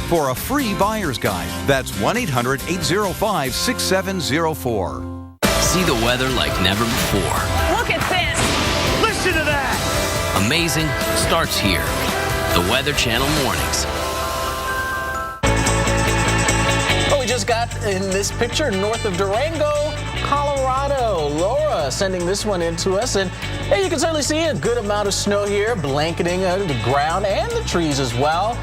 for a free buyer's guide. That's 1-800-805-6704. See the weather like never before. Look at this. Listen to that. Amazing starts here. The Weather Channel mornings. Well, we just got in this picture north of Durango, Colorado. Laura sending this one in to us. And hey, you can certainly see a good amount of snow here, blanketing the ground and the trees as well.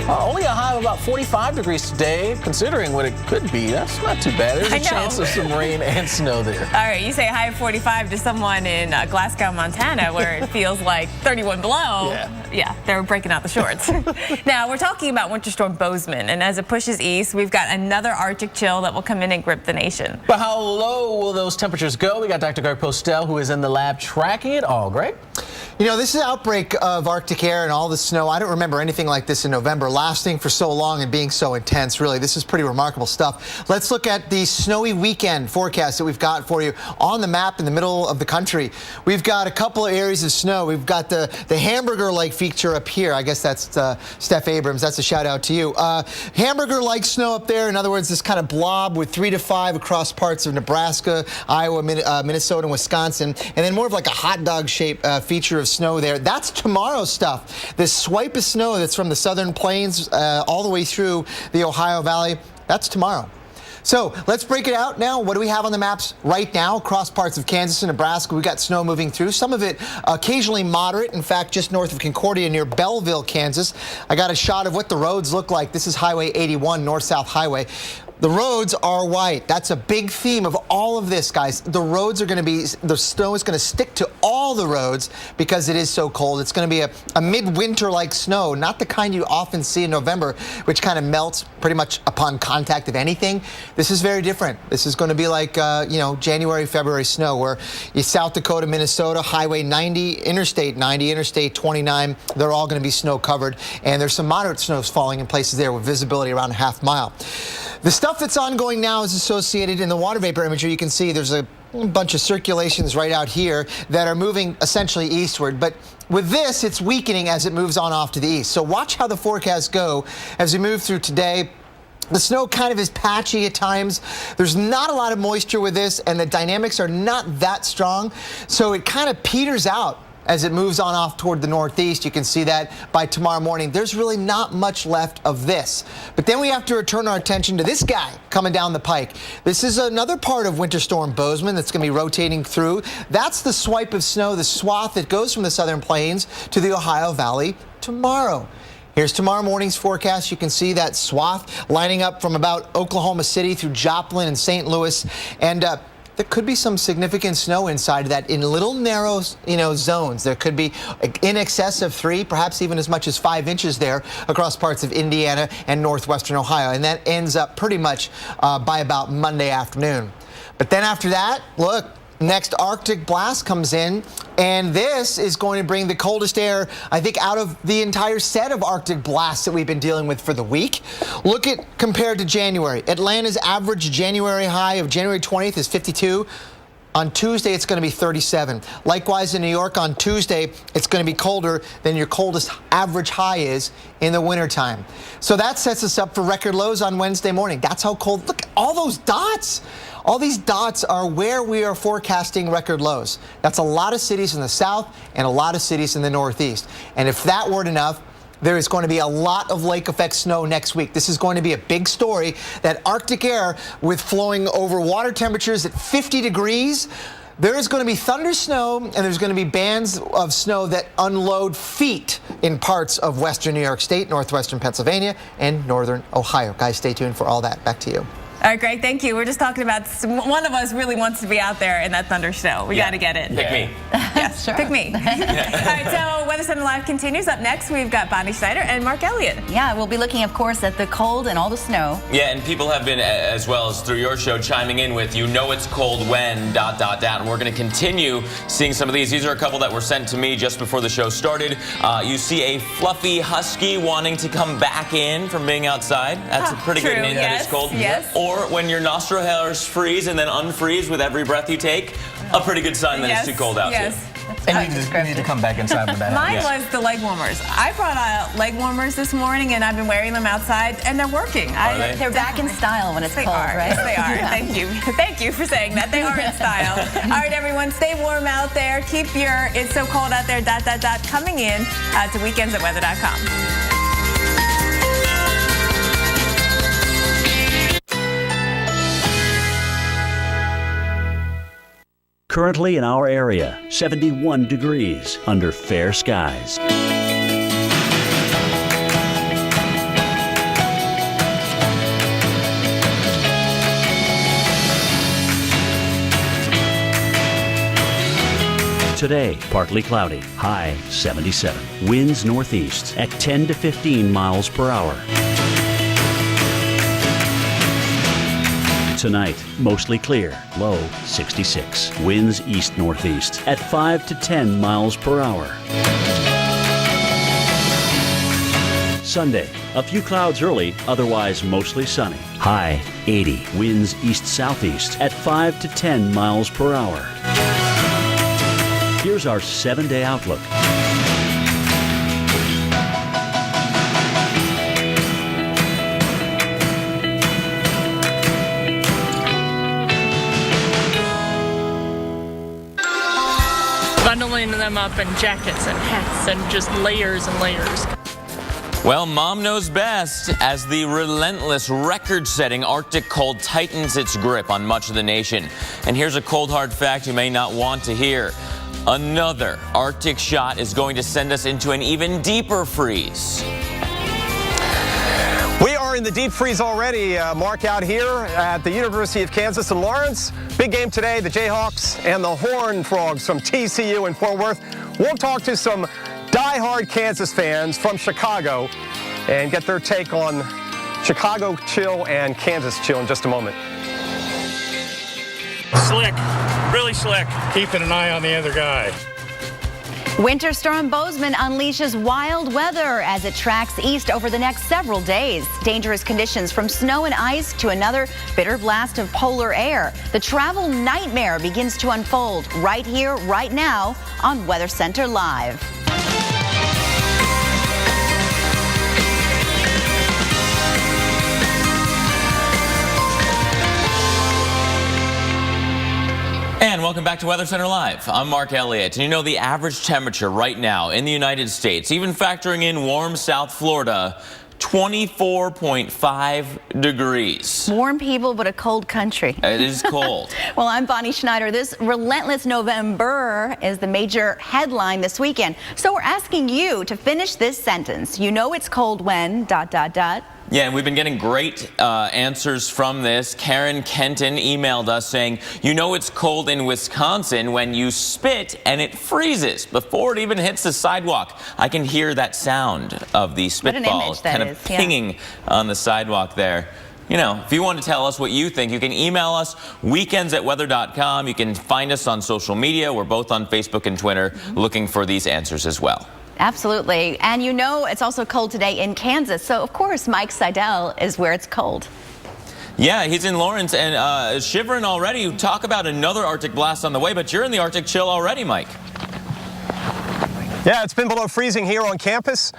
Only a high of about 45 degrees today, considering what it could be. That's not too bad. There's a chance of some rain and snow there. All right, you say high of 45 to someone in Glasgow, Montana, where it feels like 31 below. Yeah, they're breaking out the shorts. Now, we're talking about Winter Storm Bozeman, and as it pushes east, we've got another Arctic chill that will come in and grip the nation. But how low will those temperatures go? We got Dr. Greg Postel, who is in the lab tracking it all. Greg? You know, this is an outbreak of Arctic air and all the snow. I don't remember anything like this in November, lasting for so long and being so intense. Really, this is pretty remarkable stuff. Let's look at the snowy weekend forecast that we've got for you on the map in the middle of the country. We've got a couple of areas of snow. We've got the hamburger-like feature up here. I guess that's Steph Abrams. That's a shout out to you. Hamburger-like snow up there. In other words, this kind of blob with 3 to 5 across parts of Nebraska, Iowa, Minnesota, and Wisconsin, and then more of like a hot dog shape feature of snow there. That's tomorrow's stuff. This swipe of snow that's from the southern plains all the way through the Ohio Valley, that's tomorrow. So let's break it out now. What do we have on the maps right now across parts of Kansas and Nebraska? We've got snow moving through, some of it occasionally moderate. In fact, just north of Concordia near Belleville, Kansas. I got a shot of what the roads look like. This is Highway 81, north-south highway. The roads are white. That's a big theme of all of this, guys. The roads are going to be, the snow is going to stick to all the roads because it is so cold. It's going to be a midwinter-like snow, not the kind you often see in November, which kind of melts pretty much upon contact of anything. This is very different. This is going to be like, you know, January, February snow, where South Dakota, Minnesota, Highway 90, Interstate 90, Interstate 29, they're all going to be snow covered. And there's some moderate snows falling in places there with visibility around a half mile. The stuff that's ongoing now is associated in the water vapor imagery. You can see there's a bunch of circulations right out here that are moving essentially eastward. But with this, it's weakening as it moves on off to the east. So watch how the forecasts go as we move through today. The snow kind of is patchy at times. There's not a lot of moisture with this, and the dynamics are not that strong. So it kind of peters out as it moves on off toward the northeast. You can see that by tomorrow morning. There's really not much left of this. But then we have to return our attention to this guy coming down the pike. This is another part of Winter Storm Bozeman that's going to be rotating through. That's the swipe of snow, the swath that goes from the southern plains to the Ohio Valley tomorrow. Here's tomorrow morning's forecast. You can see that swath lining up from about Oklahoma City through Joplin and St. Louis. And there could be some significant snow inside of that in little narrow, zones. There could be in excess of 3, perhaps even as much as 5 inches there across parts of Indiana and northwestern Ohio. And that ends up pretty much by about Monday afternoon. But then after that, look, next Arctic blast comes in, and this is going to bring the coldest air, I think, out of the entire set of Arctic blasts that we've been dealing with for the week. Look at compared to January. Atlanta's average January high of January 20th is 52. On Tuesday, it's going to be 37. Likewise, in New York, on Tuesday, it's going to be colder than your coldest average high is in the wintertime. So that sets us up for record lows on Wednesday morning. That's how cold. Look, all those dots. All these dots are where we are forecasting record lows. That's a lot of cities in the south and a lot of cities in the northeast. And if that weren't enough, there is going to be a lot of lake effect snow next week. This is going to be a big story. That Arctic air with flowing over water temperatures at 50 degrees. There is going to be thunder snow, and there's going to be bands of snow that unload feet in parts of western New York State, northwestern Pennsylvania, and northern Ohio. Guys, stay tuned for all that. Back to you. All right, Greg, thank you. We're just talking about one of us really wants to be out there in that thunder snow. We got to get it. Pick me. Yes, sure. Pick me. All right, so Weather Center Live continues. Up next, we've got Bonnie Schneider and Mark Elliott. Yeah, we'll be looking, of course, at the cold and all the snow. Yeah, and people have been, as well as through your show, chiming in with, it's cold when, ... And we're going to continue seeing some of these. These are a couple that were sent to me just before the show started. You see a fluffy husky wanting to come back in from being outside. That's a pretty good hint that it's cold. Yes. Or when your nostril hairs freeze and then unfreeze with every breath you take, a pretty good sign that it's too cold out. Yes. And you need to come back inside with that. Mine was the leg warmers. I brought out leg warmers this morning, and I've been wearing them outside, and they're working. They're back in style when it's cold, right? Yes, they are. Thank you. Thank you for saying that. They are in style. All right, everyone, stay warm out there. Keep your "it's so cold out there" ... coming in to weekends@weather.com. Currently in our area, 71 degrees under fair skies. Today, partly cloudy, high 77. Winds northeast at 10 to 15 miles per hour. Tonight, mostly clear, low 66. Winds east-northeast at 5 to 10 miles per hour. Sunday, a few clouds early, otherwise mostly sunny. High 80. Winds east-southeast at 5 to 10 miles per hour. Here's our 7-day outlook. Bundling them up in jackets and hats and just layers and layers. Well, Mom knows best as the relentless, record-setting Arctic cold tightens its grip on much of the nation. And here's a cold, hard fact you may not want to hear. Another Arctic shot is going to send us into an even deeper freeze. We are in the deep freeze already, Mark, out here at the University of Kansas in Lawrence. Big game today, the Jayhawks and the Horned Frogs from TCU in Fort Worth. We'll talk to some diehard Kansas fans from Chicago and get their take on Chicago chill and Kansas chill in just a moment. Slick, really slick. Keeping an eye on the other guy. Winter Storm Bozeman unleashes wild weather as it tracks east over the next several days. Dangerous conditions from snow and ice to another bitter blast of polar air. The travel nightmare begins to unfold right here, right now on Weather Center Live. And welcome back to Weather Center Live. I'm Mark Elliott, and you know the average temperature right now in the United States, even factoring in warm South Florida, 24.5 degrees. Warm people, but a cold country. It is cold. Well, I'm Bonnie Schneider. This relentless November is the major headline this weekend. So we're asking you to finish this sentence. You know it's cold when ... Yeah, and we've been getting great answers from this. Karen Kenton emailed us saying, you know it's cold in Wisconsin when you spit and it freezes before it even hits the sidewalk. I can hear that sound of the spitball kind of pinging on the sidewalk there. You know, if you want to tell us what you think, you can email us, weekends@weather.com. You can find us on social media. We're both on Facebook and Twitter looking for these answers as well. Absolutely. And you know it's also cold today in Kansas. So, of course, Mike Seidel is where it's cold. Yeah, he's in Lawrence and shivering already. You talk about another Arctic blast on the way, but you're in the Arctic chill already, Mike. Yeah, it's been below freezing here on campus,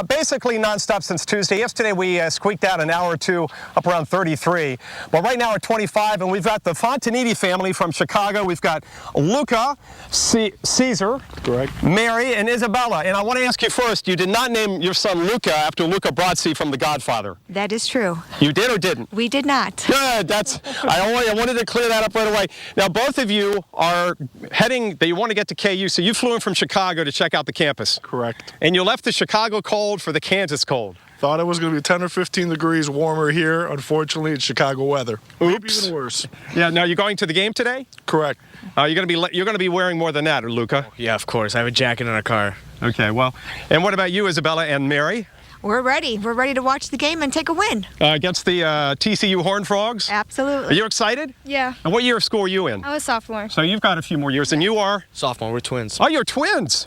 basically nonstop since Tuesday. Yesterday we squeaked out an hour or two up around 33. But right now we're 25, and we've got the Fontaniti family from Chicago. We've got Luca, Caesar, correct, Mary, and Isabella. And I want to ask you first, you did not name your son Luca after Luca Brasi from The Godfather. That is true. You did or didn't? We did not. Good. I wanted to clear that up right away. Now, both of you are heading, you want to get to KU, so you flew in from Chicago to check out the campus. Correct. And you left the Chicago cold for the Kansas cold. Thought it was going to be 10 or 15 degrees warmer here. Unfortunately, it's Chicago weather. Oops. Maybe even worse. Yeah. Now you're going to the game today? Correct. You're going to be wearing more than that, Luca. Yeah, of course. I have a jacket in our car. Okay. Well, and what about you, Isabella and Mary? We're ready. We're ready to watch the game and take a win. Against the TCU Horned Frogs? Absolutely. Are you excited? Yeah. And what year of school are you in? I was sophomore. So you've got a few more years, and you are? Sophomore. We're twins. Oh, you're twins.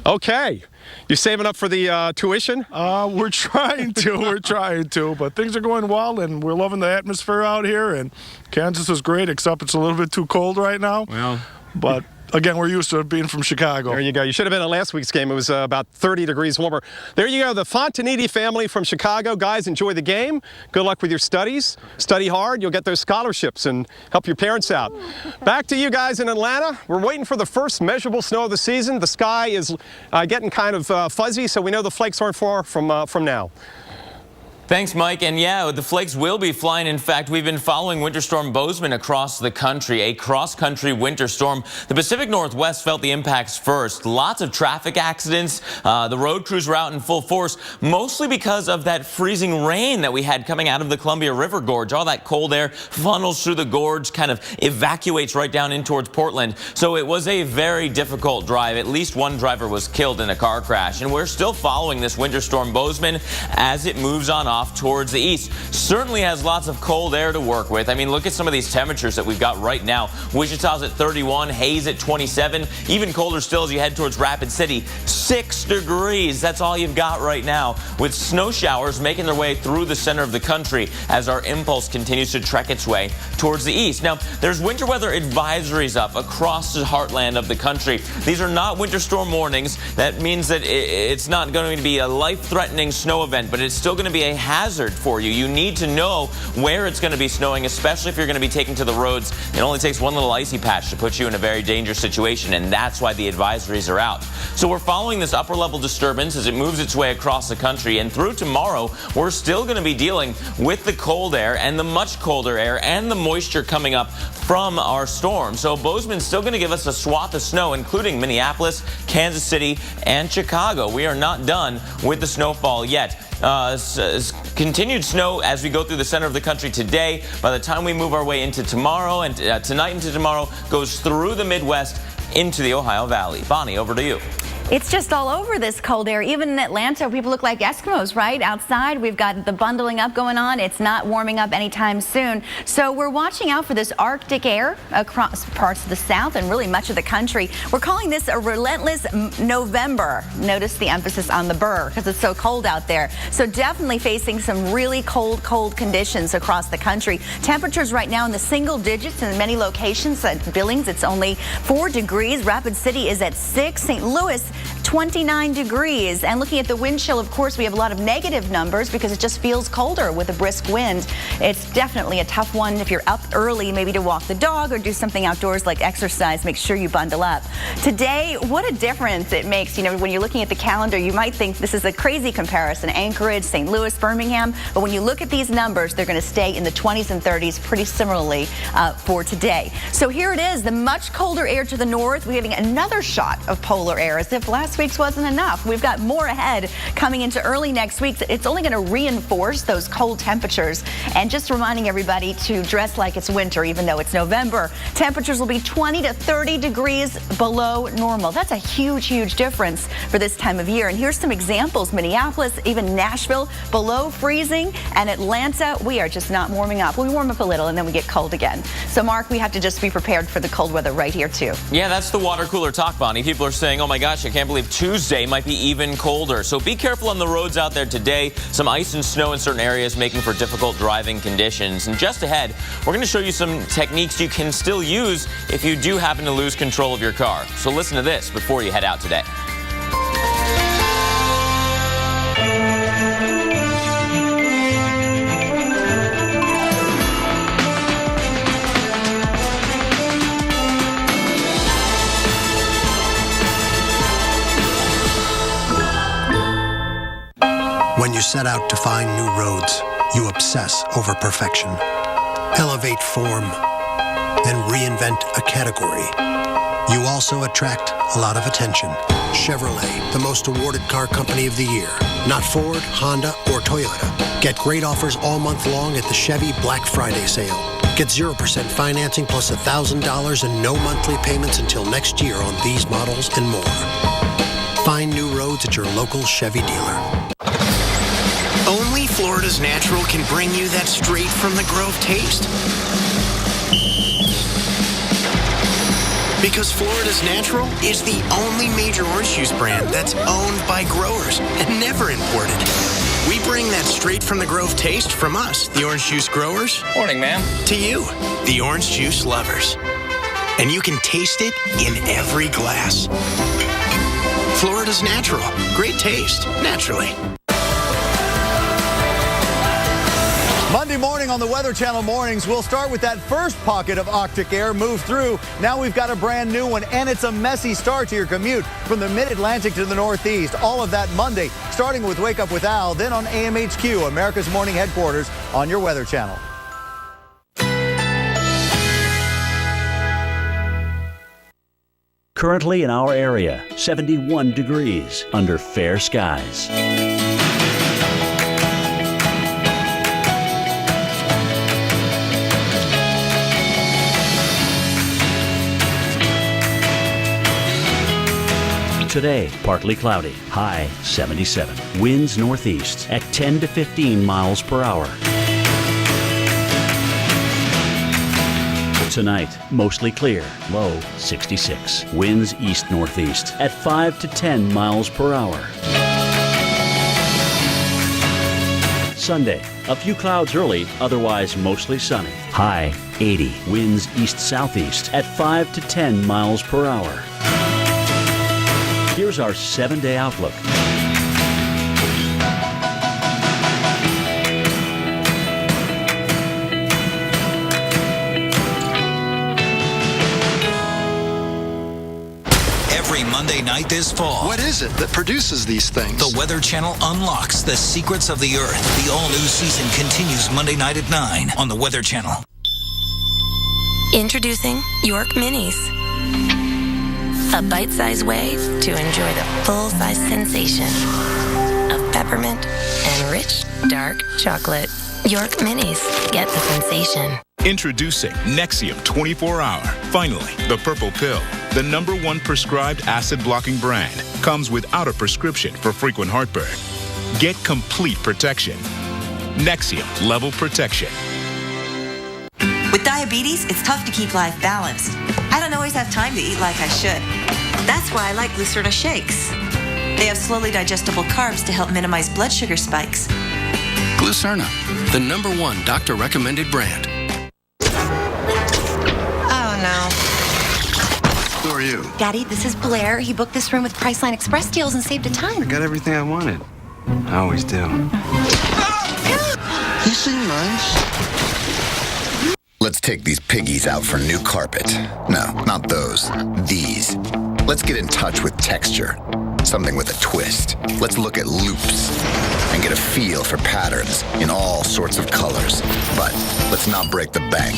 Okay. You saving up for the tuition? We're trying to. We're trying to. But things are going well, and we're loving the atmosphere out here. And Kansas is great, except it's a little bit too cold right now. Well. But again, we're used to it being from Chicago. There you go. You should have been at last week's game. It was about 30 degrees warmer. There you go. The Fontaniti family from Chicago. Guys, enjoy the game. Good luck with your studies. Study hard. You'll get those scholarships and help your parents out. Back to you guys in Atlanta. We're waiting for the first measurable snow of the season. The sky is getting kind of fuzzy, so we know the flakes aren't far from now. Thanks, Mike. And yeah, the flakes will be flying. In fact, we've been following Winter Storm Bozeman across the country, a cross-country winter storm. The Pacific Northwest felt the impacts first. Lots of traffic accidents. The road crews were out in full force, mostly because of that freezing rain that we had coming out of the Columbia River Gorge. All that cold air funnels through the gorge, kind of evacuates right down in towards Portland. So it was a very difficult drive. At least one driver was killed in a car crash. And we're still following this Winter Storm Bozeman as it moves on off towards the east. Certainly has lots of cold air to work with. I mean, look at some of these temperatures that we've got right now. Wichita's at 31, Hayes at 27, even colder still as you head towards Rapid City. 6 degrees, that's all you've got right now, with snow showers making their way through the center of the country as our impulse continues to trek its way towards the east. Now, there's winter weather advisories up across the heartland of the country. These are not winter storm warnings. That means that it's not going to be a life-threatening snow event, but it's still going to be a hazard for you. You need to know where it's going to be snowing, especially if you're going to be taking to the roads. It only takes one little icy patch to put you in a very dangerous situation, and that's why the advisories are out. So we're following this upper level disturbance as it moves its way across the country, and through tomorrow, we're still going to be dealing with the cold air and the much colder air and the moisture coming up from our storm. So Bozeman's still going to give us a swath of snow, including Minneapolis, Kansas City, and Chicago. We are not done with the snowfall yet. Continued snow as we go through the center of the country today. By the time we move our way into tomorrow and tonight into tomorrow, goes through the Midwest into the Ohio Valley. Bonnie, over to you. It's just all over this cold air. Even in Atlanta, people look like Eskimos, right? Outside, we've got the bundling up going on. It's not warming up anytime soon. So we're watching out for this Arctic air across parts of the South and really much of the country. We're calling this a relentless November. Notice the emphasis on the burr because it's so cold out there. So definitely facing some really cold conditions across the country. Temperatures right now in the single digits in many locations. At Billings, it's only 4 degrees. Rapid City is at 6. St. Louis, 29 degrees. And looking at the wind chill, of course, we have a lot of negative numbers because it just feels colder with a brisk wind. It's definitely a tough one if you're up early, maybe to walk the dog or do something outdoors like exercise. Make sure you bundle up. Today, what a difference it makes. You know, when you're looking at the calendar, you might think this is a crazy comparison. Anchorage, St. Louis, Birmingham. But when you look at these numbers, they're going to stay in the 20s and 30s pretty similarly for today. So here it is, the much colder air to the north. We're getting another shot of polar air as if last week's wasn't enough. We've got more ahead coming into early next week. It's only going to reinforce those cold temperatures. And just reminding everybody to dress like it's winter, even though it's November. Temperatures will be 20 to 30 degrees below normal. That's a huge difference for this time of year. And here's some examples. Minneapolis, even Nashville, below freezing. And Atlanta, we are just not warming up. We warm up a little and then we get cold again. So, Mark, we have to just be prepared for the cold weather right here, too. Yeah, that's the water cooler talk, Bonnie. People are saying, oh my gosh, I can't believe Tuesday might be even colder. So be careful on the roads out there today. Some ice and snow in certain areas making for difficult driving conditions. And just ahead, we're going to show you some techniques you can still use if you do happen to lose control of your car. So listen to this before you head out today. When you set out to find new roads, you obsess over perfection, elevate form, then reinvent a category. You also attract a lot of attention. Chevrolet, the most awarded car company of the year. Not Ford, Honda, or Toyota. Get great offers all month long at the Chevy Black Friday sale. Get 0% financing plus $1,000 and no monthly payments until next year on these models and more. Find new roads at your local Chevy dealer. Only Florida's Natural can bring you that straight from the Grove taste. Because Florida's Natural is the only major orange juice brand that's owned by growers and never imported. We bring that straight from the Grove taste from us, the orange juice growers. Morning, ma'am. To you, the orange juice lovers. and you can taste it in every glass. Florida's natural. Great taste, naturally. Monday morning on the Weather Channel Mornings, we'll start with that first pocket of Arctic air move through. Now we've got a brand new one, and it's a messy start to your commute from the mid-Atlantic to the Northeast. All of that Monday, starting with Wake Up with Al, then on AMHQ, America's morning headquarters, on your Weather Channel. Currently in our area, 71 degrees under fair skies. Today, partly cloudy, high 77. Winds northeast at 10 to 15 miles per hour. Tonight, mostly clear, low 66. Winds east-northeast at 5 to 10 miles per hour. Sunday, a few clouds early, otherwise mostly sunny. High 80. Winds east-southeast at 5 to 10 miles per hour. Here's our 7-day outlook. Every Monday night this fall. What is it that produces these things? The Weather Channel unlocks the secrets of the Earth. The all-new season continues Monday night at 9 on the Weather Channel. Introducing York Minis. A bite-sized way to enjoy the full-size sensation of peppermint and rich, dark chocolate. York Minis. Get the sensation. Introducing Nexium 24 Hour. Finally, the purple pill. The #1 prescribed acid-blocking brand. Comes without a prescription for frequent heartburn. Get complete protection. Nexium Level Protection. With diabetes, it's tough to keep life balanced. I don't always have time to eat like I should. That's why I like Glucerna shakes. They have slowly digestible carbs to help minimize blood sugar spikes. Glucerna, the #1 doctor-recommended brand. Oh, no. Who are you? Daddy, this is Blair. He booked this room with Priceline Express deals and saved a ton. I got everything I wanted. I always do. You seem nice. Let's take these piggies out for new carpet. No, not those. These. Let's get in touch with texture. Something with a twist. Let's look at loops and get a feel for patterns in all sorts of colors. But let's not break the bank.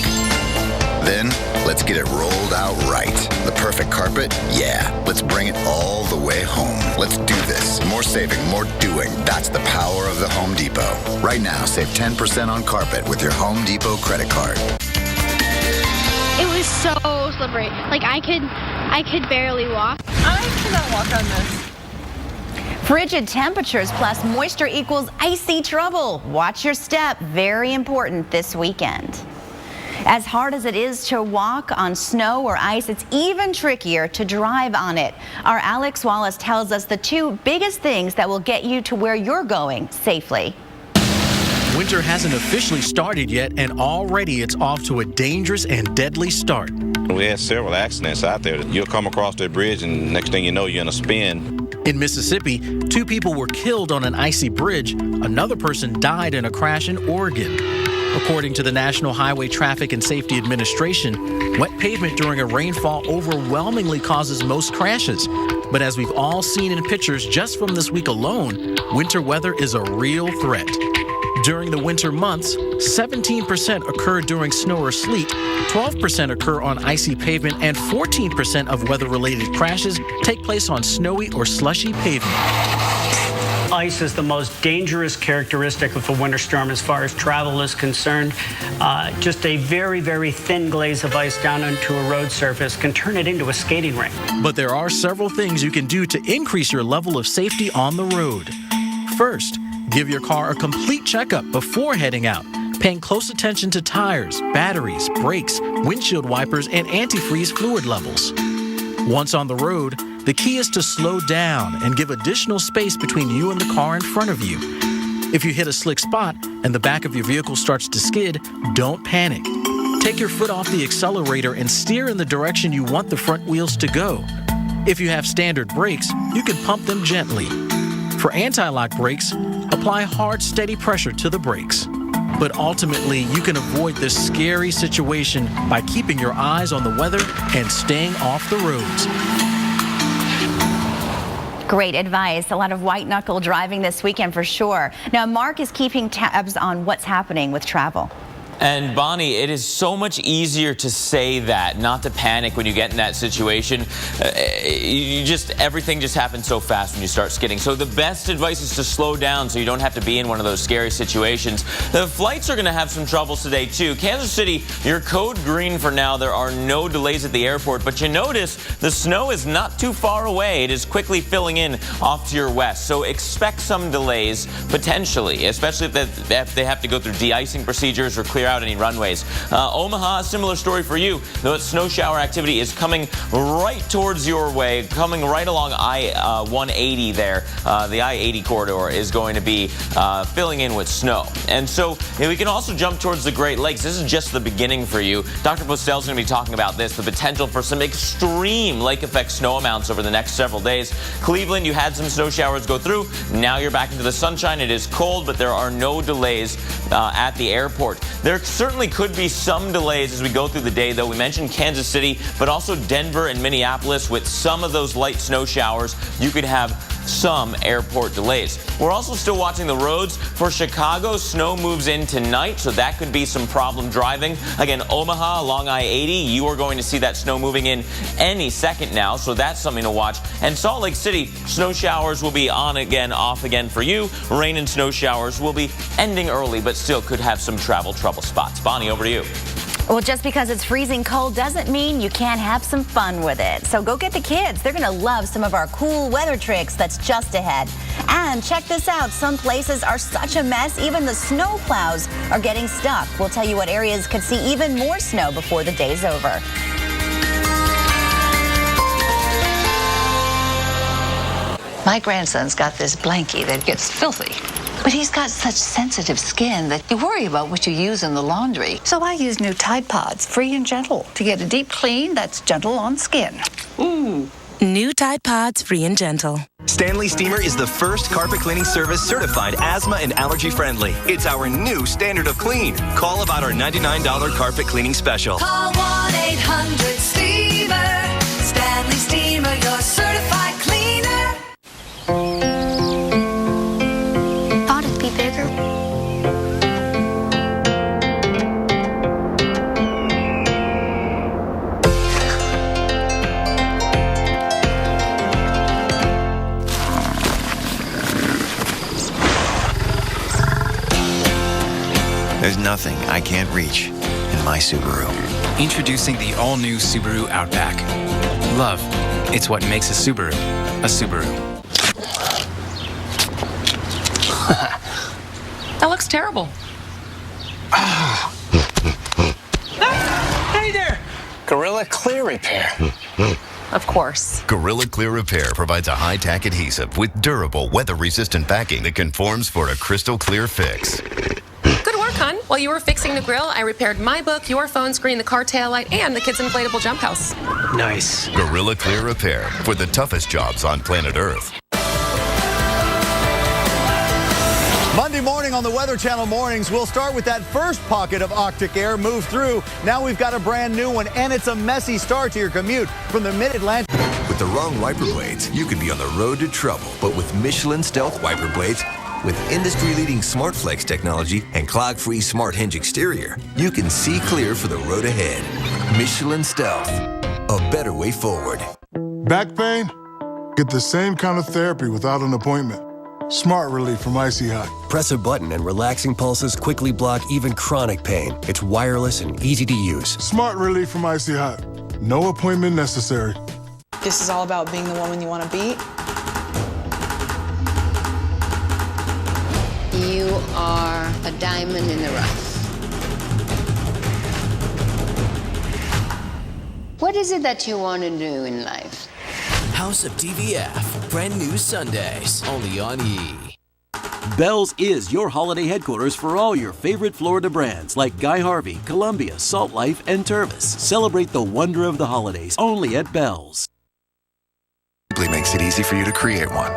Then, let's get it rolled out right. The perfect carpet? Yeah. Let's bring it all the way home. Let's do this. More saving, more doing. That's the power of the Home Depot. Right now, save 10% on carpet with your Home Depot credit card. It was so slippery. Like I could barely walk. I cannot walk on this. Frigid temperatures plus moisture equals icy trouble. Watch your step. Very important this weekend. As hard as it is to walk on snow or ice, it's even trickier to drive on it. Our Alex Wallace tells us the two biggest things that will get you to where you're going safely. Winter hasn't officially started yet, and already it's off to a dangerous and deadly start. We had several accidents out there. You'll come across that bridge, and next thing you know, you're in a spin. In Mississippi, 2 people were killed on an icy bridge. Another person died in a crash in Oregon. According to the National Highway Traffic and Safety Administration, wet pavement during a rainfall overwhelmingly causes most crashes. But as we've all seen in pictures just from this week alone, winter weather is a real threat. During the winter months, 17% occur during snow or sleet, 12% occur on icy pavement, and 14% of weather-related crashes take place on snowy or slushy pavement. Ice is the most dangerous characteristic of a winter storm as far as travel is concerned. Just a very, very thin glaze of ice down onto a road surface can turn it into a skating rink. But there are several things you can do to increase your level of safety on the road. First, give your car a complete checkup before heading out, paying close attention to tires, batteries, brakes, windshield wipers, and antifreeze fluid levels. Once on the road, the key is to slow down and give additional space between you and the car in front of you. If you hit a slick spot and the back of your vehicle starts to skid, don't panic. Take your foot off the accelerator and steer in the direction you want the front wheels to go. If you have standard brakes, you can pump them gently. For anti-lock brakes, apply hard, steady pressure to the brakes. But ultimately, you can avoid this scary situation by keeping your eyes on the weather and staying off the roads. Great advice. A lot of white-knuckle driving this weekend for sure. Now, Mark is keeping tabs on what's happening with travel. And Bonnie, it is so much easier to say that, not to panic when you get in that situation. Everything just happens so fast when you start skidding. So the best advice is to slow down so you don't have to be in one of those scary situations. The flights are going to have some troubles today too. Kansas City, you're code green for now. There are no delays at the airport, but you notice the snow is not too far away. It is quickly filling in off to your west. So expect some delays potentially, especially if they have to go through de-icing procedures or clear out any runways. Omaha, similar story for you. The snow shower activity is coming right towards your way, coming right along I-180 there. The I-80 corridor is going to be filling in with snow. And so we can also jump towards the Great Lakes. This is just the beginning for you. Dr. Postel's going to be talking about this, the potential for some extreme lake effect snow amounts over the next several days. Cleveland, you had some snow showers go through. Now you're back into the sunshine. It is cold, but there are no delays at the airport. There certainly could be some delays as we go through the day, though. We mentioned Kansas City, but also Denver and Minneapolis. With some of those light snow showers, you could have some airport delays. We're also still watching the roads. For Chicago, snow moves in tonight, so that could be some problem driving. Again, Omaha along I-80, you are going to see that snow moving in any second now, so that's something to watch. And Salt Lake City, snow showers will be on again, off again for you. Rain and snow showers will be ending early, but still could have some travel trouble spots. Bonnie, over to you. Well, just because it's freezing cold doesn't mean you can't have some fun with it. So go get the kids. They're going to love some of our cool weather tricks that's just ahead. And check this out. Some places are such a mess, even the snow plows are getting stuck. We'll tell you what areas could see even more snow before the day's over. My grandson's got this blankie that gets filthy. But he's got such sensitive skin that you worry about what you use in the laundry. So I use new Tide Pods, free and gentle, to get a deep clean that's gentle on skin. Ooh. New Tide Pods, free and gentle. Stanley Steamer is the first carpet cleaning service certified asthma and allergy friendly. It's our new standard of clean. Call about our $99 carpet cleaning special. Call 1-800-STEAMER. Stanley Steamer, your certified cleaner. Thought it'd be bigger. There's nothing I can't reach in my Subaru. Introducing the all-new Subaru Outback. Love, it's what makes a Subaru a Subaru. That looks terrible. Hey there! Gorilla Clear Repair. Of course. Gorilla Clear Repair provides a high-tack adhesive with durable, weather-resistant backing that conforms for a crystal clear fix. Good work, hon. While you were fixing the grill, I repaired my book, your phone screen, the car taillight, and the kids' inflatable jump house. Nice. Gorilla Clear Repair for the toughest jobs on planet Earth. Monday morning on the Weather Channel Mornings, we'll start with that first pocket of Arctic air move through. Now we've got a brand new one, and it's a messy start to your commute from the Mid-Atlantic. With the wrong wiper blades, you could be on the road to trouble. But with Michelin Stealth wiper blades, with industry-leading SmartFlex technology and clog-free Smart Hinge exterior, you can see clear for the road ahead. Michelin Stealth, a better way forward. Back pain? Get the same kind of therapy without an appointment. Smart Relief from Icy Hot. Press a button and relaxing pulses quickly block even chronic pain. It's wireless and easy to use. Smart Relief from Icy Hot. No appointment necessary. This is all about being the woman you want to be. You are a diamond in the rough. What is it that you want to do in life? House of DVF, brand new Sundays, only on E! Bealls is your holiday headquarters for all your favorite Florida brands like Guy Harvey, Columbia, Salt Life, and Tervis. Celebrate the wonder of the holidays only at Bealls. Weebly makes it easy for you to create one.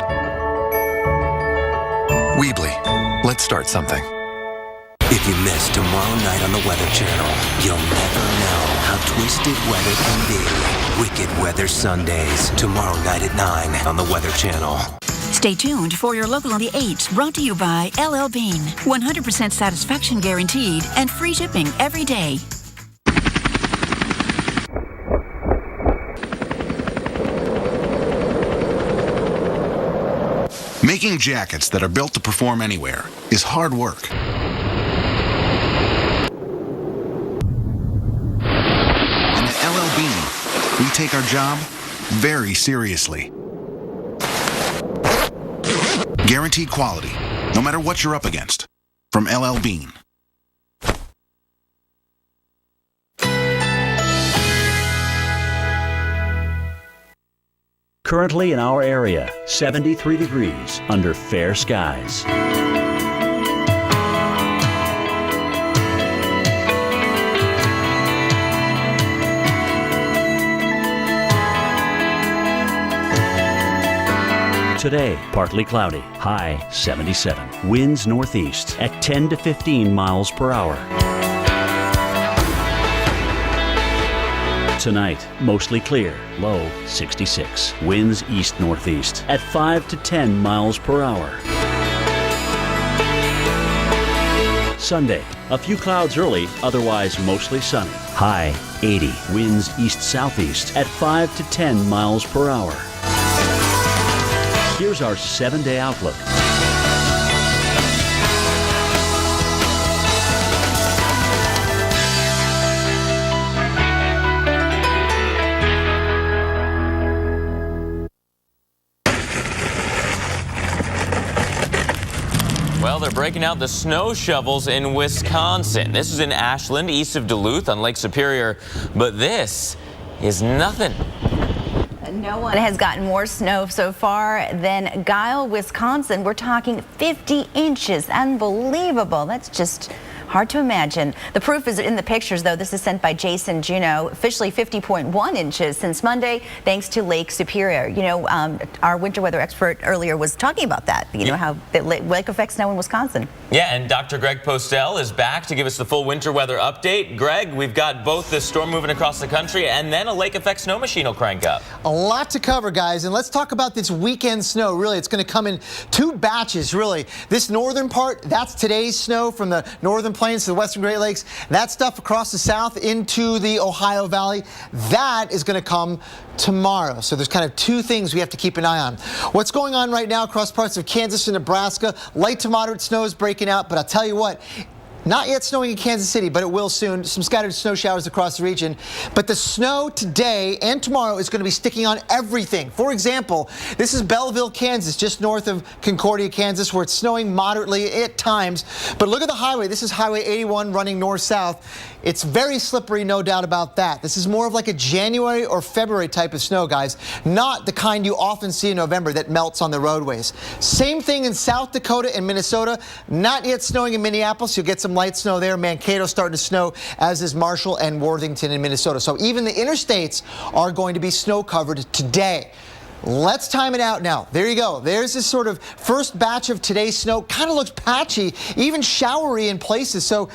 Weebly, let's start something. If you miss tomorrow night on the Weather Channel, you'll never know how twisted weather can be. Wicked Weather Sundays, tomorrow night at 9 on the Weather Channel. Stay tuned for your Local on the 8s, brought to you by LL Bean. 100% satisfaction guaranteed and free shipping every day. Making jackets that are built to perform anywhere is hard work. And at LL Bean, we take our job very seriously. Guaranteed quality, no matter what you're up against. From LL Bean. Currently in our area, 73 degrees under fair skies. Today, partly cloudy, high 77. Winds northeast at 10 to 15 miles per hour. Tonight, mostly clear, low 66. Winds east-northeast at 5 to 10 miles per hour. Sunday, a few clouds early, otherwise mostly sunny. High 80. Winds east-southeast at 5 to 10 miles per hour. Here's our 7-day outlook. Well, they're breaking out the snow shovels in Wisconsin. This is in Ashland, east of Duluth on Lake Superior, but this is nothing. No one has gotten more snow so far than Guile, Wisconsin. We're talking 50 inches. Unbelievable. That's just hard to imagine. The proof is in the pictures, though. This is sent by Jason Juneau. Officially 50.1 inches since Monday, thanks to Lake Superior. You know, our winter weather expert earlier was talking about that. You know, how the lake affects snow in Wisconsin. Yeah, and Dr. Greg Postel is back to give us the full winter weather update. Greg, we've got both the storm moving across the country and then a lake effect snow machine will crank up. A lot to cover, guys, and let's talk about this weekend snow. Really, it's going to come in 2 batches, really. This northern part, that's today's snow from the northern plains to the western Great Lakes. That stuff across the south into the Ohio Valley, that is going to come tomorrow. So there's kind of 2 things we have to keep an eye on. What's going on right now across parts of Kansas and Nebraska, light to moderate snow is breaking out, but I'll tell you what, not yet snowing in Kansas City, but it will soon. Some scattered snow showers across the region. But the snow today and tomorrow is going to be sticking on everything. For example, this is Belleville, Kansas, just north of Concordia, Kansas, where it's snowing moderately at times. But look at the highway. This is Highway 81 running north-south. It's very slippery, no doubt about that. This is more of like a January or February type of snow, guys, not the kind you often see in November that melts on the roadways. Same thing in South Dakota and Minnesota. Not yet snowing in Minneapolis. You'll get some light snow there. Mankato starting to snow, as is Marshall and Worthington in Minnesota. So even the interstates are going to be snow covered today. Let's time it out now. There you go. There's this sort of first batch of today's snow. Kind of looks patchy, even showery in places. So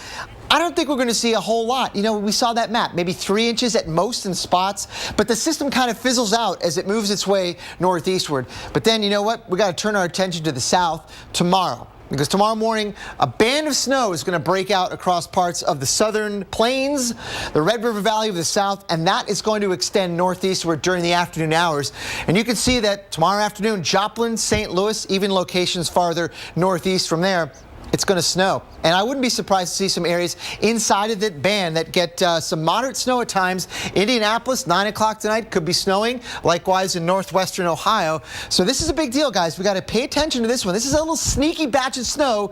I don't think we're going to see a whole lot. You know, we saw that map, maybe 3 inches at most in spots, but the system kind of fizzles out as it moves its way northeastward. But then, you know what? We got to turn our attention to the south tomorrow, because tomorrow morning, a band of snow is going to break out across parts of the southern plains, the Red River Valley of the south, and that is going to extend northeastward during the afternoon hours. And you can see that tomorrow afternoon, Joplin, St. Louis, even locations farther northeast from there, it's going to snow. And I wouldn't be surprised to see some areas inside of that band that get some moderate snow at times. Indianapolis, 9 o'clock tonight, could be snowing. Likewise in northwestern Ohio. So this is a big deal, guys. We got to pay attention to this one. This is a little sneaky batch of snow.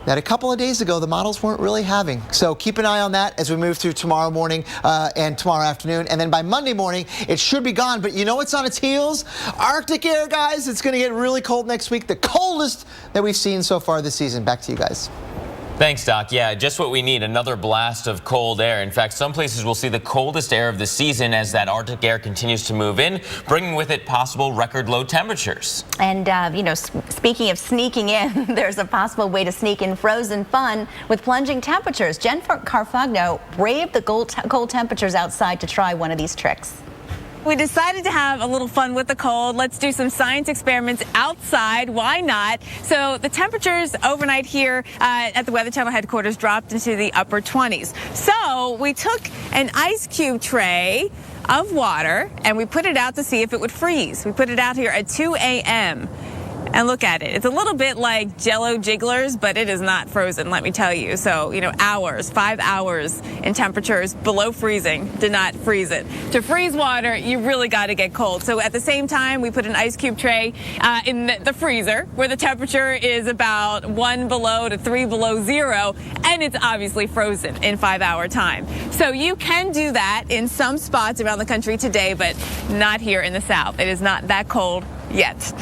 that a couple of days ago the models weren't really having. So keep an eye on that as we move through tomorrow morning and tomorrow afternoon. And then by Monday morning, it should be gone. But you know what's on its heels? Arctic air, guys. It's going to get really cold next week. The coldest that we've seen so far this season. Back to you guys. Thanks, Doc. Yeah, just what we need, another blast of cold air. In fact, some places will see the coldest air of the season as that Arctic air continues to move in, bringing with it possible record low temperatures. And, speaking of sneaking in, there's a possible way to sneak in frozen fun with plunging temperatures. Jen Carfagno braved the cold temperatures outside to try one of these tricks. We decided to have a little fun with the cold. Let's do some science experiments outside. Why not? So the temperatures overnight here at the Weather Channel headquarters dropped into the upper 20s. So we took an ice cube tray of water and we put it out to see if it would freeze. We put it out here at 2 a.m. And look at it. It's a little bit like Jell-O jigglers, but it is not frozen, let me tell you. So, 5 hours in temperatures below freezing did not freeze it. To freeze water, you really got to get cold. So at the same time, we put an ice cube tray in the freezer where the temperature is about 1 below to 3 below zero, and it's obviously frozen in 5-hour time. So you can do that in some spots around the country today, but not here in the South. It is not that cold yet.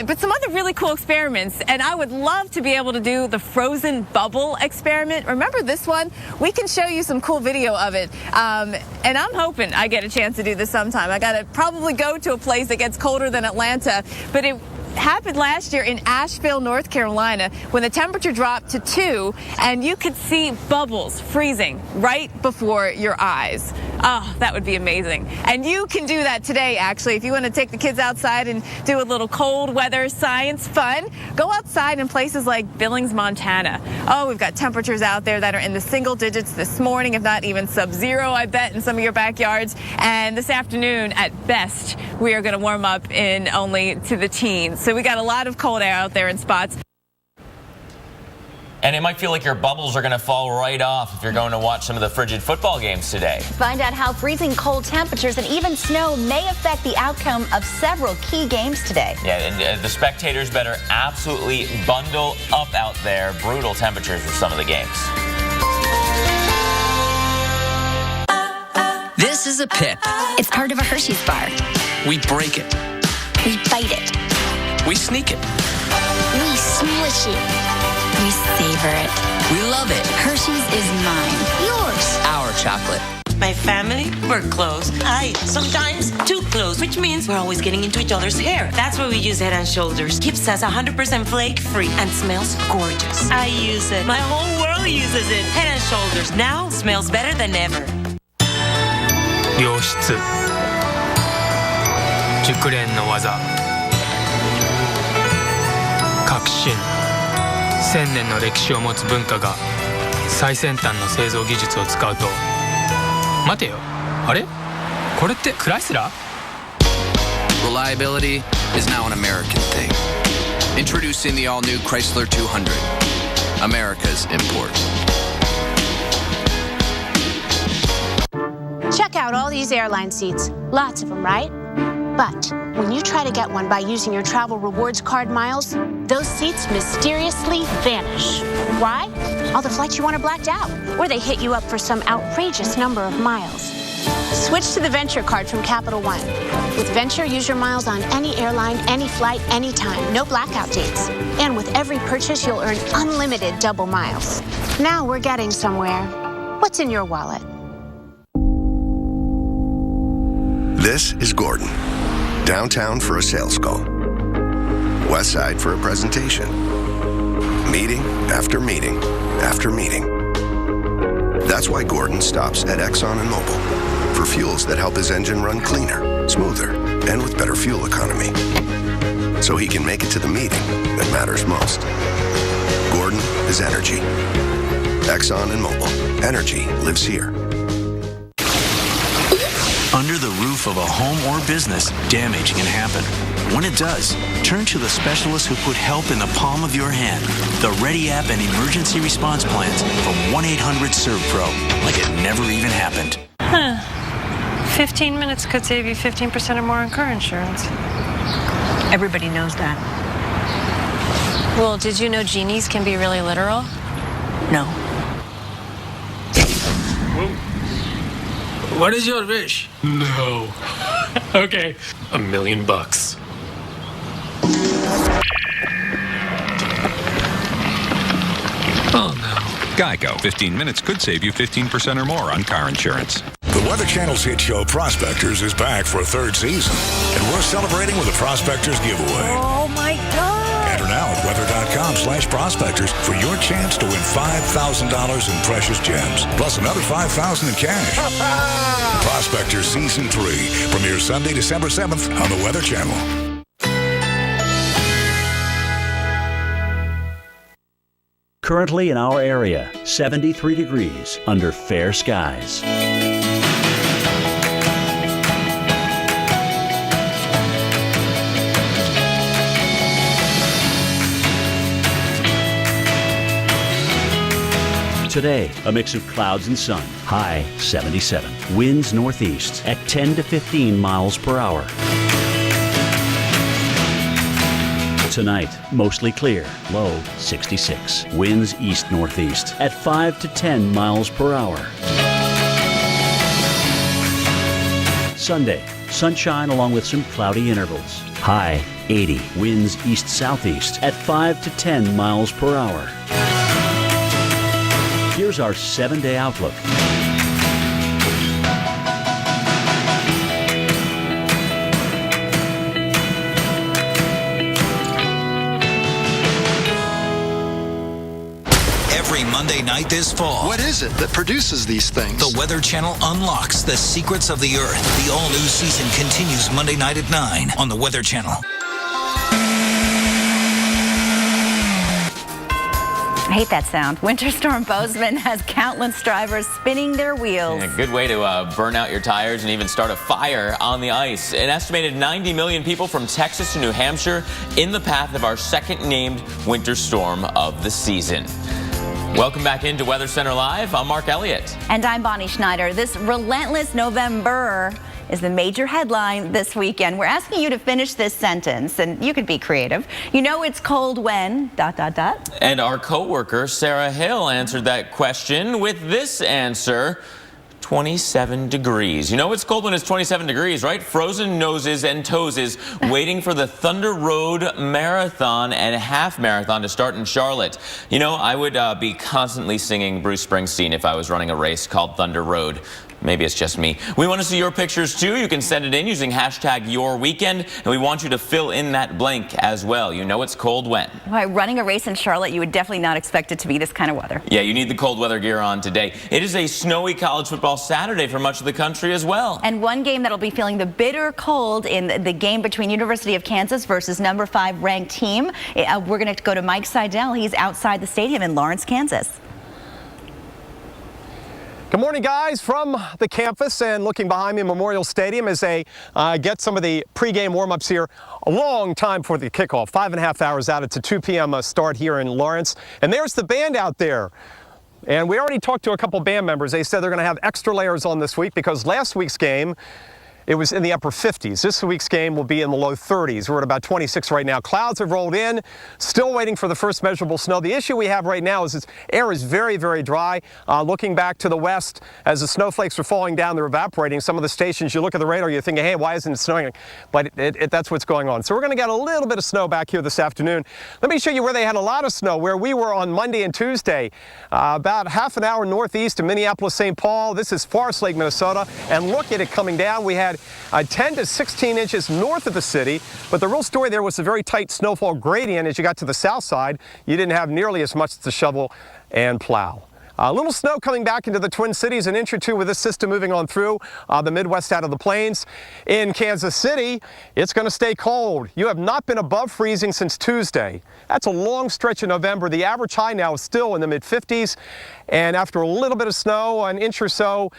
But some other really cool experiments, and I would love to be able to do the frozen bubble experiment. Remember this one? We can show you some cool video of it, and I'm hoping I get a chance to do this sometime. I gotta probably go to a place that gets colder than Atlanta, but it happened last year in Asheville, North Carolina, when the temperature dropped to 2 and you could see bubbles freezing right before your eyes. Oh, that would be amazing. And you can do that today, actually. If you want to take the kids outside and do a little cold weather science fun, go outside in places like Billings, Montana. Oh, we've got temperatures out there that are in the single digits this morning, if not even sub-zero, I bet, in some of your backyards. And this afternoon, at best, we are going to warm up in only to the teens. So we got a lot of cold air out there in spots. And it might feel like your bubbles are going to fall right off if you're going to watch some of the frigid football games today. Find out how freezing cold temperatures and even snow may affect the outcome of several key games today. Yeah, and the spectators better absolutely bundle up out there. Brutal temperatures for some of the games. This is a pip. It's part of a Hershey's bar. We break it. We bite it. We sneak it. We smush it. We savor it. We love it. Hershey's is mine. Yours. Our chocolate. My family, we're close. Sometimes too close, which means we're always getting into each other's hair. That's why we use Head & Shoulders. Keeps us 100% flake-free and smells gorgeous. I use it. My whole world uses it. Head & Shoulders now smells better than ever. 良質熟練の技革新1000年の歴史を持つ文化が最先端の製造技術を使うと待てよあれこれってクライスラー Reliability is now an American thing. Introducing the all-new Chrysler 200, America's import. Check out all these airline seats. Lots of them, right? But when you try to get one by using your travel rewards card miles, those seats mysteriously vanish. Why? All the flights you want are blacked out, or they hit you up for some outrageous number of miles. Switch to the Venture card from Capital One. With Venture, use your miles on any airline, any flight, anytime. No blackout dates. And with every purchase, you'll earn unlimited double miles. Now we're getting somewhere. What's in your wallet? This is Gordon. Downtown for a sales call. West Side for a presentation. Meeting after meeting after meeting. That's why Gordon stops at Exxon and Mobil for fuels that help his engine run cleaner, smoother, and with better fuel economy. So he can make it to the meeting that matters most. Gordon is energy. Exxon and Mobil. Energy lives here. Under the roof of a home or business, damage can happen. When it does, turn to the specialists who put help in the palm of your hand. The Ready app and emergency response plans from 1-800-SERVPRO, like it never even happened. 15 minutes could save you 15% or more on car insurance. Everybody knows that. Well, did you know genies can be really literal? No. What is your wish? No. Okay. $1 million. Oh, no. Geico. 15 minutes could save you 15% or more on car insurance. The Weather Channel's hit show Prospectors is back for a third season, and we're celebrating with a Prospectors giveaway. Oh, my God. Enter now at weather.com/prospectors for your chance to win $5,000 in precious gems, plus another $5,000 in cash. Prospectors Season 3 premieres Sunday, December 7th on the Weather Channel. Currently in our area, 73 degrees under fair skies. Today, a mix of clouds and sun. High 77. Winds northeast at 10 to 15 miles per hour. Tonight, mostly clear. Low 66. Winds east-northeast at 5 to 10 miles per hour. Sunday, sunshine along with some cloudy intervals. High 80. Winds east-southeast at 5 to 10 miles per hour. Here's our 7-day outlook. Every Monday night this fall. What is it that produces these things? The Weather Channel unlocks the secrets of the Earth. The all-new season continues Monday night at 9 on the Weather Channel. I hate that sound. Winter Storm Bozeman has countless drivers spinning their wheels. A good way to burn out your tires and even start a fire on the ice. An estimated 90 million people from Texas to New Hampshire in the path of our second named winter storm of the season. Welcome back into Weather Center Live. I'm Mark Elliott. And I'm Bonnie Schneider. This relentless November is the major headline this weekend. We're asking you to finish this sentence, and you could be creative. You know it's cold when... ... And our co-worker, Sarah Hill, answered that question with this answer. 27 degrees. You know it's cold when it's 27 degrees, right? Frozen noses and toes waiting for the Thunder Road Marathon and Half Marathon to start in Charlotte. You know, I would be constantly singing Bruce Springsteen if I was running a race called Thunder Road. Maybe it's just me. We want to see your pictures too. You can send it in using hashtag #YourWeekend, and we want you to fill in that blank as well. You know it's cold when. By running a race in Charlotte, you would definitely not expect it to be this kind of weather. Yeah, you need the cold weather gear on today. It is a snowy college football Saturday for much of the country as well. And one game that'll be feeling the bitter cold in the game between University of Kansas versus number 5 ranked team. We're going to go to Mike Seidel. He's outside the stadium in Lawrence, Kansas. Good morning, guys, from the campus, and looking behind me, Memorial Stadium, as they get some of the pregame warm-ups here. A long time for the kickoff, 5.5 hours out. It's a 2 p.m. Start here in Lawrence. And there's the band out there. And we already talked to a couple band members. They said they're going to have extra layers on this week because last week's game, it was in the upper 50s. This week's game will be in the low 30s. We're at about 26 right now. Clouds have rolled in, still waiting for the first measurable snow. The issue we have right now is this air is very, very dry. Looking back to the west, as the snowflakes are falling down, they're evaporating. Some of the stations, you look at the radar, you're thinking, hey, why isn't it snowing? But that's what's going on. So we're going to get a little bit of snow back here this afternoon. Let me show you where they had a lot of snow, where we were on Monday and Tuesday. About half an hour northeast of Minneapolis, St. Paul. This is Forest Lake, Minnesota. And look at it coming down. We had 10 to 16 inches north of the city, but the real story there was a very tight snowfall gradient. As you got to the south side, you didn't have nearly as much to shovel and plow. A little snow coming back into the Twin Cities, an inch or two with this system moving on through the Midwest out of the plains. In Kansas City, it's going to stay cold. You have not been above freezing since Tuesday. That's a long stretch of November. The average high now is still in the mid-50s. And after a little bit of snow, an inch or so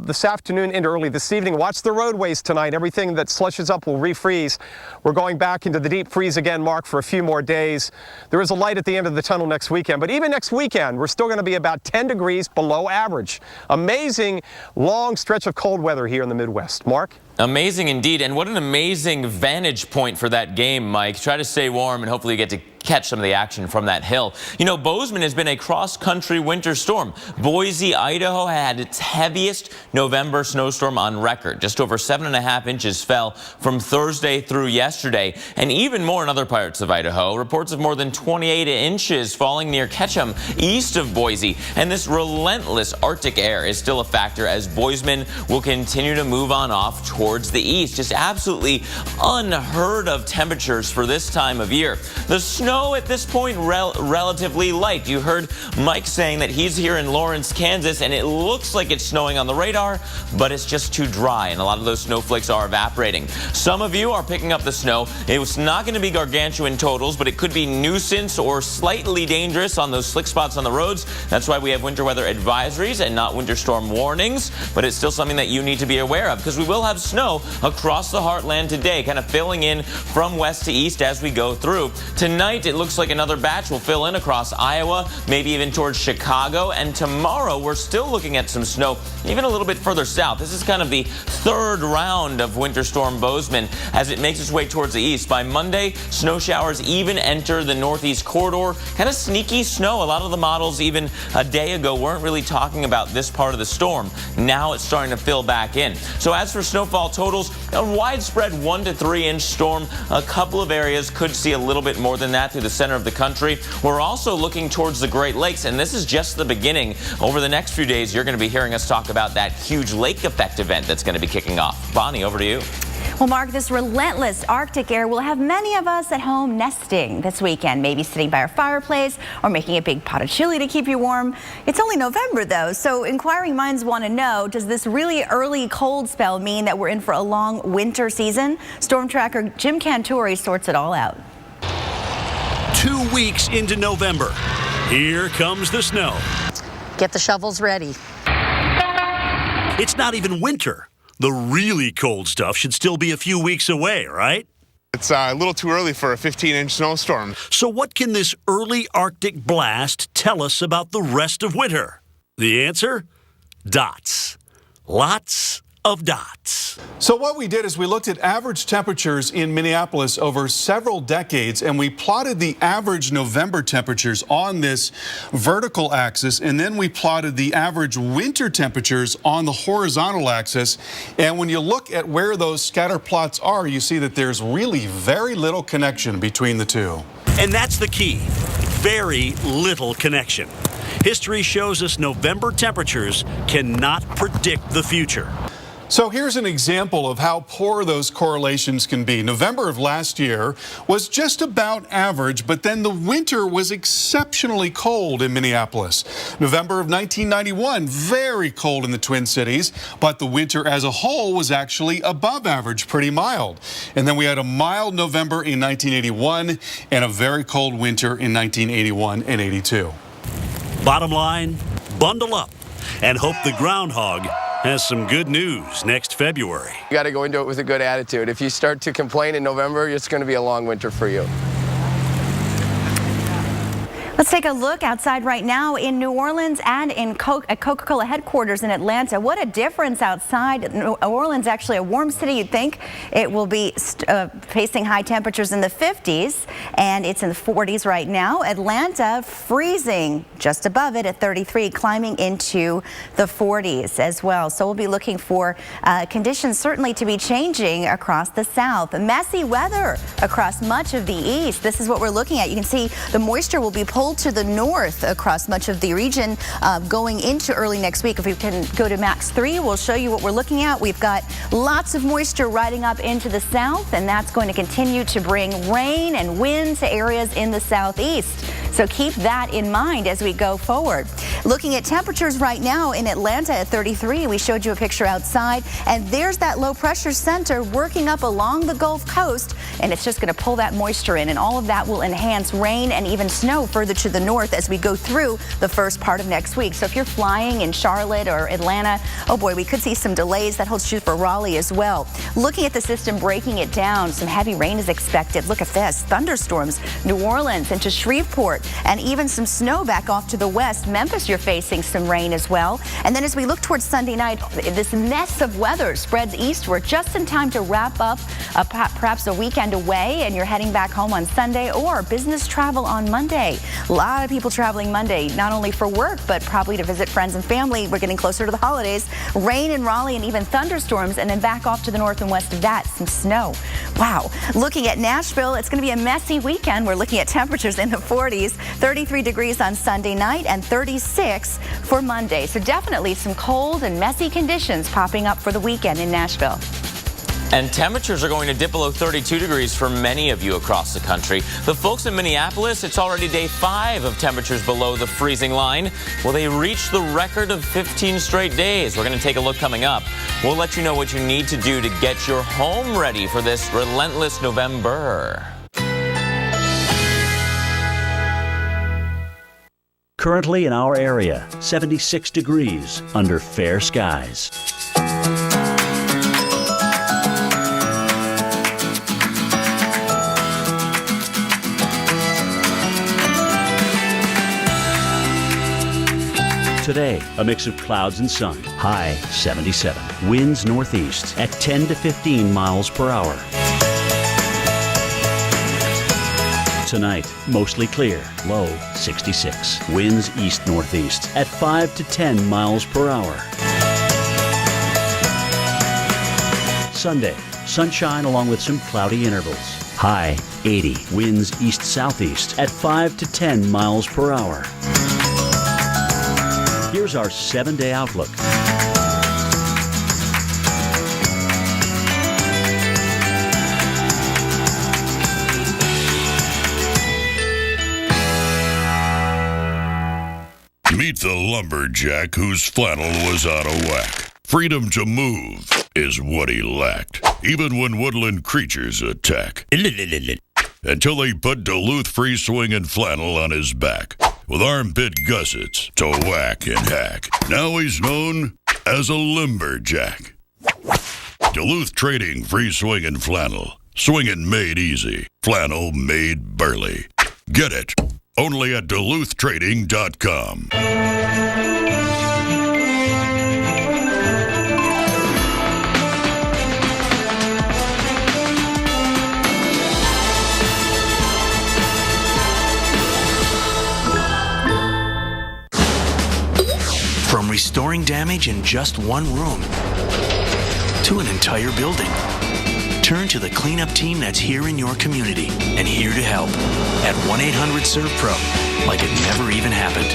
this afternoon into early this evening, watch the roadways tonight. Everything that slushes up will refreeze. We're going back into the deep freeze again, Mark, for a few more days. There is a light at the end of the tunnel next weekend. But even next weekend, we're still going to be about 10 degrees below average. Amazing long stretch of cold weather here in the Midwest. Mark? Amazing indeed, and what an amazing vantage point for that game, Mike. Try to stay warm and hopefully you get to catch some of the action from that hill. You know, Bozeman has been a cross-country winter storm. Boise, Idaho had its heaviest November snowstorm on record. Just over 7.5 inches fell from Thursday through yesterday, and even more in other parts of Idaho. Reports of more than 28 inches falling near Ketchum, east of Boise. And this relentless Arctic air is still a factor as Bozeman will continue to move on off towards the east. Just absolutely unheard of temperatures for this time of year. The snow at this point relatively light. You heard Mike saying that he's here in Lawrence, Kansas, and it looks like it's snowing on the radar, but it's just too dry, and a lot of those snowflakes are evaporating. Some of you are picking up the snow. It was not going to be gargantuan totals, but it could be nuisance or slightly dangerous on those slick spots on the roads. That's why we have winter weather advisories and not winter storm warnings, but it's still something that you need to be aware of because we will have snow across the heartland today, kind of filling in from west to east as we go through. Tonight, it looks like another batch will fill in across Iowa, maybe even towards Chicago, and tomorrow we're still looking at some snow even a little bit further south. This is kind of the third round of Winter Storm Bozeman as it makes its way towards the east. By Monday, snow showers even enter the northeast corridor. Kind of sneaky snow. A lot of the models even a day ago weren't really talking about this part of the storm. Now it's starting to fill back in. So as for snowfall totals, a widespread 1 to 3 inch storm. A couple of areas could see a little bit more than that through the center of the country. We're also looking towards the Great Lakes, and this is just the beginning. Over the next few days, you're going to be hearing us talk about that huge lake effect event that's going to be kicking off. Bonnie, over to you. Well, Mark, this relentless Arctic air will have many of us at home nesting this weekend, maybe sitting by our fireplace or making a big pot of chili to keep you warm. It's only November, though, so inquiring minds want to know, does this really early cold spell mean that we're in for a long winter season? Storm tracker Jim Cantore sorts it all out. 2 weeks into November, here comes the snow. Get the shovels ready. It's not even winter. The really cold stuff should still be a few weeks away, right? It's a little too early for a 15-inch snowstorm. So what can this early Arctic blast tell us about the rest of winter? The answer? Dots. Lots of dots. So what we did is we looked at average temperatures in Minneapolis over several decades, and we plotted the average November temperatures on this vertical axis, and then we plotted the average winter temperatures on the horizontal axis. And when you look at where those scatter plots are, you see that there's really very little connection between the two. And that's the key. Very little connection. History shows us November temperatures cannot predict the future. So here's an example of how poor those correlations can be. November of last year was just about average, but then the winter was exceptionally cold in Minneapolis. November of 1991, very cold in the Twin Cities, but the winter as a whole was actually above average, pretty mild. And then we had a mild November in 1981 and a very cold winter in 1981 and 82. Bottom line, bundle up and hope the groundhog has some good news next February. You got to go into it with a good attitude. If you start to complain in November, it's going to be a long winter for you. Let's take a look outside right now in New Orleans and at Coca-Cola headquarters in Atlanta. What a difference outside. New Orleans, actually a warm city. You'd think it will be facing high temperatures in the 50s, and it's in the 40s right now. Atlanta freezing just above it at 33, climbing into the 40s as well. So we'll be looking for conditions certainly to be changing across the south. Messy weather across much of the east. This is what we're looking at. You can see the moisture will be pulled to the north across much of the region going into early next week. If we can go to max 3, we'll show you what we're looking at. We've got lots of moisture riding up into the south, and that's going to continue to bring rain and wind to areas in the southeast. So keep that in mind as we go forward. Looking at temperatures right now in Atlanta at 33, we showed you a picture outside, and there's that low pressure center working up along the Gulf Coast, and it's just going to pull that moisture in, and all of that will enhance rain and even snow further to the north as we go through the first part of next week. So if you're flying in Charlotte or Atlanta, oh boy, we could see some delays. That holds true for Raleigh as well. Looking at the system, breaking it down, some heavy rain is expected. Look at this, thunderstorms, New Orleans into Shreveport. north, and even some snow back off to the west. Memphis, you're facing some rain as well. And then as we look towards Sunday night, this mess of weather spreads eastward just in time to wrap up perhaps a weekend away, and you're heading back home on Sunday or business travel on Monday. A lot of people traveling Monday, not only for work, but probably to visit friends and family. We're getting closer to the holidays. Rain in Raleigh and even thunderstorms, and then back off to the north and west of that, some snow. Wow. Looking at Nashville, it's going to be a messy weekend. We're looking at temperatures in the 40s, 33 degrees on Sunday night and 36 for Monday. So definitely some cold and messy conditions popping up for the weekend in Nashville. And temperatures are going to dip below 32 degrees for many of you across the country. The folks in Minneapolis, it's already day 5 of temperatures below the freezing line. Will they reach the record of 15 straight days? We're going to take a look coming up. We'll let you know what you need to do to get your home ready for this relentless November. Currently in our area, 76 degrees under fair skies. Today, a mix of clouds and sun. High 77. Winds northeast at 10 to 15 miles per hour. Tonight, mostly clear. Low 66. Winds east-northeast at 5 to 10 miles per hour. Sunday, sunshine along with some cloudy intervals. High 80. Winds east-southeast at 5 to 10 miles per hour. Here's our 7-day outlook. Meet the lumberjack whose flannel was out of whack. Freedom to move is what he lacked, even when woodland creatures attack. Until they put Duluth free swinging flannel on his back, with armpit gussets to whack and hack. Now he's known as a lumberjack. Duluth Trading free swinging flannel. Swinging made easy. Flannel made burly. Get it only at DuluthTrading.com. From restoring damage in just one room to an entire building, turn to the cleanup team that's here in your community and here to help at 1-800-SERVE-PRO, like it never even happened.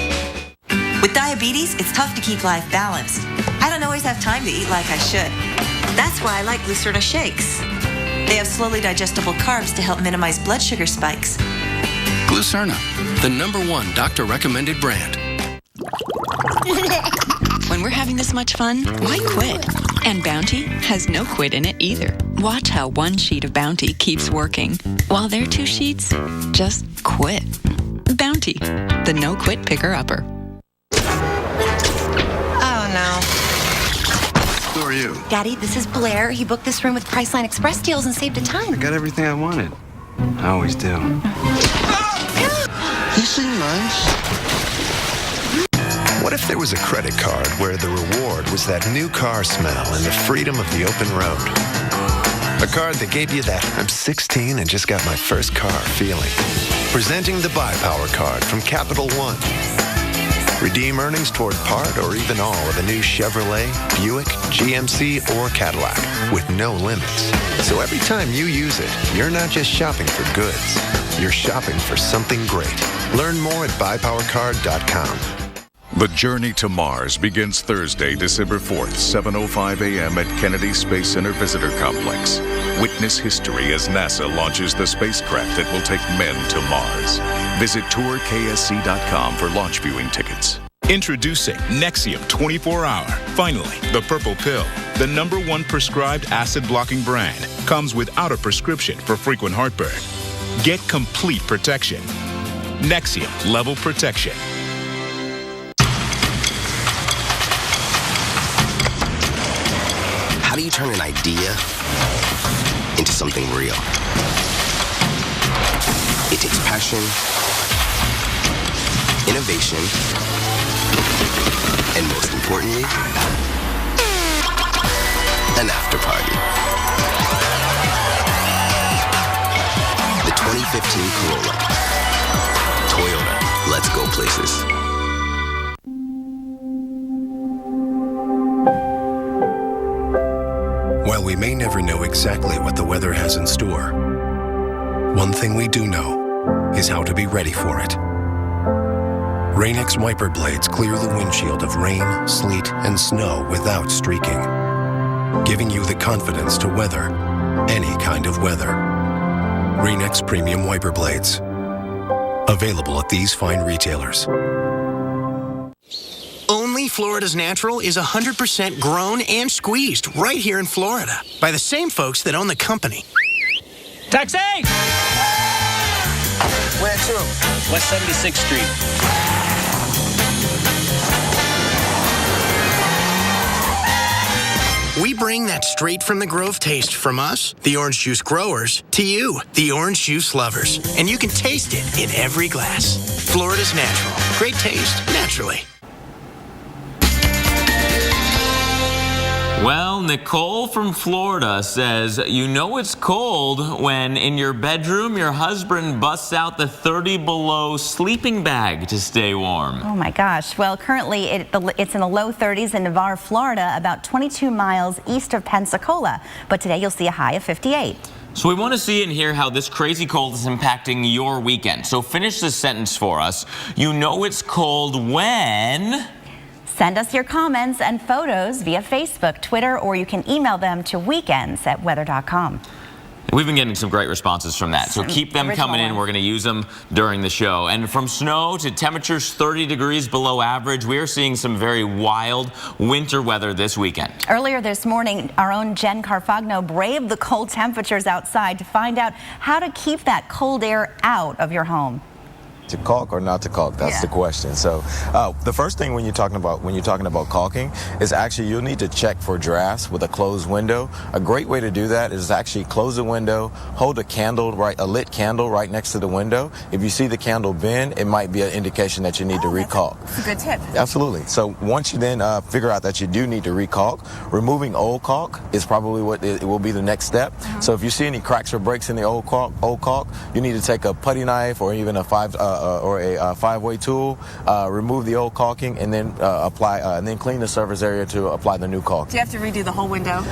With diabetes, it's tough to keep life balanced. I don't always have time to eat like I should. That's why I like Glucerna shakes. They have slowly digestible carbs to help minimize blood sugar spikes. Glucerna, the #1 doctor-recommended brand. When we're having this much fun, why quit? And Bounty has no quit in it either. Watch how one sheet of Bounty keeps working, while their 2 sheets just quit. Bounty, the no-quit picker-upper. Oh, no. Who are you? Daddy, this is Blair. He booked this room with Priceline Express deals and saved a ton. I got everything I wanted. I always do. You seem nice. What if there was a credit card where the reward was that new car smell and the freedom of the open road? A card that gave you that I'm 16 and just got my first car feeling. Presenting the Buy Power card from Capital One. Redeem earnings toward part or even all of a new Chevrolet, Buick, GMC, or Cadillac with no limits. So every time you use it, you're not just shopping for goods. You're shopping for something great. Learn more at buypowercard.com. The journey to Mars begins Thursday, December 4th, 7:05 a.m. at Kennedy Space Center Visitor Complex. Witness history as NASA launches the spacecraft that will take men to Mars. Visit tourksc.com for launch viewing tickets. Introducing Nexium 24-Hour. Finally, the purple pill, the #1 prescribed acid-blocking brand, comes without a prescription for frequent heartburn. Get complete protection. Nexium Level Protection. How do you turn an idea into something real? It takes passion, innovation, and most importantly, an after party. The 2015 Corolla. Toyota, let's go places. While we may never know exactly what the weather has in store, one thing we do know is how to be ready for it. Rain-X wiper blades clear the windshield of rain, sleet, and snow without streaking, giving you the confidence to weather any kind of weather. Rain-X Premium Wiper Blades. Available at these fine retailers. Only Florida's Natural is 100% grown and squeezed right here in Florida by the same folks that own the company. Taxi! Where to? West 76th Street. We bring that straight from the Grove taste from us, the orange juice growers, to you, the orange juice lovers. And you can taste it in every glass. Florida's Natural. Great taste, naturally. Well, Nicole from Florida says, you know it's cold when in your bedroom your husband busts out the 30 below sleeping bag to stay warm. Oh my gosh. Well, currently it's in the low 30s in Navarre, Florida, about 22 miles east of Pensacola. But today you'll see a high of 58. So we want to see and hear how this crazy cold is impacting your weekend. So finish this sentence for us. You know it's cold when... Send us your comments and photos via Facebook, Twitter, or you can email them to weekends@weather.com. We've been getting some great responses from that, so keep them coming in. We're going to use them during the show. And from snow to temperatures 30 degrees below average, we're seeing some very wild winter weather this weekend. Earlier this morning, our own Jen Carfagno braved the cold temperatures outside to find out how to keep that cold air out of your home. To caulk or not to caulk? That's the question. So the first thing when you're talking about caulking is actually you'll need to check for drafts with a closed window. A great way to do that is actually close the window, hold a lit candle right next to the window. If you see the candle bend, it might be an indication that you need to recaulk. That's a good tip. Absolutely. So once you then figure out that you do need to recaulk, removing old caulk is probably what it will be the next step. So if you see any cracks or breaks in the old caulk, you need to take a putty knife or even a five-way tool, remove the old caulking, and then apply, and then clean the surface area to apply the new caulk. Do you have to redo the whole window?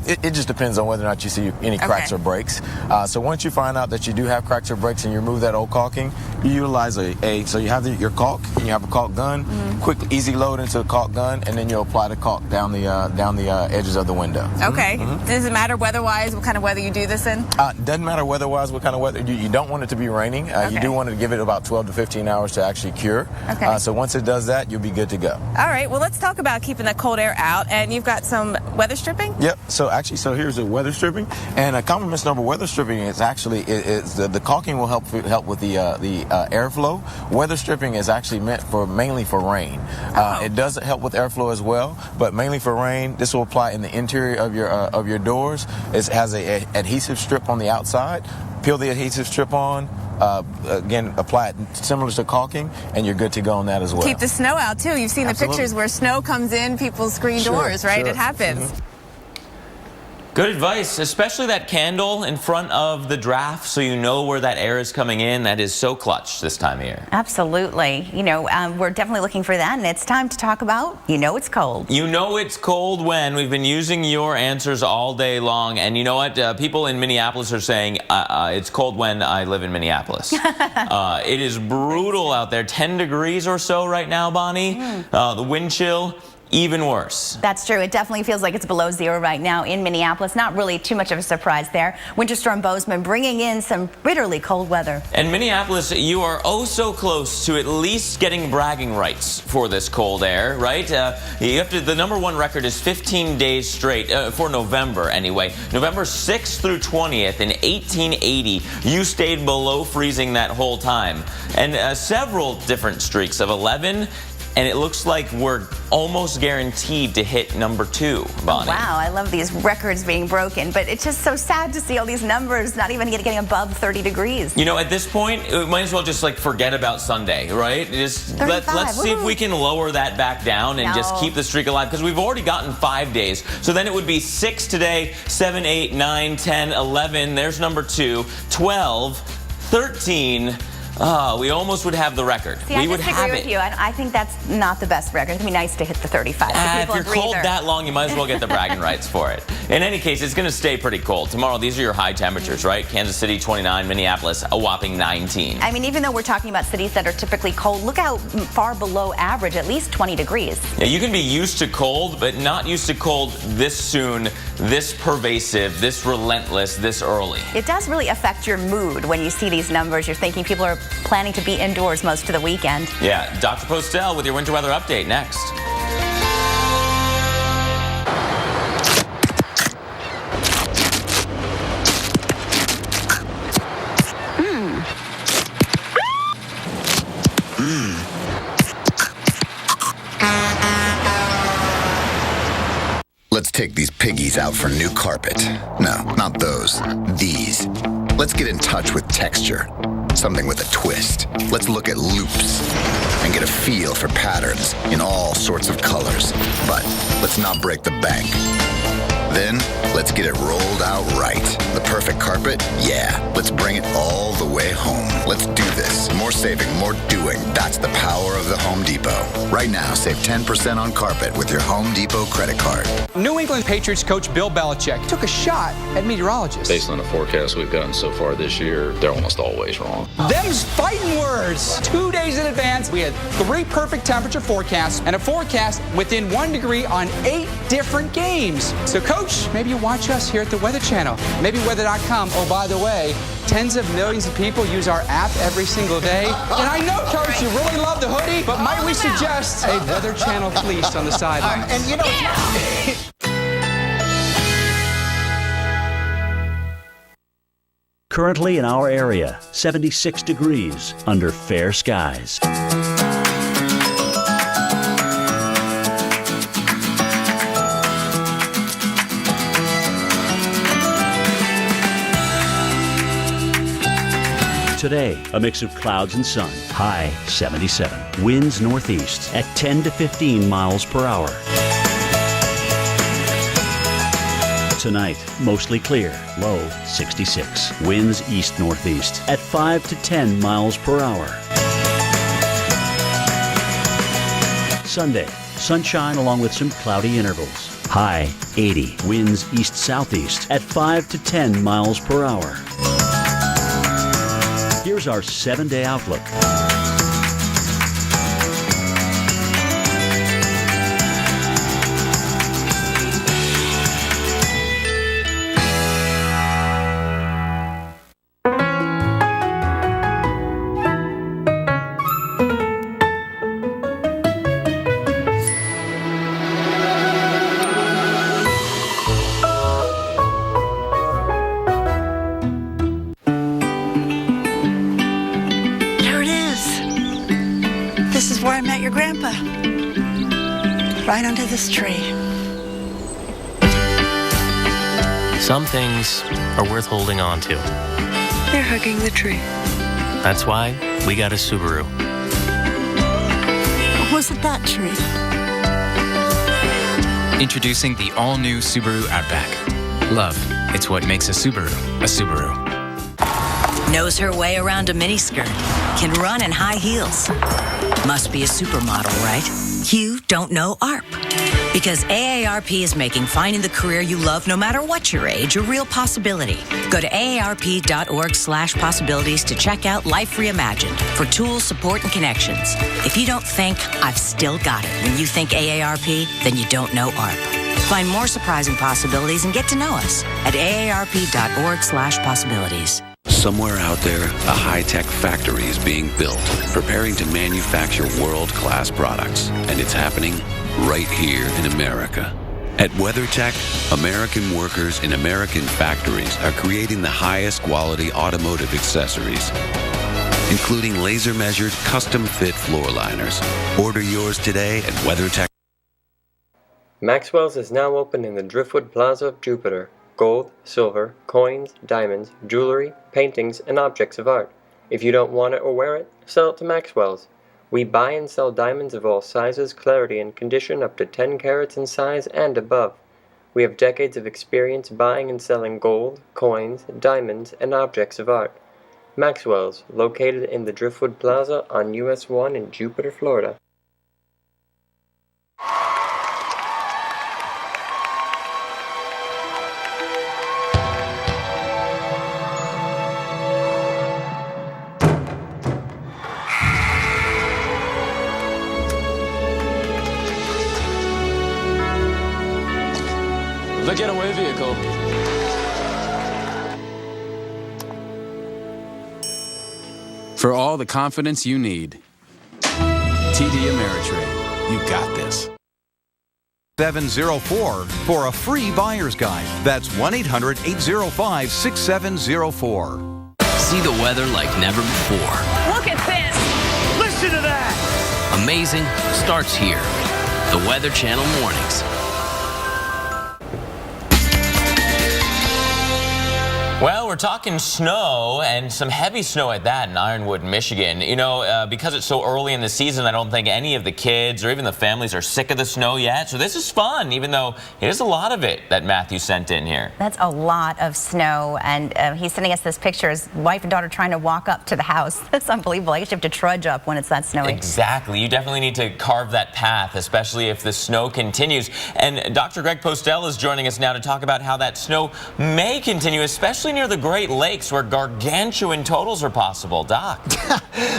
It just depends on whether or not you see any cracks or breaks. So once you find out that you do have cracks or breaks and you remove that old caulking, you utilize so you have your caulk and you have a caulk gun, quick, easy load into the caulk gun, and then you'll apply the caulk down the edges of the window. Okay. Does it matter weather-wise what kind of weather you do this in? Doesn't matter weather-wise what kind of weather. You don't want it to be raining. You do want to give it about 12 to 15 hours to actually cure. Okay. So once it does that, you'll be good to go. All right. Well, let's talk about keeping the cold air out. And you've got some weather stripping? Yep. So here's the weather stripping. And a common misnomer, weather stripping is actually the caulking will help with the airflow. Weather stripping is actually meant mainly for rain. It does help with airflow as well, but mainly for rain. This will apply in the interior of your doors. It has a adhesive strip on the outside. Peel the adhesive strip on. Again, apply it similar to caulking, and you're good to go on that as well. Keep the snow out, too. You've seen the pictures where snow comes in people's screen doors, right? It happens. Good advice, especially that candle in front of the draft so you know where that air is coming in. That is so clutch this time of year. Absolutely. You know, we're definitely looking for that, and it's time to talk about You Know It's Cold. You know it's cold when. We've been using your answers all day long, and you know what? People in Minneapolis are saying it's cold when I live in Minneapolis. It is brutal out there. 10 degrees or so right now, Bonnie. The wind chill. Even worse. That's true. It definitely feels like it's below zero right now in Minneapolis. Not really too much of a surprise there. Winter Storm Bozeman bringing in some bitterly cold weather. And Minneapolis, you are oh so close to at least getting bragging rights for this cold air, right? You have to. The #1 record is 15 days straight for November anyway. November 6th through 20th in 1880, you stayed below freezing that whole time. And several different streaks of 11. and it looks like we're almost guaranteed to hit number 2, Bonnie. Wow, I love these records being broken, but it's just so sad to see all these numbers not even getting above 30 degrees. You know, at this point, we might as well just like forget about Sunday, right? Just let's see if we can lower that back down and just keep the streak alive, because we've already gotten 5 days. So then it would be 6 today, 7, 8, 9, 10, 11. There's number 2, 12, 13. We almost would have the record. See, I disagree with you. I think that's not the best record. It'd be nice to hit the 35. If you're cold that long, you might as well get the bragging rights for it. In any case, it's going to stay pretty cold. Tomorrow, these are your high temperatures, right? Kansas City, 29. Minneapolis, a whopping 19. I mean, even though we're talking about cities that are typically cold, look how far below average, at least 20 degrees. Yeah, you can be used to cold, but not used to cold this soon, this pervasive, this relentless, this early. It does really affect your mood when you see these numbers. You're thinking people are planning to be indoors most of the weekend. Yeah, Dr. Postel with your winter weather update next. Let's take these piggies out for new carpet. No, not those. These. Let's get in touch with texture. Something with a twist. Let's look at loops and get a feel for patterns in all sorts of colors. But let's not break the bank. Then, let's get it rolled out right. The perfect carpet? Yeah. Let's bring it all the way home. Let's do this. More saving, more doing. That's the power of the Home Depot. Right now, save 10% on carpet with your Home Depot credit card. New England Patriots coach Bill Belichick took a shot at meteorologists. Based on the forecast we've gotten so far this year, they're almost always wrong. Them's fighting words. 2 days in advance, we had 3 perfect temperature forecasts and a forecast within 1 degree on 8 different games. So, Coach, maybe you watch us here at the Weather Channel. Maybe weather.com. Oh, by the way, tens of millions of people use our app every single day. And I know, Coach, you really love the hoodie, but might we suggest a Weather Channel fleece on the sidelines? And you know... Currently in our area, 76 degrees under fair skies. Today, a mix of clouds and sun. High 77. Winds northeast at 10 to 15 miles per hour. Tonight, mostly clear. Low 66. Winds east-northeast at 5 to 10 miles per hour. Sunday, sunshine along with some cloudy intervals. High 80. Winds east-southeast at 5 to 10 miles per hour. Here's our 7-day outlook. Right under this tree. Some things are worth holding on to. They're hugging the tree. That's why we got a Subaru. Was it that tree? Introducing the all-new Subaru Outback. Love, it's what makes a Subaru a Subaru. Knows her way around a miniskirt. Can run in high heels. Must be a supermodel, right? You don't know AARP. Because AARP is making finding the career you love no matter what your age a real possibility. Go to aarp.org/possibilities to check out Life Reimagined for tools, support, and connections. If you don't think I've still got it when you think AARP, then you don't know AARP. Find more surprising possibilities and get to know us at aarp.org/possibilities. Somewhere out there, a high-tech factory is being built, preparing to manufacture world-class products. And it's happening right here in America. At WeatherTech, American workers in American factories are creating the highest quality automotive accessories. including laser-measured, custom-fit floor liners. Order yours today at WeatherTech. Maxwell's is now open in the Driftwood Plaza of Jupiter. Gold, silver, coins, diamonds, jewelry, paintings, and objects of art. If you don't want it or wear it, sell it to Maxwell's. We buy and sell diamonds of all sizes, clarity, and condition up to 10 carats in size and above. We have decades of experience buying and selling gold, coins, diamonds, and objects of art. Maxwell's, located in the Driftwood Plaza on US 1 in Jupiter, Florida. The getaway vehicle. For all the confidence you need. TD Ameritrade. You got this. 704 for a free buyer's guide. That's 1-800-805-6704. See the weather like never before. Look at this! Listen to that! Amazing starts here. The Weather Channel Mornings. Well, we're talking snow, and some heavy snow at that in Ironwood, Michigan. You know, because it's so early in the season, I don't think any of the kids or even the families are sick of the snow yet. So this is fun, even though it is a lot of it that Matthew sent in here. That's a lot of snow, and he's sending us this picture. His wife and daughter trying to walk up to the house. That's unbelievable. I guess you have to trudge up when it's that snowy. Exactly. You definitely need to carve that path, especially if the snow continues. And Dr. Greg Postel is joining us now to talk about how that snow may continue, especially near the Great Lakes, where gargantuan totals are possible. Doc.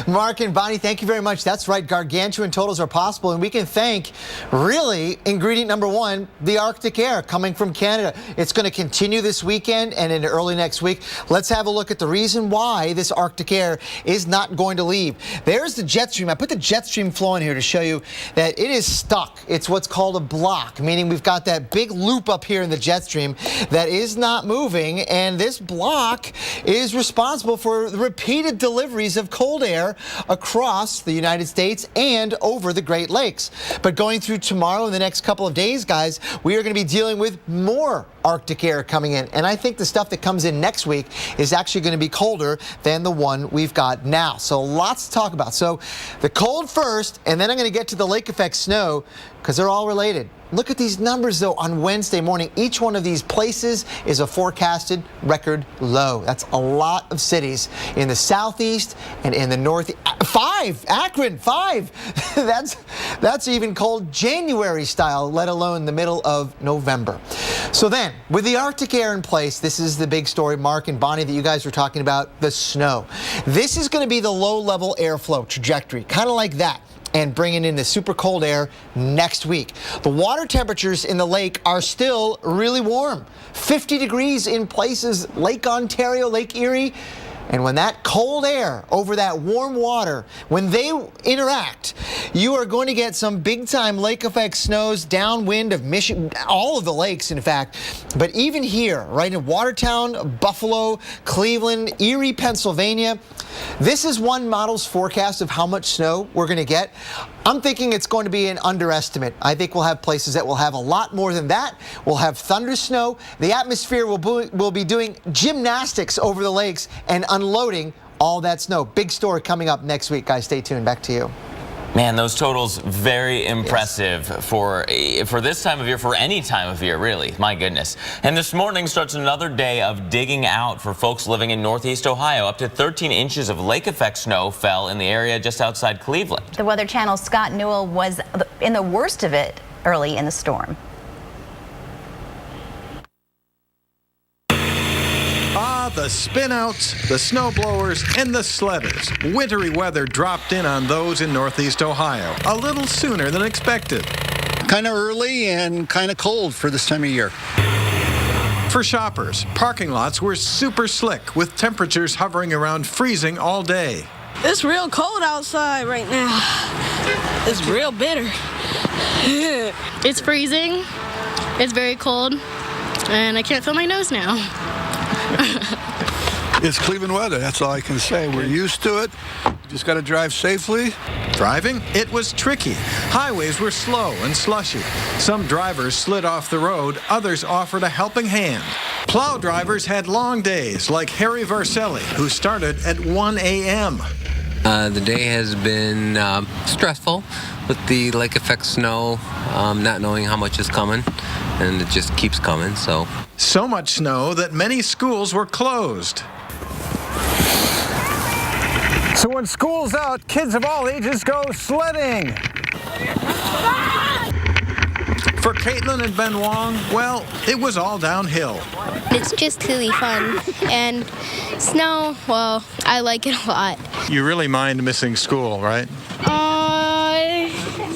Mark and Bonnie, thank you very much. That's right, gargantuan totals are possible, and we can thank, really, ingredient number one, the Arctic air coming from Canada. It's going to continue this weekend and into early next week. Let's have a look at the reason why this Arctic air is not going to leave. There's the jet stream. I put the jet stream flow in here to show you that it is stuck. It's what's called a block, meaning we've got that big loop up here in the jet stream that is not moving, and this block is responsible for the repeated deliveries of cold air across the United States and over the Great Lakes. But going through tomorrow and the next couple of days, guys, we are going to be dealing with more Arctic air coming in. And I think the stuff that comes in next week is actually going to be colder than the one we've got now. So lots to talk about. So the cold first, and then I'm going to get to the lake effect snow because they're all related. Look at these numbers, though, on Wednesday morning. Each one of these places is a forecasted record low. That's a lot of cities in the southeast and in the northeast. 5! Akron, 5! That's even cold January style, let alone the middle of November. So then, with the Arctic air in place, this is the big story, Mark and Bonnie, that you guys were talking about, the snow. This is going to be the low-level airflow trajectory, kind of like that, and bringing in the super cold air next week. The water temperatures in the lake are still really warm. 50 degrees in places, Lake Ontario, Lake Erie. And when that cold air over that warm water, when they interact, you are going to get some big-time lake effect snows downwind of Michigan, all of the lakes, in fact. But even here, right in Watertown, Buffalo, Cleveland, Erie, Pennsylvania, this is one model's forecast of how much snow we're going to get. I'm thinking it's going to be an underestimate. I think we'll have places that will have a lot more than that. We'll have thunder snow. The atmosphere will be doing gymnastics over the lakes and unloading all that snow. Big story coming up next week, guys. Stay tuned. Back to you. Man, those totals very impressive for this time of year, for any time of year, really. My goodness. And this morning starts another day of digging out for folks living in Northeast Ohio. Up to 13 inches of lake effect snow fell in the area just outside Cleveland. The Weather Channel's Scott Newell was in the worst of it early in the storm. The spinouts, the snow blowers, and the sledders. Wintry weather dropped in on those in Northeast Ohio a little sooner than expected. Kind of early and kind of cold for this time of year. For shoppers, parking lots were super slick with temperatures hovering around freezing all day. It's real cold outside right now. It's real bitter. It's freezing. It's very cold. And I can't feel my nose now. It's Cleveland weather. That's all I can say. We're used to it. Just got to drive safely. Driving? It was tricky. Highways were slow and slushy. Some drivers slid off the road. Others offered a helping hand. Plow drivers had long days, like Harry Varselli, who started at 1 a.m. The day has been stressful with the lake effect snow, not knowing how much is coming, and it just keeps coming. So much snow that many schools were closed. So when school's out, kids of all ages go sledding. For Caitlin and Ben Wong, well, it was all downhill. It's just really fun. And snow, well, I like it a lot. You really mind missing school, right?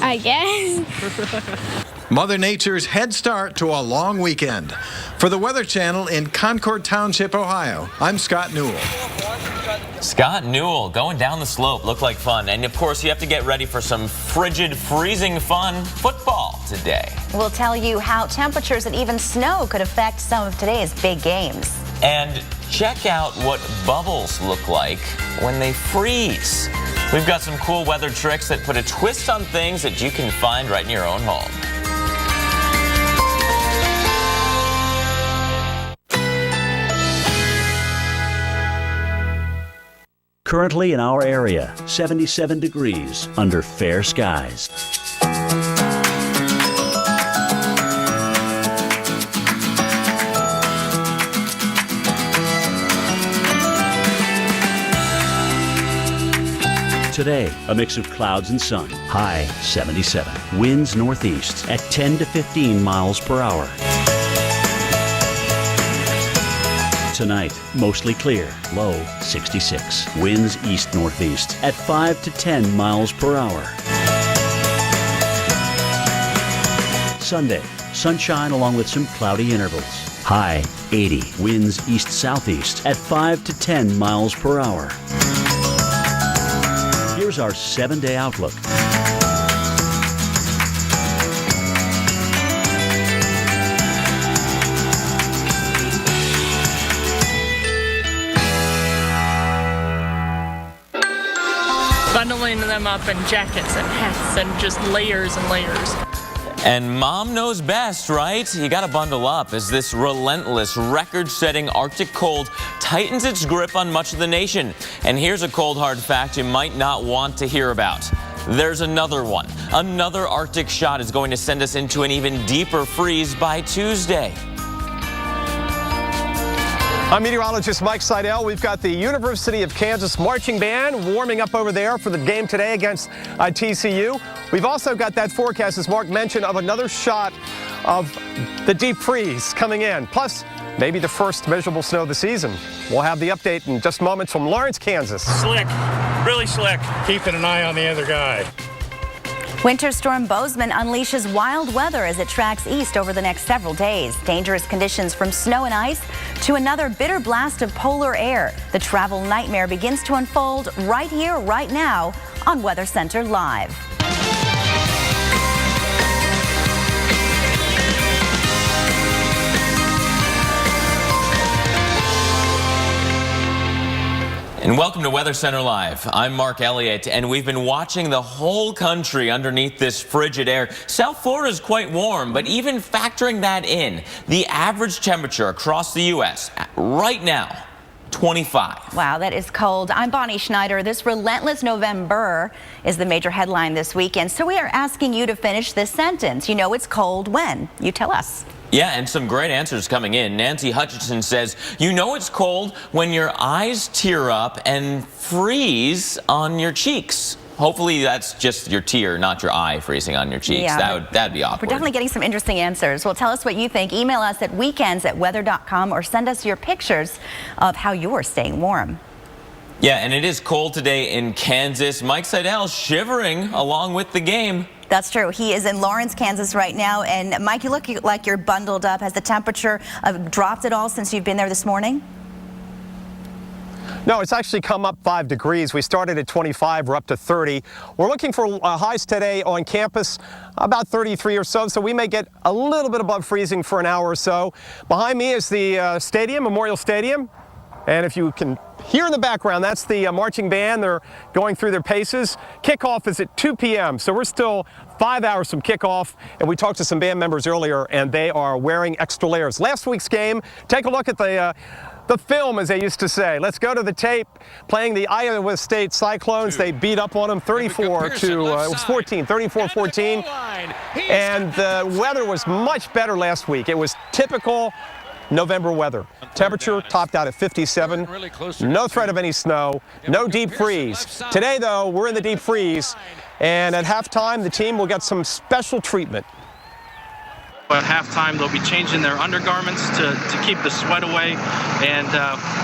I guess. Mother Nature's head start to a long weekend. For the Weather Channel in Concord Township, Ohio, I'm Scott Newell. Scott Newell going down the slope. Looked like fun. And of course, you have to get ready for some frigid, freezing fun football today. We'll tell you how temperatures and even snow could affect some of today's big games. And check out what bubbles look like when they freeze. We've got some cool weather tricks that put a twist on things that you can find right in your own home. Currently in our area, 77 degrees under fair skies. Today, a mix of clouds and sun. High 77. Winds northeast at 10 to 15 miles per hour. Tonight, mostly clear. Low 66. Winds east-northeast at 5 to 10 miles per hour. Sunday, sunshine along with some cloudy intervals. High 80. Winds east-southeast at 5 to 10 miles per hour. Here's our 7-day outlook. Bundling them up in jackets and hats and just layers and layers. And mom knows best, right? You gotta bundle up as this relentless, record-setting Arctic cold tightens its grip on much of the nation. And here's a cold, hard fact you might not want to hear about. There's another one. Another Arctic shot is going to send us into an even deeper freeze by Tuesday. I'm meteorologist Mike Seidel. We've got the University of Kansas marching band warming up over there for the game today against TCU. We've also got that forecast, as Mark mentioned, of another shot of the deep freeze coming in. Plus, maybe the first measurable snow of the season. We'll have the update in just moments from Lawrence, Kansas. Slick, really slick. Keeping an eye on the other guy. Winter storm Bozeman unleashes wild weather as it tracks east over the next several days. Dangerous conditions from snow and ice to another bitter blast of polar air. The travel nightmare begins to unfold right here, right now on Weather Center Live. And welcome to Weather Center Live. I'm Mark Elliott, and we've been watching the whole country underneath this frigid air. South Florida is quite warm, but even factoring that in, the average temperature across the U.S. right now, 25. Wow, that is cold. I'm Bonnie Schneider. This relentless November is the major headline this weekend. So we are asking you to finish this sentence. You know it's cold when? You tell us. Yeah, and some great answers coming in. Nancy Hutchinson says, you know it's cold when your eyes tear up and freeze on your cheeks. Hopefully that's just your tear, not your eye freezing on your cheeks. Yeah, that'd be awkward. We're definitely getting some interesting answers. Well, tell us what you think. Email us at weekends@weather.com or send us your pictures of how you're staying warm. Yeah, and it is cold today in Kansas. Mike Seidel shivering along with the game. That's true. He is in Lawrence, Kansas right now. And Mike, you look like you're bundled up. Has the temperature dropped at all since you've been there this morning? No, it's actually come up 5 degrees. We started at 25, we're up to 30. We're looking for highs today on campus, about 33 or so we may get a little bit above freezing for an hour or so. Behind me is the stadium, Memorial Stadium. And if you can hear in the background, that's the marching band. They're going through their paces. Kickoff is at 2 p.m., so we're still 5 hours from kickoff. And we talked to some band members earlier, and they are wearing extra layers. Last week's game, take a look at the film, as they used to say. Let's go to the tape. Playing the Iowa State Cyclones, they beat up on them 34-14. And the weather was much better last week. It was typical November weather. Temperature topped out at 57. No threat of any snow. No deep freeze. Today, though, we're in the deep freeze. And at halftime, the team will get some special treatment. At halftime, they'll be changing their undergarments to keep the sweat away. And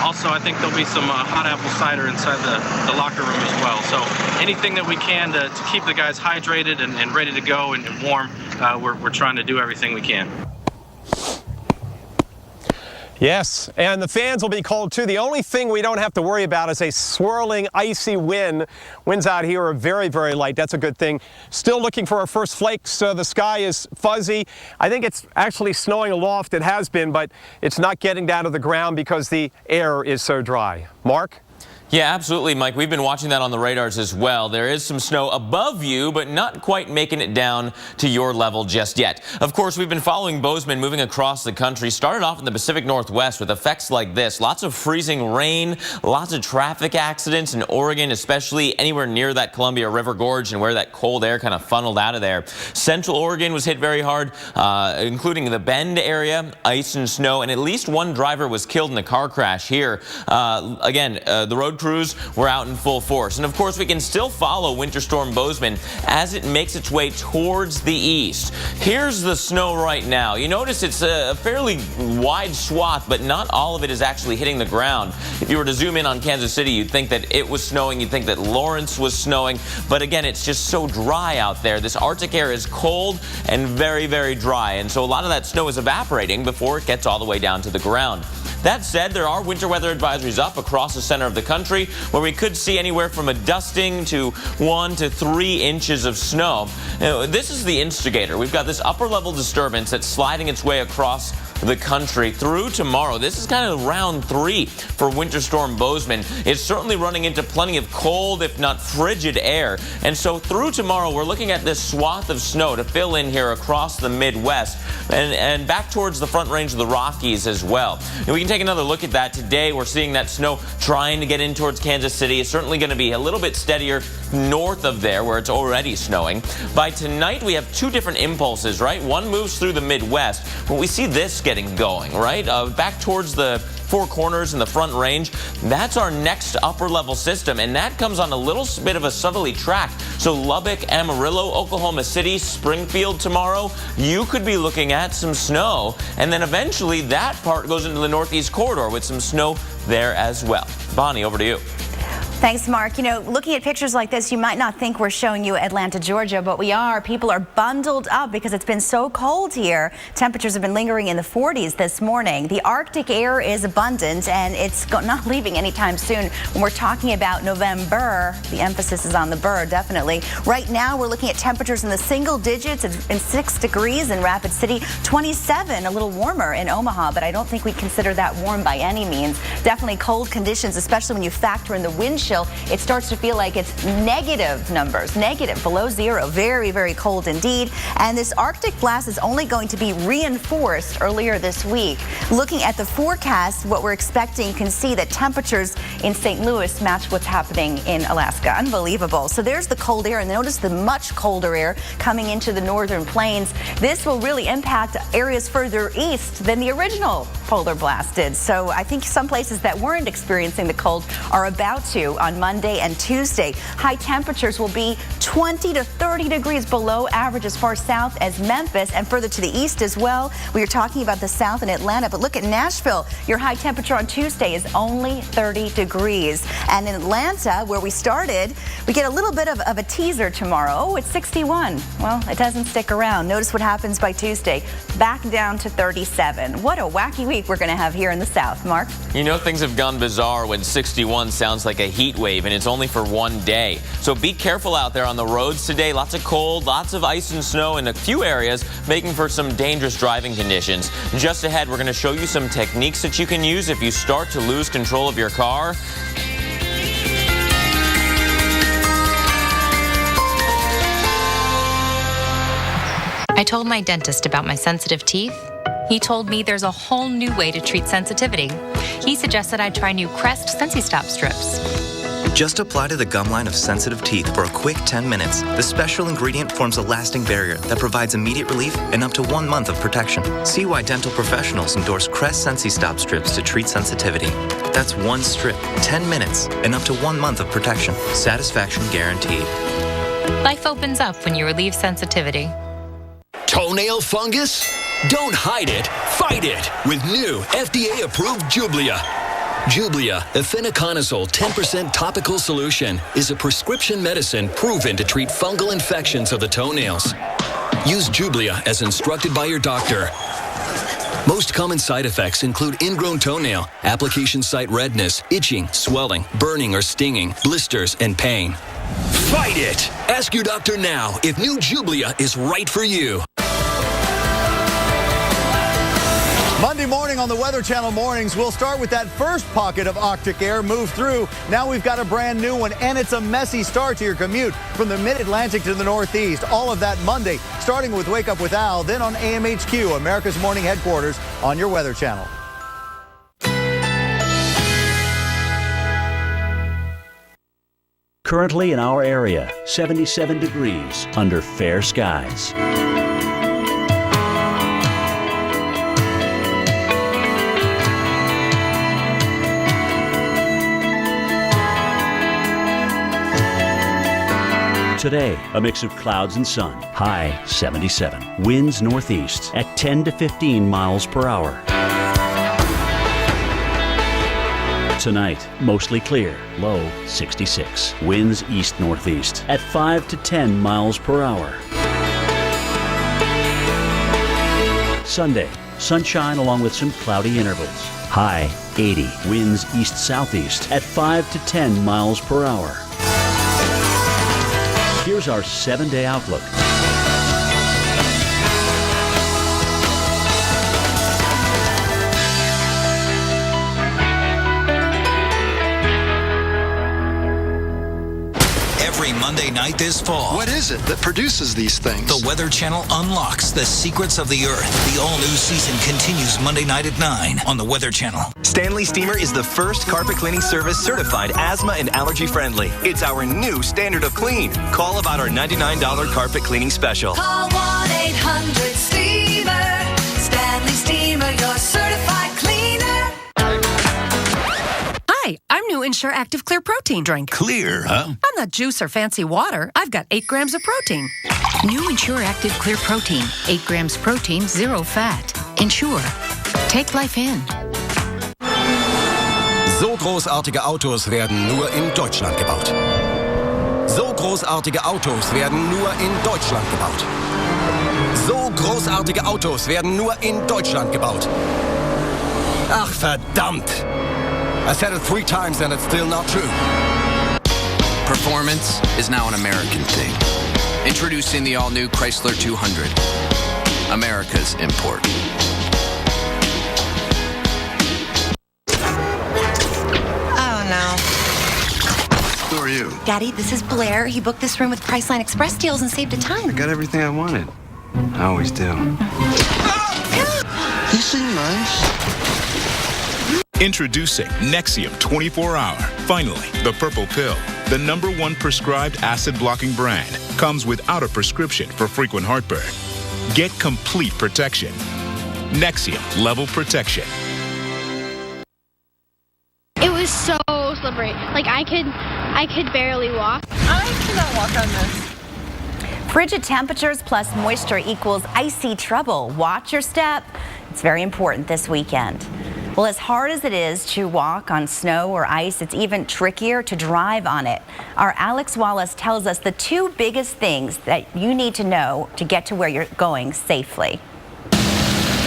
also, I think there'll be some hot apple cider inside the locker room as well. So anything that we can to keep the guys hydrated and ready to go and warm, we're trying to do everything we can. Yes, and the fans will be cold too. The only thing we don't have to worry about is a swirling, icy wind. Winds out here are very, very light. That's a good thing. Still looking for our first flakes. The sky is fuzzy. I think it's actually snowing aloft. It has been, but it's not getting down to the ground because the air is so dry. Mark? Yeah, absolutely, Mike. We've been watching that on the radars as well. There is some snow above you, but not quite making it down to your level just yet. Of course, we've been following Bozeman moving across the country. Started off in the Pacific Northwest with effects like this. Lots of freezing rain, lots of traffic accidents in Oregon, especially anywhere near that Columbia River Gorge and where that cold air kind of funneled out of there. Central Oregon was hit very hard, including the Bend area, ice and snow, and at least one driver was killed in a car crash here. The road crews were out in full force. And of course, we can still follow Winter Storm Bozeman as it makes its way towards the east. Here's the snow right now. You notice it's a fairly wide swath, but not all of it is actually hitting the ground. If you were to zoom in on Kansas City, you'd think that it was snowing. You'd think that Lawrence was snowing. But again, it's just so dry out there. This Arctic air is cold and very, very dry. And so a lot of that snow is evaporating before it gets all the way down to the ground. That said, there are winter weather advisories up across the center of the country where we could see anywhere from a dusting to 1 to 3 inches of snow. Now, this is the instigator. We've got this upper level disturbance that's sliding its way across the country through tomorrow. This is kind of round 3 for Winter Storm Bozeman. It's certainly running into plenty of cold, if not frigid air. And so through tomorrow, we're looking at this swath of snow to fill in here across the Midwest and back towards the front range of the Rockies as well. And we can take another look at that today. We're seeing that snow trying to get in towards Kansas City. It's certainly going to be a little bit steadier north of there where it's already snowing. By tonight, we have 2 different impulses, right? One moves through the Midwest, but we see this getting going, right? Back towards the Four Corners in the Front Range. That's our next upper level system, and that comes on a little bit of a southerly track. So Lubbock, Amarillo, Oklahoma City, Springfield tomorrow, you could be looking at some snow. And then eventually that part goes into the Northeast Corridor with some snow there as well. Bonnie, over to you. Thanks, Mark. You know, looking at pictures like this, you might not think we're showing you Atlanta, Georgia, but we are. People are bundled up because it's been so cold here. Temperatures have been lingering in the 40s this morning. The Arctic air is abundant, and it's not leaving anytime soon. When we're talking about November, the emphasis is on the burr, definitely. Right now, we're looking at temperatures in the single digits and 6 degrees in Rapid City, 27, a little warmer in Omaha, but I don't think we'd consider that warm by any means. Definitely cold conditions, especially when you factor in the wind chill. It starts to feel like it's negative numbers, negative, below 0. Very, very cold indeed. And this Arctic blast is only going to be reinforced earlier this week. Looking at the forecast, what we're expecting, you can see that temperatures in St. Louis match what's happening in Alaska. Unbelievable. So there's the cold air, and notice the much colder air coming into the northern plains. This will really impact areas further east than the original polar blast did. So I think some places that weren't experiencing the cold are about to on Monday and Tuesday. High temperatures will be 20 to 30 degrees below average as far south as Memphis and further to the east as well. We are talking about the south and Atlanta, but look at Nashville. Your high temperature on Tuesday is only 30 degrees. And in Atlanta, where we started, we get a little bit of a teaser tomorrow. Oh, it's 61. Well, it doesn't stick around. Notice what happens by Tuesday. Back down to 37. What a wacky week we're going to have here in the south. Mark? You know, things have gone bizarre when 61 sounds like a heat heat wave, and it's only for one day. So be careful out there on the roads today. Lots of cold, lots of ice and snow in a few areas, making for some dangerous driving conditions. Just ahead, we're going to show you some techniques that you can use if you start to lose control of your car. I told my dentist about my sensitive teeth. He told me there's a whole new way to treat sensitivity. He suggested I try new Crest Sensi-Stop strips. Just apply to the gum line of sensitive teeth for a quick 10 minutes. The special ingredient forms a lasting barrier that provides immediate relief and up to 1 month of protection. See why dental professionals endorse Crest Sensi-Stop strips to treat sensitivity. That's one strip, 10 minutes, and up to 1 month of protection. Satisfaction guaranteed. Life opens up when you relieve sensitivity. Toenail fungus? Don't hide it, fight it with new FDA-approved Jublia. Jublia, a fenoconazole 10% topical solution, is a prescription medicine proven to treat fungal infections of the toenails. Use Jublia as instructed by your doctor. Most common side effects include ingrown toenail, application site redness, itching, swelling, burning or stinging, blisters, and pain. Fight it! Ask your doctor now if new Jublia is right for you. Monday morning on the Weather Channel Mornings, we'll start with that first pocket of Arctic air move through. Now we've got a brand new one, and it's a messy start to your commute from the mid-Atlantic to the Northeast. All of that Monday, starting with Wake Up with Al, then on AMHQ, America's Morning Headquarters, on your Weather Channel. Currently in our area, 77 degrees under fair skies. Today, a mix of clouds and sun. High 77. Winds northeast at 10 to 15 miles per hour. Tonight, mostly clear. Low 66. Winds east-northeast at 5 to 10 miles per hour. Sunday, sunshine along with some cloudy intervals. High 80. Winds east-southeast at 5 to 10 miles per hour. Here's our 7-day outlook. Every Monday night this fall. What is it that produces these things? The Weather Channel unlocks the secrets of the Earth. The all-new season continues Monday night at 9 on the Weather Channel. Stanley Steamer is the first carpet cleaning service certified asthma and allergy friendly. It's our new standard of clean. Call about our $99 carpet cleaning special. Call 1-800-STEAMER. Stanley Steamer, your certified cleaner. Hi, I'm new Ensure Active Clear Protein drink. Clear, huh? I'm not juice or fancy water. I've got 8 grams of protein. New Ensure Active Clear Protein. 8 grams protein, 0 fat. Ensure. Take life in. So großartige Autos werden nur in Deutschland gebaut. So großartige Autos werden nur in Deutschland gebaut. So großartige Autos werden nur in Deutschland gebaut. Ach, verdammt! I said it 3 times and it's still not true. Performance is now an American thing. Introducing the all-new Chrysler 200. America's import. Who are you? Daddy, this is Blair. He booked this room with Priceline Express deals and saved a ton. I got everything I wanted. I always do. You seem nice. Introducing Nexium 24-Hour. Finally, the purple pill. The #1 prescribed acid-blocking brand comes without a prescription for frequent heartburn. Get complete protection. Nexium Level Protection. It was so slippery. Like I could barely walk. I cannot walk on this. Frigid temperatures plus moisture equals icy trouble. Watch your step. It's very important this weekend. Well, as hard as it is to walk on snow or ice, it's even trickier to drive on it. Our Alex Wallace tells us the 2 biggest things that you need to know to get to where you're going safely.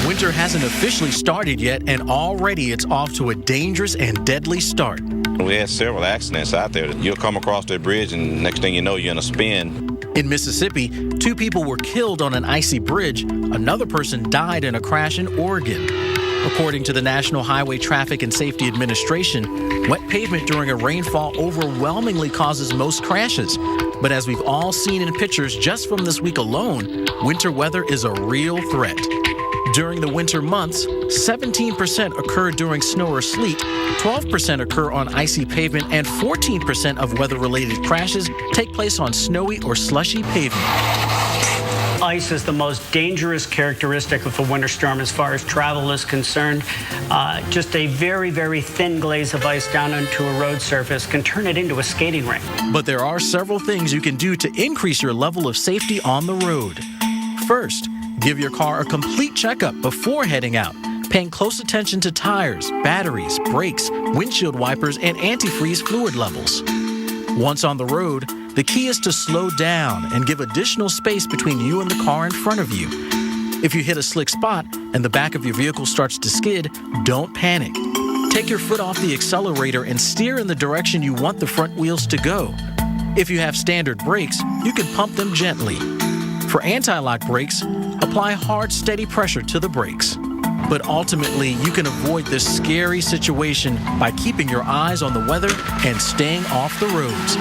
Winter hasn't officially started yet, and already it's off to a dangerous and deadly start. We had several accidents out there. You'll come across that bridge, and next thing you know, you're in a spin. In Mississippi, 2 people were killed on an icy bridge. Another person died in a crash in Oregon. According to the National Highway Traffic and Safety Administration, wet pavement during a rainfall overwhelmingly causes most crashes. But as we've all seen in pictures just from this week alone, winter weather is a real threat. During the winter months, 17% occur during snow or sleet, 12% occur on icy pavement, and 14% of weather-related crashes take place on snowy or slushy pavement. Ice is the most dangerous characteristic of a winter storm as far as travel is concerned. Just a very, very thin glaze of ice down onto a road surface can turn it into a skating rink. But there are several things you can do to increase your level of safety on the road. First, give your car a complete checkup before heading out, paying close attention to tires, batteries, brakes, windshield wipers, and antifreeze fluid levels. Once on the road, the key is to slow down and give additional space between you and the car in front of you. If you hit a slick spot and the back of your vehicle starts to skid, don't panic. Take your foot off the accelerator and steer in the direction you want the front wheels to go. If you have standard brakes, you can pump them gently. For anti-lock brakes, apply hard, steady pressure to the brakes. But ultimately, you can avoid this scary situation by keeping your eyes on the weather and staying off the roads.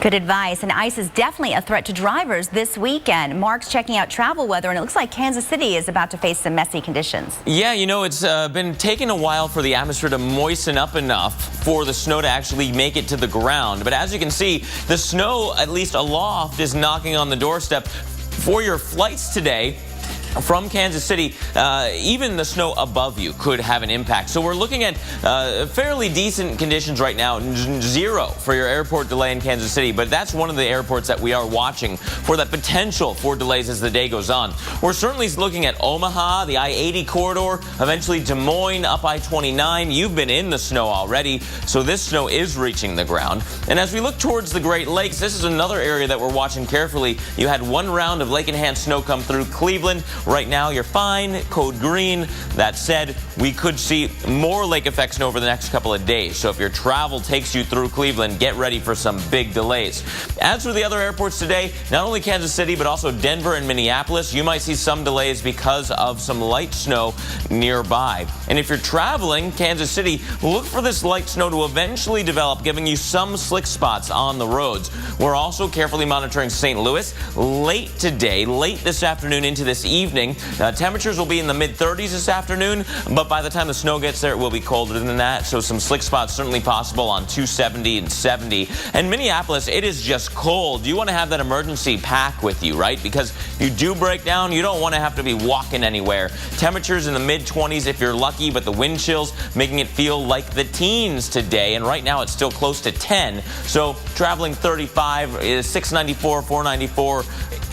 Good advice. And ice is definitely a threat to drivers this weekend. Mark's checking out travel weather, and it looks like Kansas City is about to face some messy conditions. Yeah, you know, it's been taking a while for the atmosphere to moisten up enough for the snow to actually make it to the ground. But as you can see, the snow, at least aloft, is knocking on the doorstep. For your flights today from Kansas City, even the snow above you could have an impact. So we're looking at fairly decent conditions right now. 0 for your airport delay in Kansas City, but that's one of the airports that we are watching for that potential for delays as the day goes on. We're certainly looking at Omaha, the I-80 corridor, eventually Des Moines up I-29. You've been in the snow already, so this snow is reaching the ground. And as we look towards the Great Lakes, this is another area that we're watching carefully. You had 1 round of lake-enhanced snow come through Cleveland. Right now, you're fine, code green. That said, we could see more lake effect snow over the next couple of days. So if your travel takes you through Cleveland, get ready for some big delays. As for the other airports today, not only Kansas City, but also Denver and Minneapolis, you might see some delays because of some light snow nearby. And if you're traveling Kansas City, look for this light snow to eventually develop, giving you some slick spots on the roads. We're also carefully monitoring St. Louis late today, late this afternoon into this evening. Temperatures will be in the mid-30s this afternoon, but by the time the snow gets there, it will be colder than that. So some slick spots certainly possible on 270 and 70. And Minneapolis, it is just cold. You want to have that emergency pack with you, right? Because if you do break down, you don't want to have to be walking anywhere. Temperatures in the mid-20s if you're lucky, but the wind chills making it feel like the teens today. And right now it's still close to 10. So traveling 35 is 694, 494.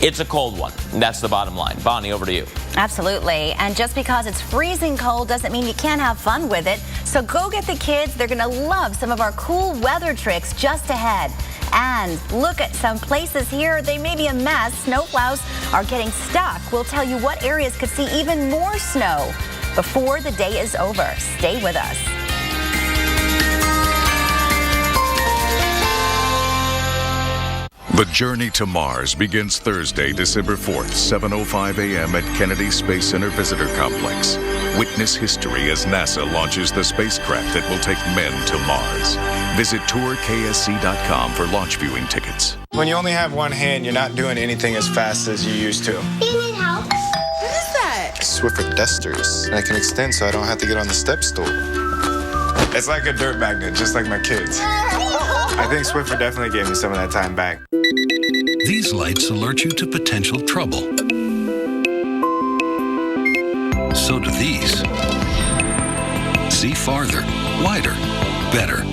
It's a cold one. That's the bottom line. Bonnie, over to you. Absolutely. And just because it's freezing cold doesn't mean you can't have fun with it. So go get the kids. They're going to love some of our cool weather tricks just ahead. And look at some places here. They may be a mess. Snowplows are getting stuck. We'll tell you what areas could see even more snow before the day is over. Stay with us. The journey to Mars begins Thursday, December 4th, 7:05 a.m. at Kennedy Space Center Visitor Complex. Witness history as NASA launches the spacecraft that will take men to Mars. Visit tourksc.com for launch viewing tickets. When you only have one hand, you're not doing anything as fast as you used to. You need help? What is that? Swiffer dusters. And I can extend so I don't have to get on the step stool. It's like a dirt magnet, just like my kids. I think Swiffer definitely gave me some of that time back. These lights alert you to potential trouble. So do these. See farther, wider, better.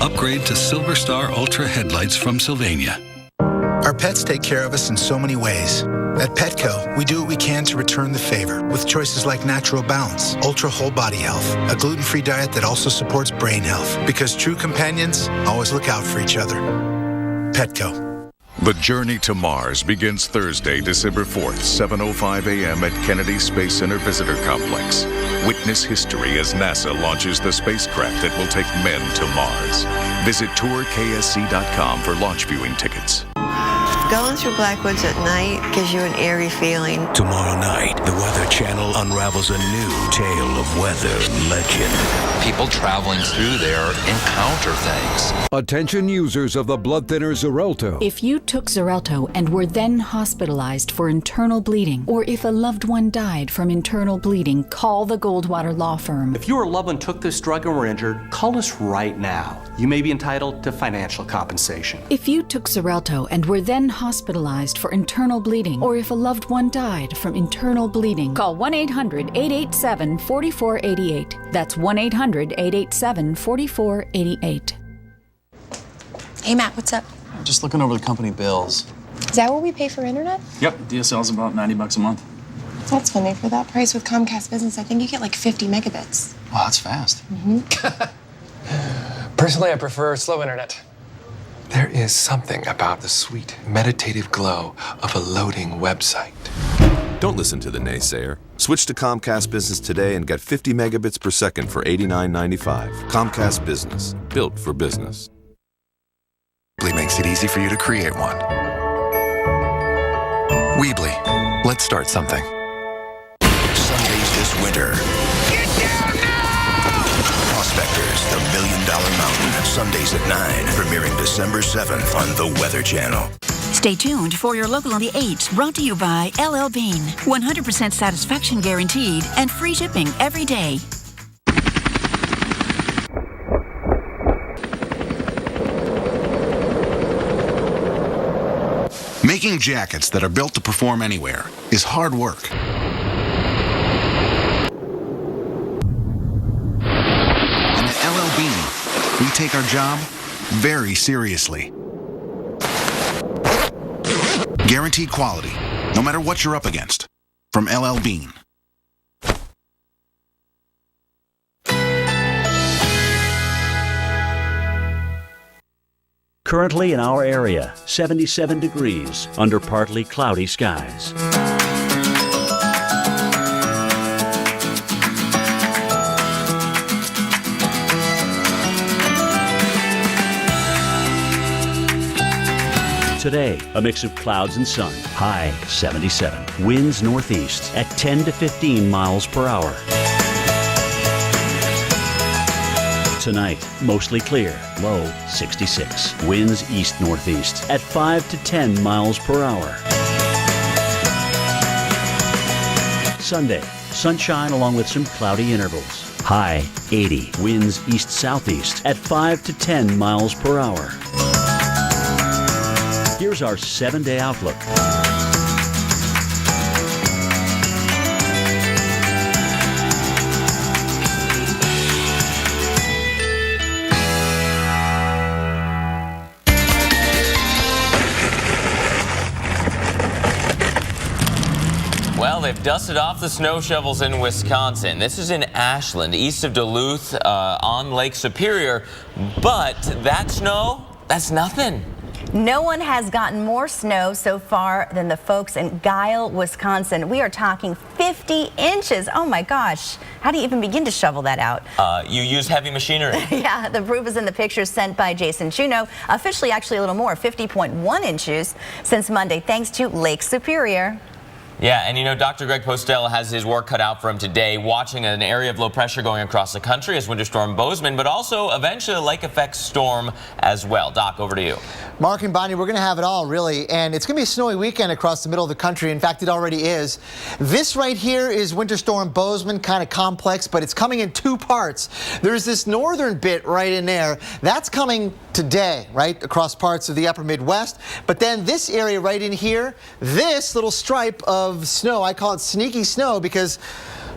Upgrade to Silver Star Ultra headlights from Sylvania. Our pets take care of us in so many ways. At Petco, we do what we can to return the favor with choices like Natural Balance, Ultra Whole Body Health, a gluten-free diet that also supports brain health. Because true companions always look out for each other. Petco. The Journey to Mars begins Thursday, December 4th, 7:05 a.m. at Kennedy Space Center Visitor Complex. Witness history as NASA launches the spacecraft that will take men to Mars. Visit tourksc.com for launch viewing tickets. Going through Blackwoods at night gives you an eerie feeling. Tomorrow night, the Weather Channel unravels a new tale of weather legend. People traveling through there encounter things. Attention users of the blood thinner Xarelto. If you took Xarelto and were then hospitalized for internal bleeding, or if a loved one died from internal bleeding, call the Goldwater Law Firm. If your loved one took this drug and were injured, call us right now. You may be entitled to financial compensation. If you took Xarelto and were then hospitalized for internal bleeding, or if a loved one died from internal bleeding, call 1-800-887-4488. That's 1-800-887-4488. Hey, Matt, what's up? Just looking over the company bills. Is that what we pay for internet? Yep, DSL's about $90 a month. That's funny. For that price with Comcast Business, I think you get like 50 megabits. Wow, that's fast. Personally, I prefer slow internet. There is something about the sweet, meditative glow of a loading website. Don't listen to the naysayer. Switch to Comcast Business today and get 50 megabits per second for $89.95. Comcast Business, built for business. Weebly makes it easy for you to create one. Weebly, let's start something. Sundays this winter. Get down now! Prospectors, the $1 Million Mountain. Sundays at 9, premiering December 7th on the Weather Channel. Stay tuned for your local on the 8s, brought to you by LL Bean. 100% satisfaction guaranteed and free shipping every day. Making jackets that are built to perform anywhere is hard work. And at LL Bean, we take our job very seriously. Guaranteed quality, no matter what you're up against. From LL Bean. Currently in our area, 77 degrees under partly cloudy skies. Today, a mix of clouds and sun. High 77. Winds northeast at 10 to 15 miles per hour. Tonight, mostly clear. Low 66. Winds east-northeast at 5 to 10 miles per hour. Sunday, sunshine along with some cloudy intervals. High 80. Winds east-southeast at 5 to 10 miles per hour. Here's our 7-day outlook. Well, they've dusted off the snow shovels in Wisconsin. This is in Ashland, east of Duluth, on Lake Superior. But that snow, that's nothing. No one has gotten more snow so far than the folks in Guile, Wisconsin. We are talking 50 inches. Oh my gosh. How do you even begin to shovel that out? You use heavy machinery. Yeah, the proof is in the pictures sent by Jason Chuno. Officially, actually a little more, 50.1 inches since Monday, thanks to Lake Superior. Yeah, and you know, Dr. Greg Postell has his work cut out for him today, watching an area of low pressure going across the country as Winter Storm Bozeman, but also eventually a lake effect storm as well. Doc, over to you. Mark and Bonnie, we're going to have it all, really, and it's going to be a snowy weekend across the middle of the country. In fact, it already is. This right here is Winter Storm Bozeman, kind of complex, but it's coming in two parts. There's this northern bit right in there. That's coming today, right, across parts of the upper Midwest. But then this area right in here, this little stripe of snow, I call it sneaky snow because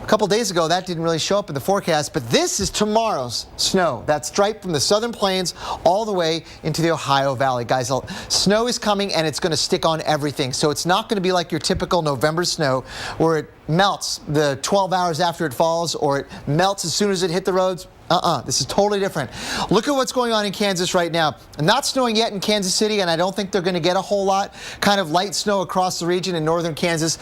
a couple days ago that didn't really show up in the forecast, but this is tomorrow's snow. That stripe from the southern plains all the way into the Ohio Valley. Guys, snow is coming and it's going to stick on everything. So it's not going to be like your typical November snow where it melts the 12 hours after it falls or it melts as soon as it hit the roads. This is totally different. Look at what's going on in Kansas right now. Not snowing yet in Kansas City, and I don't think they're going to get a whole lot. Kind of light snow across the region in northern Kansas.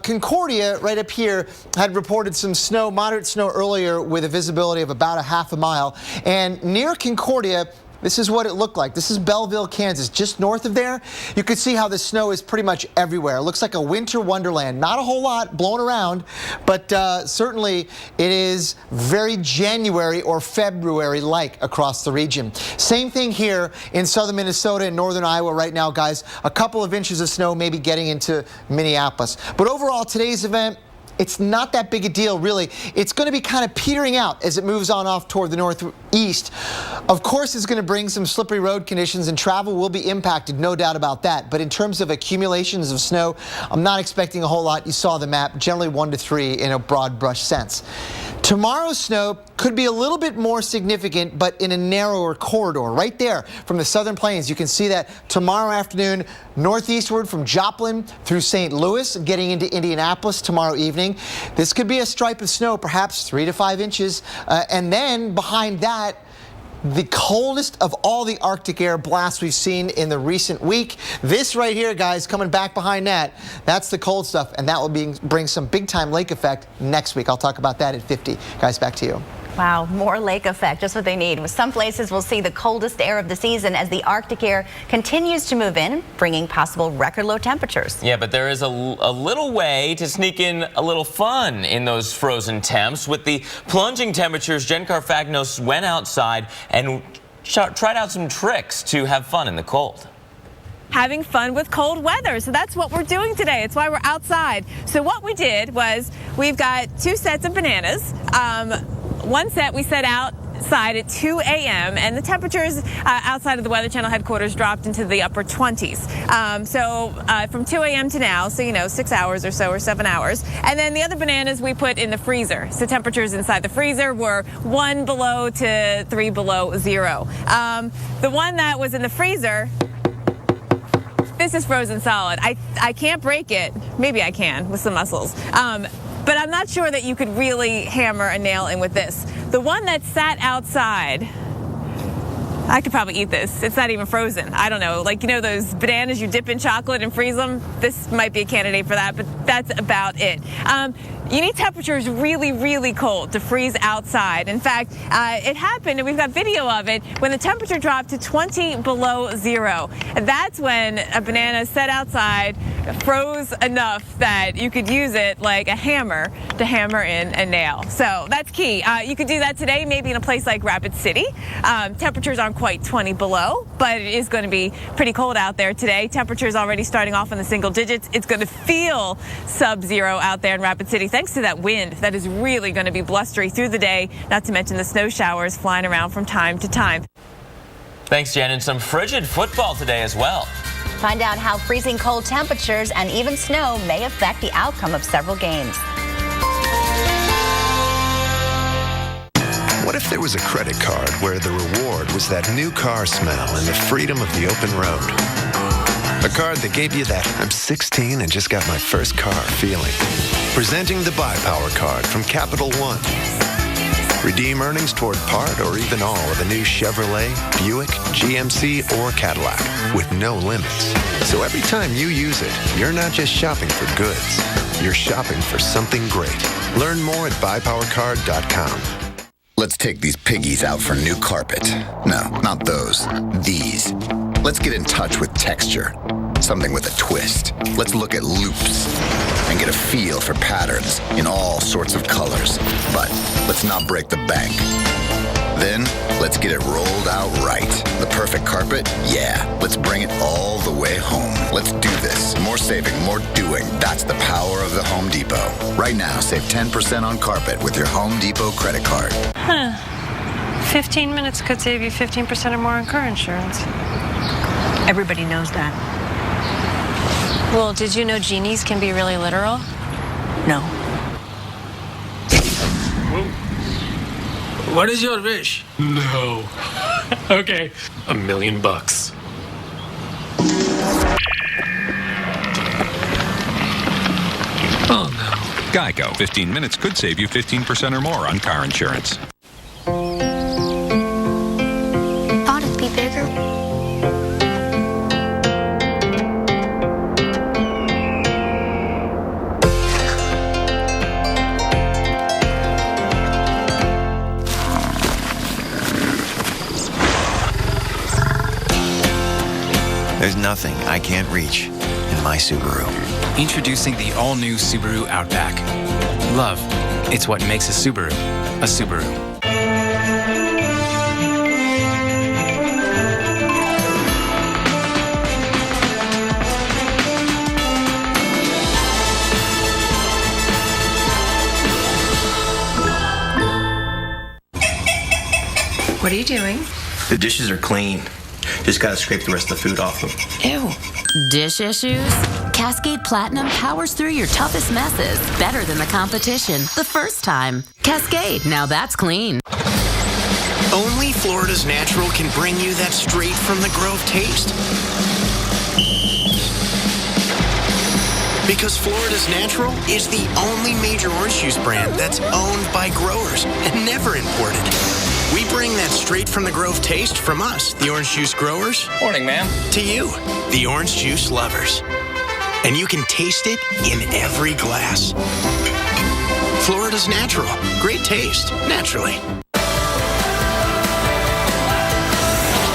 Concordia, right up here, had reported some snow, moderate snow earlier with a visibility of about a half a mile. And near Concordia, this is what it looked like. This is Belleville, Kansas. Just north of there, you can see how the snow is pretty much everywhere. It looks like a winter wonderland. Not a whole lot blowing around, but certainly it is very January or February-like across the region. Same thing here in southern Minnesota and northern Iowa right now, guys. A couple of inches of snow maybe getting into Minneapolis. But overall, today's event, it's not that big a deal, really. It's going to be kind of petering out as it moves on off toward the northeast. Of course, it's going to bring some slippery road conditions, and travel will be impacted, no doubt about that. But in terms of accumulations of snow, I'm not expecting a whole lot. You saw the map, generally 1 to 3 in a broad brush sense. Tomorrow's snow could be a little bit more significant, but in a narrower corridor. Right there from the southern plains, you can see that tomorrow afternoon, northeastward from Joplin through St. Louis, getting into Indianapolis tomorrow evening. This could be a stripe of snow, perhaps 3 to 5 inches. And then behind that, the coldest of all the Arctic air blasts we've seen in the recent week. This right here, guys, coming back behind that, that's the cold stuff, and that will bring some big-time lake effect next week. I'll talk about that at 50. Guys, back to you. Wow, more lake effect, just what they need. With some places, we'll see the coldest air of the season as the Arctic air continues to move in, bringing possible record low temperatures. Yeah, but there is a little way to sneak in a little fun in those frozen temps. With the plunging temperatures, Jen Carfagnos went outside and tried out some tricks to have fun in the cold. Having fun with cold weather. So that's what we're doing today. It's why we're outside. So what we did was we've got 2 sets of bananas. One set we set outside at 2 a.m. and the temperatures outside of the Weather Channel headquarters dropped into the upper 20s. From 2 a.m. to now, so 6 hours or so, or 7 hours. And then the other bananas we put in the freezer. So temperatures inside the freezer were 1 below to 3 below 0. The one that was in the freezer, this is frozen solid. I can't break it. Maybe I can with some muscles. But I'm not sure that you could really hammer a nail in with this. The one that sat outside, I could probably eat this. It's not even frozen. I don't know. Like, those bananas you dip in chocolate and freeze them? This might be a candidate for that, but that's about it. You need temperatures really, really cold to freeze outside. In fact, it happened, and we've got video of it, when the temperature dropped to 20 below 0. And that's when a banana set outside froze enough that you could use it like a hammer to hammer in a nail. So that's key. You could do that today, maybe in a place like Rapid City. Temperatures aren't quite 20 below, but it is going to be pretty cold out there today. Temperatures already starting off in the single digits. It's going to feel sub-zero out there in Rapid City, thanks to that wind that is really going to be blustery through the day, not to mention the snow showers flying around from time to time. Thanks, Jen. And some frigid football today as well. Find out how freezing cold temperatures and even snow may affect the outcome of several games. What if there was a credit card where the reward was that new car smell and the freedom of the open road? A card that gave you that I'm 16 and just got my first car feeling. Presenting the Buy Power card from Capital One. Redeem earnings toward part or even all of a new Chevrolet, Buick, GMC, or Cadillac with no limits. So every time you use it, you're not just shopping for goods. You're shopping for something great. Learn more at buypowercard.com. Let's take these piggies out for new carpet. No, not those. These. Let's get in touch with texture. Something with a twist. Let's look at loops and get a feel for patterns in all sorts of colors. But let's not break the bank. Then, let's get it rolled out right. The perfect carpet? Yeah. Let's bring it all the way home. Let's do this. More saving, more doing. That's the power of the Home Depot. Right now, save 10% on carpet with your Home Depot credit card. 15 minutes could save you 15% or more on car insurance. Everybody knows that. Well, did you know genies can be really literal? No. What is your wish? No. Okay. $1 million. Oh, no. Geico. 15 minutes could save you 15% or more on car insurance. nothing I can't reach in my Subaru. Introducing the all-new Subaru Outback. Love, it's what makes a Subaru a Subaru. What are you doing? The dishes are clean. Just gotta scrape the rest of the food off them. Ew. Dish issues? Cascade Platinum powers through your toughest messes better than the competition the first time. Cascade, now that's clean. Only Florida's Natural can bring you that straight from the Grove taste. Because Florida's Natural is the only major orange juice brand that's owned by growers and never imported. We bring that straight from the Grove taste from us, the orange juice growers. Morning, ma'am. To you, the orange juice lovers. And you can taste it in every glass. Florida's Natural. Great taste, naturally.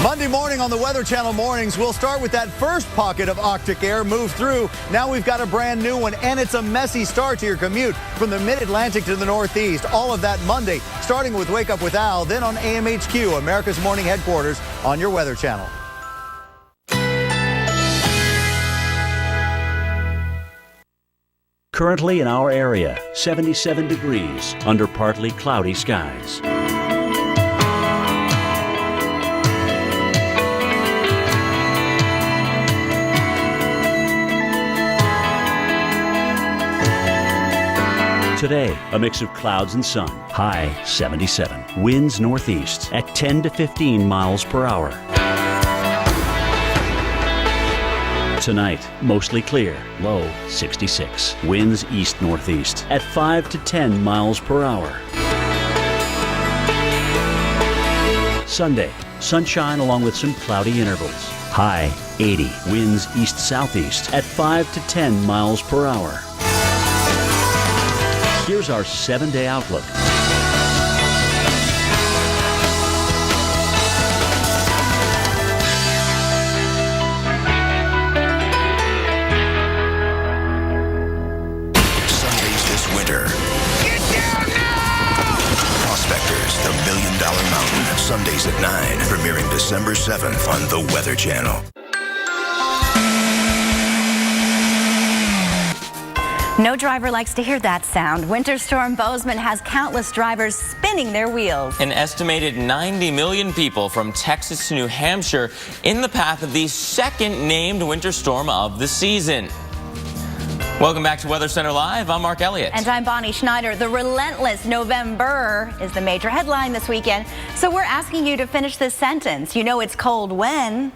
Monday morning on the Weather Channel Mornings, we'll start with that first pocket of Arctic air move through. Now we've got a brand new one, and it's a messy start to your commute from the mid-Atlantic to the Northeast. All of that Monday, starting with Wake Up with Al, then on AMHQ, America's Morning Headquarters, on your Weather Channel. Currently in our area, 77 degrees under partly cloudy skies. Today, a mix of clouds and sun. High 77. Winds northeast at 10 to 15 miles per hour. Tonight, mostly clear. Low 66. Winds east-northeast at 5 to 10 miles per hour. Sunday, sunshine along with some cloudy intervals. High 80. Winds east-southeast at 5 to 10 miles per hour. Here's our 7-day outlook. Sundays this winter. Get down now! Prospectors, the $1 Million Mountain. Sundays at 9, premiering December 7th on the Weather Channel. No driver likes to hear that sound. Winter Storm Bozeman has countless drivers spinning their wheels. An estimated 90 million people from Texas to New Hampshire in the path of the second named winter storm of the season. Welcome back to Weather Center Live. I'm Mark Elliott. And I'm Bonnie Schneider. The relentless November is the major headline this weekend. So we're asking you to finish this sentence. You know it's cold when?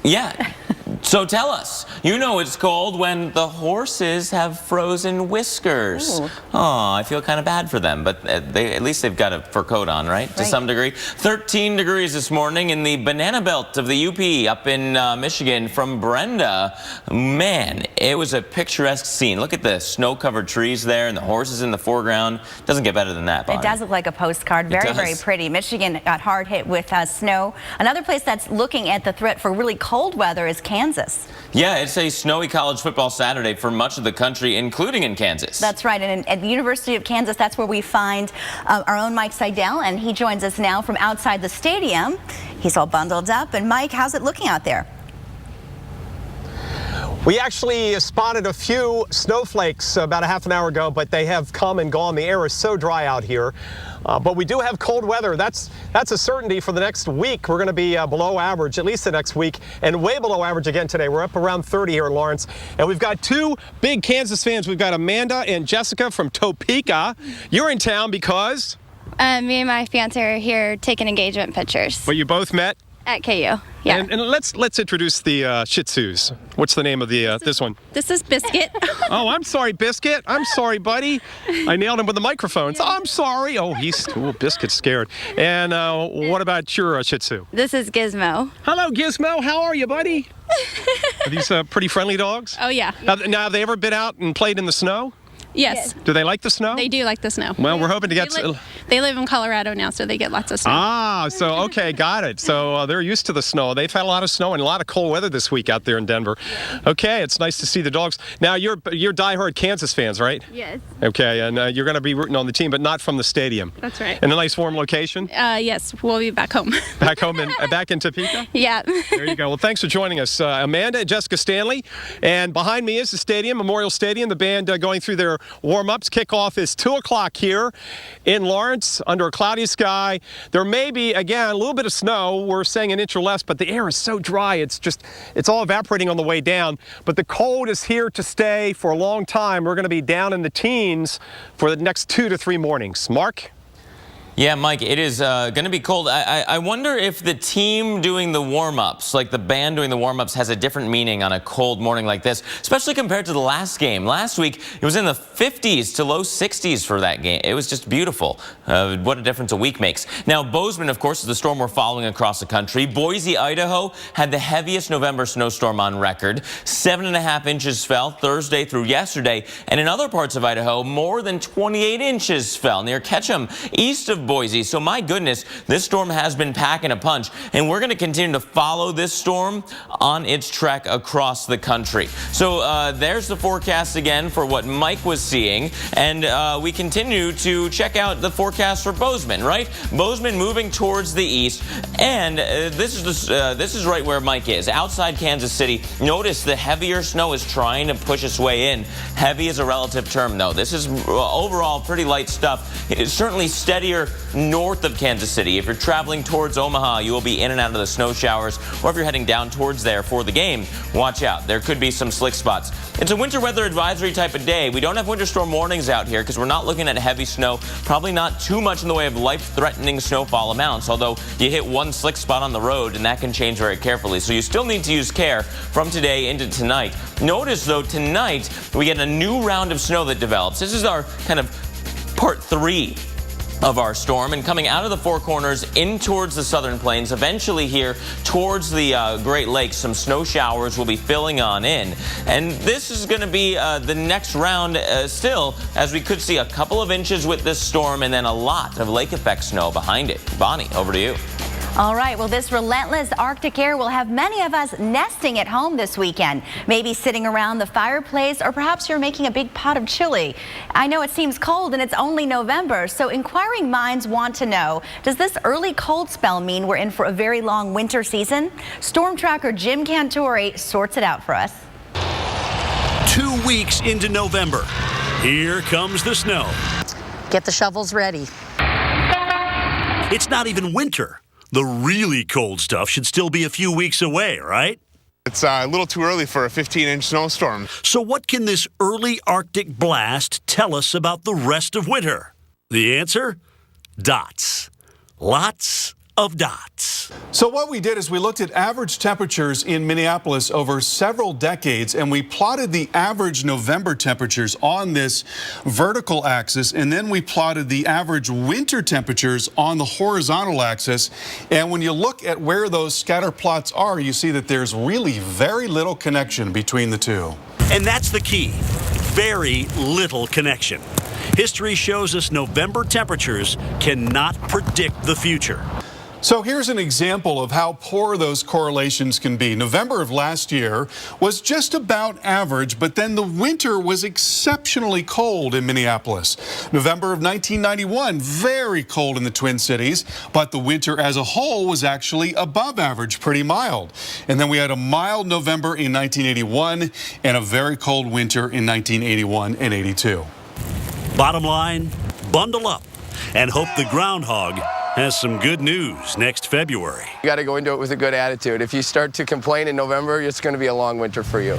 Yeah. So tell us, you know it's cold when the horses have frozen whiskers. Ooh. Oh, I feel kind of bad for them, but at least they've got a fur coat on, right? To some degree. 13 degrees this morning in the banana belt of the UP up in Michigan from Brenda. Man, it was a picturesque scene. Look at the snow-covered trees there and the horses in the foreground. Doesn't get better than that, Bonnie. It does look like a postcard. Very, very pretty. Michigan got hard hit with snow. Another place that's looking at the threat for really cold weather is Kansas. Yeah, it's a snowy college football Saturday for much of the country, including in Kansas. That's right, and at the University of Kansas, that's where we find our own Mike Seidel, and he joins us now from outside the stadium. He's all bundled up, and Mike, how's it looking out there? We actually spotted a few snowflakes about a half an hour ago, but they have come and gone. The air is so dry out here. But we do have cold weather. That's a certainty for the next week. We're going to be below average, at least the next week, and way below average again today. We're up around 30 here in Lawrence. And we've got two big Kansas fans. We've got Amanda and Jessica from Topeka. You're in town because? Me and my fiance are here taking engagement pictures. But you both met? At KU, yeah. And let's introduce the Shih Tzus. What's the name of the this one? This is Biscuit. Oh, I'm sorry, Biscuit. I'm sorry, buddy. I nailed him with the microphones. Yeah. I'm sorry. Oh, Biscuit's scared. And what about your Shih Tzu? This is Gizmo. Hello, Gizmo. How are you, buddy? Are these pretty friendly dogs? Oh, yeah. Now, have they ever been out and played in the snow? Yes. Do they like the snow? They do like the snow. Well, we're hoping to get... They live in Colorado now, so they get lots of snow. Ah, so, okay, got it. So they're used to the snow. They've had a lot of snow and a lot of cold weather this week out there in Denver. Okay, it's nice to see the dogs. Now, you're diehard Kansas fans, right? Yes. Okay, and you're going to be rooting on the team, but not from the stadium. That's right. In a nice warm location? Yes, we'll be back home. Back home back in Topeka? Yeah. There you go. Well, thanks for joining us, Amanda and Jessica Stanley. And behind me is the stadium, Memorial Stadium. The band going through their warm-ups. Kickoff is 2 o'clock here in Lawrence under a cloudy sky. There may be, again, a little bit of snow. We're saying an inch or less, but the air is so dry. It's all evaporating on the way down. But the cold is here to stay for a long time. We're going to be down in the teens for the next 2 to 3 mornings. Mark? Yeah, Mike, it is going to be cold. I wonder if the team doing the warm-ups, like the band doing the warm-ups, has a different meaning on a cold morning like this, especially compared to the last game. Last week, it was in the 50s to low 60s for that game. It was just beautiful. What a difference a week makes. Now, Bozeman, of course, is the storm we're following across the country. Boise, Idaho had the heaviest November snowstorm on record. 7.5 inches fell Thursday through yesterday. And in other parts of Idaho, more than 28 inches fell near Ketchum, east of Boise. So my goodness, this storm has been packing a punch, and we're going to continue to follow this storm on its trek across the country. So there's the forecast again for what Mike was seeing, and we continue to check out the forecast for Bozeman, right? Bozeman moving towards the east, and this is right where Mike is, outside Kansas City. Notice the heavier snow is trying to push its way in. Heavy is a relative term, though. This is overall pretty light stuff. It is certainly steadier north of Kansas City. If you're traveling towards Omaha, you will be in and out of the snow showers, or if you're heading down towards there for the game, watch out. There could be some slick spots. It's a winter weather advisory type of day. We don't have winter storm warnings out here because we're not looking at heavy snow, probably not too much in the way of life-threatening snowfall amounts, although you hit one slick spot on the road and that can change very carefully. So you still need to use care from today into tonight. Notice, though, tonight we get a new round of snow that develops. This is our kind of part 3 of our storm, and coming out of the Four Corners in towards the southern plains, eventually here towards the Great Lakes, some snow showers will be filling on in. And this is going to be the next round still, as we could see a couple of inches with this storm and then a lot of lake effect snow behind it. Bonnie, over to you. All right, well, this relentless Arctic air will have many of us nesting at home this weekend, maybe sitting around the fireplace, or perhaps you're making a big pot of chili. I know it seems cold and it's only November, so inquiring minds want to know, does this early cold spell mean we're in for a very long winter season? Storm tracker Jim Cantore sorts it out for us. 2 weeks into November, here comes the snow. Get the shovels ready. It's not even winter. The really cold stuff should still be a few weeks away, right? It's a little too early for a 15-inch snowstorm. So what can this early Arctic blast tell us about the rest of winter? The answer? Dots. Lots of dots. So what we did is we looked at average temperatures in Minneapolis over several decades, and we plotted the average November temperatures on this vertical axis, and then we plotted the average winter temperatures on the horizontal axis. And when you look at where those scatter plots are, you see that there's really very little connection between the two. And that's the key. Very little connection. History shows us November temperatures cannot predict the future. So here's an example of how poor those correlations can be. November of last year was just about average, but then the winter was exceptionally cold in Minneapolis. November of 1991, very cold in the Twin Cities, but the winter as a whole was actually above average, pretty mild. And then we had a mild November in 1981 and a very cold winter in 1981 and 82. Bottom line, bundle up and hope the groundhog has some good news next February. You got to go into it with a good attitude. If you start to complain in November, it's going to be a long winter for you.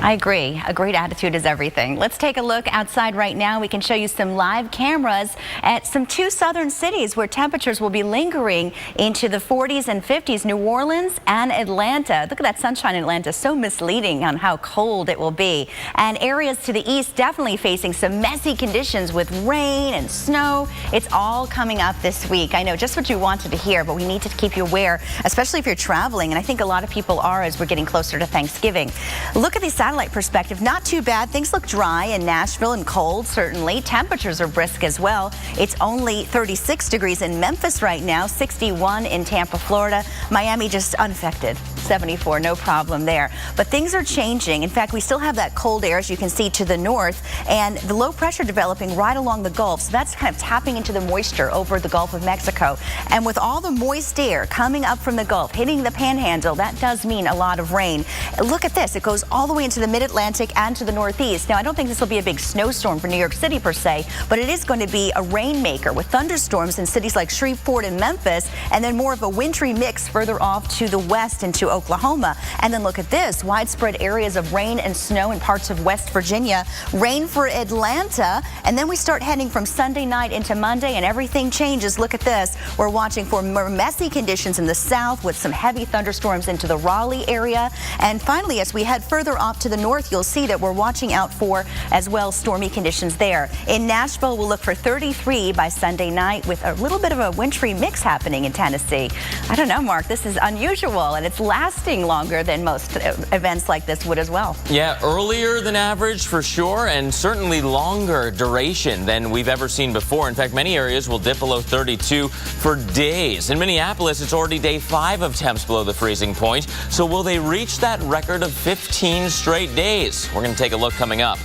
I agree. A great attitude is everything. Let's take a look outside right now. We can show you some live cameras at some 2 southern cities where temperatures will be lingering into the 40s and 50s, New Orleans and Atlanta. Look at that sunshine in Atlanta. So misleading on how cold it will be. And areas to the east definitely facing some messy conditions with rain and snow. It's all coming up this week. I know, just what you wanted to hear, but we need to keep you aware, especially if you're traveling. And I think a lot of people are as we're getting closer to Thanksgiving. Look at these satellite perspective, not too bad. Things look dry in Nashville and cold, certainly. Temperatures are brisk as well. It's only 36 degrees in Memphis right now, 61 in Tampa, Florida. Miami just unaffected, 74, no problem there. But things are changing. In fact, we still have that cold air, as you can see, to the north, and the low pressure developing right along the Gulf. So that's kind of tapping into the moisture over the Gulf of Mexico. And with all the moist air coming up from the Gulf, hitting the panhandle, that does mean a lot of rain. Look at this. It goes all the way into the mid-Atlantic and to the northeast. Now, I don't think this will be a big snowstorm for New York City per se, but it is going to be a rainmaker with thunderstorms in cities like Shreveport and Memphis, and then more of a wintry mix further off to the west into Oklahoma. And then look at this. Widespread areas of rain and snow in parts of West Virginia. Rain for Atlanta. And then we start heading from Sunday night into Monday, and everything changes. Look at this. We're watching for more messy conditions in the south with some heavy thunderstorms into the Raleigh area. And finally, as we head further off to the north, you'll see that we're watching out for as well stormy conditions there. In Nashville, we'll look for 33 by Sunday night with a little bit of a wintry mix happening in Tennessee. I don't know, Mark, this is unusual, and it's lasting longer than most events like this would as well. Yeah, earlier than average for sure, and certainly longer duration than we've ever seen before. In fact, many areas will dip below 32 for days. In Minneapolis, it's already day 5 of temps below the freezing point. So will they reach that record of 15 straight days? We're going to take a look coming up.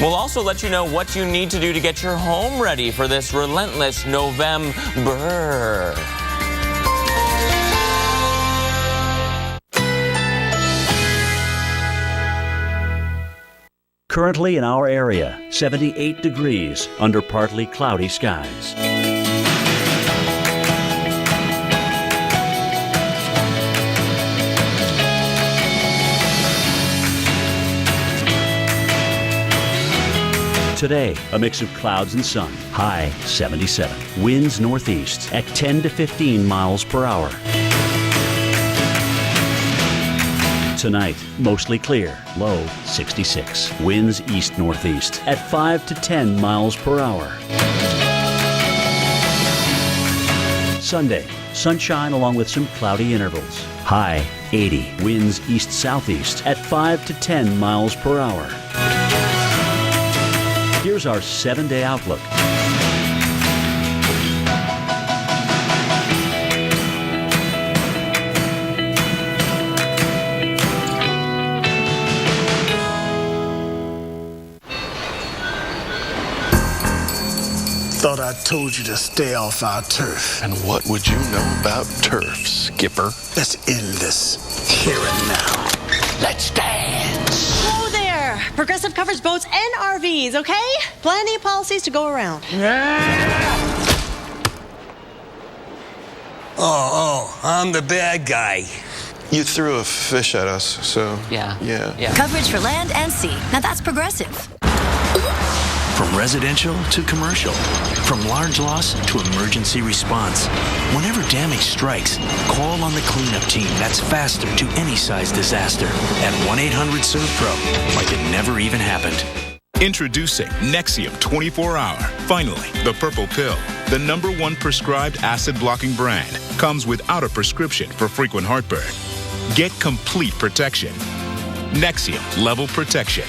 We'll also let you know what you need to do to get your home ready for this relentless November. Currently in our area, 78 degrees under partly cloudy skies. Today, a mix of clouds and sun. High 77. Winds northeast at 10 to 15 miles per hour. Tonight, mostly clear. Low 66. Winds east-northeast at 5 to 10 miles per hour. Sunday, sunshine along with some cloudy intervals. High 80. Winds east-southeast at 5 to 10 miles per hour. Here's our 7-day outlook. Thought I told you to stay off our turf. And what would you know about turf, Skipper? Let's end this here and now. Let's dance. Hello there. Progressive covers boats and RVs, okay? Plenty of policies to go around. Oh, I'm the bad guy. You threw a fish at us, so... Yeah. Coverage for land and sea. Now that's Progressive. From residential to commercial, from large loss to emergency response. Whenever damage strikes, call on the cleanup team that's faster to any size disaster at 1-800-SERVE-PRO, like it never even happened. Introducing Nexium 24-Hour. Finally, the purple pill, the #1 prescribed acid-blocking brand, comes without a prescription for frequent heartburn. Get complete protection. Nexium Level Protection.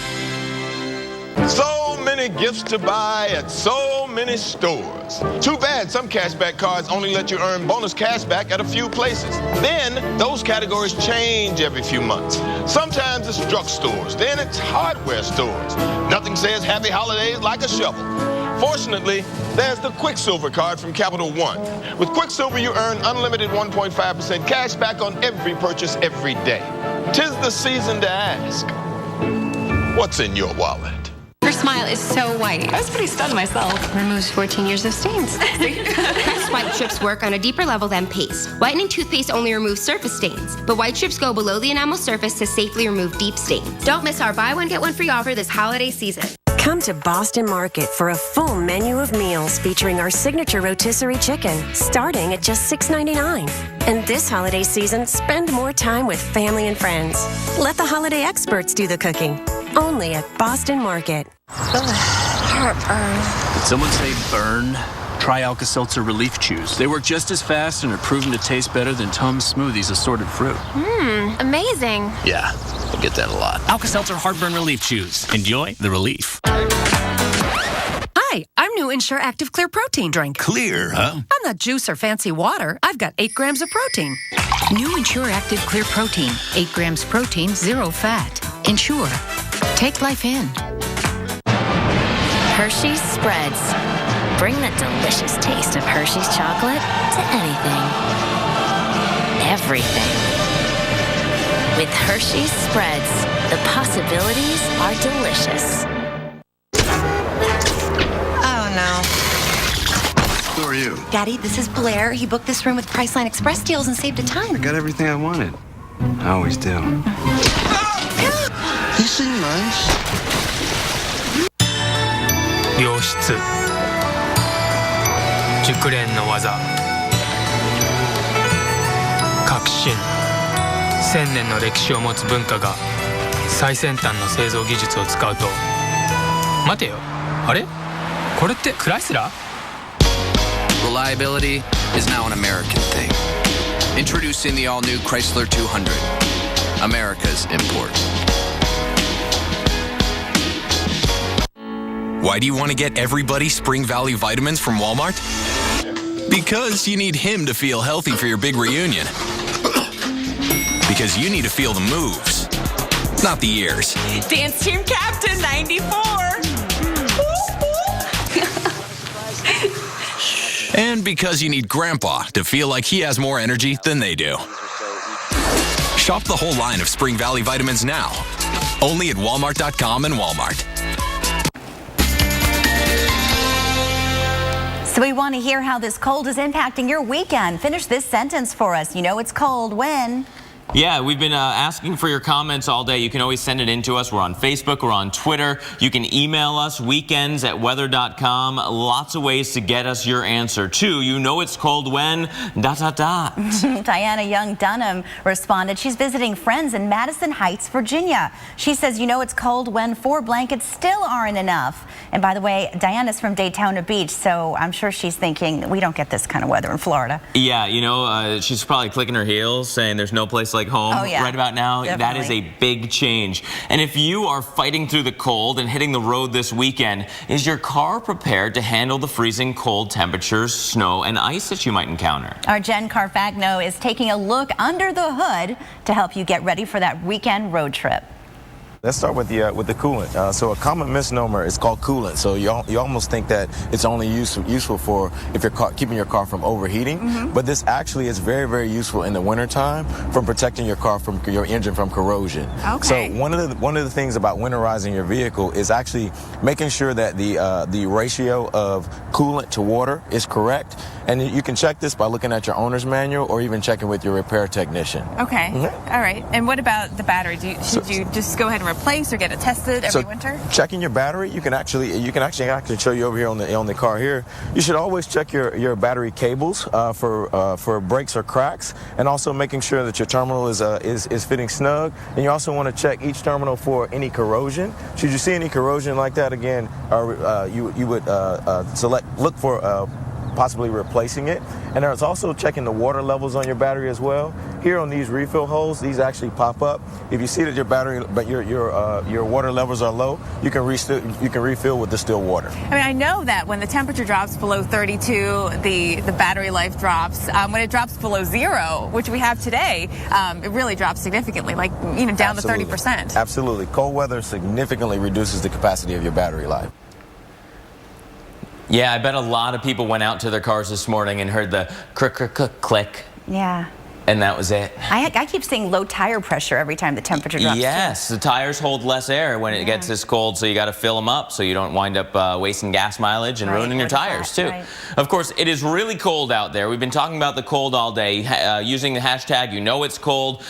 So many gifts to buy at so many stores. Too bad some cashback cards only let you earn bonus cashback at a few places. Then those categories change every few months. Sometimes it's drugstores, then it's hardware stores. Nothing says happy holidays like a shovel. Fortunately, there's the Quicksilver card from Capital One. With Quicksilver, you earn unlimited 1.5% cash back on every purchase every day. 'Tis the season to ask, what's in your wallet? Her smile is so white. I was pretty stunned myself. Removes 14 years of stains. Crest White Strips work on a deeper level than paste. Whitening toothpaste only removes surface stains, but White Strips go below the enamel surface to safely remove deep stains. Don't miss our buy one, get one free offer this holiday season. Come to Boston Market for a full menu of meals featuring our signature rotisserie chicken, starting at just $6.99. And this holiday season, spend more time with family and friends. Let the holiday experts do the cooking. Only at Boston Market. Heartburn. Did someone say burn? Try Alka-Seltzer Relief Chews. They work just as fast and are proven to taste better than Tums Smoothies assorted fruit. Amazing. Yeah, get that a lot. Alka-Seltzer Heartburn Relief Chews. Enjoy the relief. Hi, I'm new Ensure Active Clear Protein drink. Clear, huh? I'm not juice or fancy water. I've got 8 grams of protein. New Ensure Active Clear Protein. 8 grams protein, 0 fat. Ensure. Take life in. Hershey's Spreads. Bring the delicious taste of Hershey's chocolate to anything. Everything. With Hershey's Spreads, the possibilities are delicious. Oh, no. Who are you? Daddy, this is Blair. He booked this room with Priceline Express deals and saved a ton. I got everything I wanted. I always do. You seem nice. 良質熟練の技革新1000年の歴史を持つ文化が最先端の製造技術を使うと待てよあれこれってクライスラー Reliability is now an American thing. Introducing the all-new Chrysler 200, America's import. Why do you want to get everybody Spring Valley vitamins from Walmart? Because you need him to feel healthy for your big reunion. Because you need to feel the moves, not the ears. Dance Team Captain 94. And because you need Grandpa to feel like he has more energy than they do. Shop the whole line of Spring Valley vitamins now. Only at Walmart.com and Walmart. So we want to hear how this cold is impacting your weekend. Finish this sentence for us. You know it's cold when... Yeah, we've been asking for your comments all day. You can always send it in to us. We're on Facebook. We're on Twitter. You can email us, weekends@weather.com. Lots of ways to get us your answer, too. You know it's cold when... ... Diana Young Dunham responded. She's visiting friends in Madison Heights, Virginia. She says, you know it's cold when 4 blankets still aren't enough. And by the way, Diana's from Daytona Beach, so I'm sure she's thinking, we don't get this kind of weather in Florida. Yeah, you know, she's probably clicking her heels, saying there's no place like home right about now. Definitely. That is a big change. And if you are fighting through the cold and hitting the road this weekend, is your car prepared to handle the freezing cold temperatures, snow, and ice that you might encounter? Our Jen Carfagno is taking a look under the hood to help you get ready for that weekend road trip. Let's start with the coolant. So a common misnomer is called coolant. So you almost think that it's only useful for if you're keeping your car from overheating. But this actually is very, very useful in the wintertime from protecting your car from your engine from corrosion. Okay. So one of the things about winterizing your vehicle is actually making sure that the ratio of coolant to water is correct. And you can check this by looking at your owner's manual or even checking with your repair technician. Okay. All right. And what about the battery? Should you just go ahead and replace or get it tested every winter? Checking your battery, you can actually show you over here on the car here. You should always check your battery cables for breaks or cracks, and also making sure that your terminal is fitting snug. And you also want to check each terminal for any corrosion. Should you see any corrosion like that again, you would look for possibly replacing it. And there's also checking the water levels on your battery as well. Here on these refill holes, these actually pop up. If you see that your water levels are low, you can refill with distilled water. I mean, I know that when the temperature drops below 32, the battery life drops. When it drops below 0, which we have today, it really drops significantly, like even down to 30%. Absolutely. Cold weather significantly reduces the capacity of your battery life. Yeah, I bet a lot of people went out to their cars this morning and heard the click. Yeah. And that was it. I keep seeing low tire pressure every time the temperature drops. Yes, the tires hold less air when it gets this cold, so you got to fill them up so you don't wind up wasting gas mileage and ruining your tires too. Of course, it is really cold out there. We've been talking about the cold all day, using the hashtag You Know It's Cold.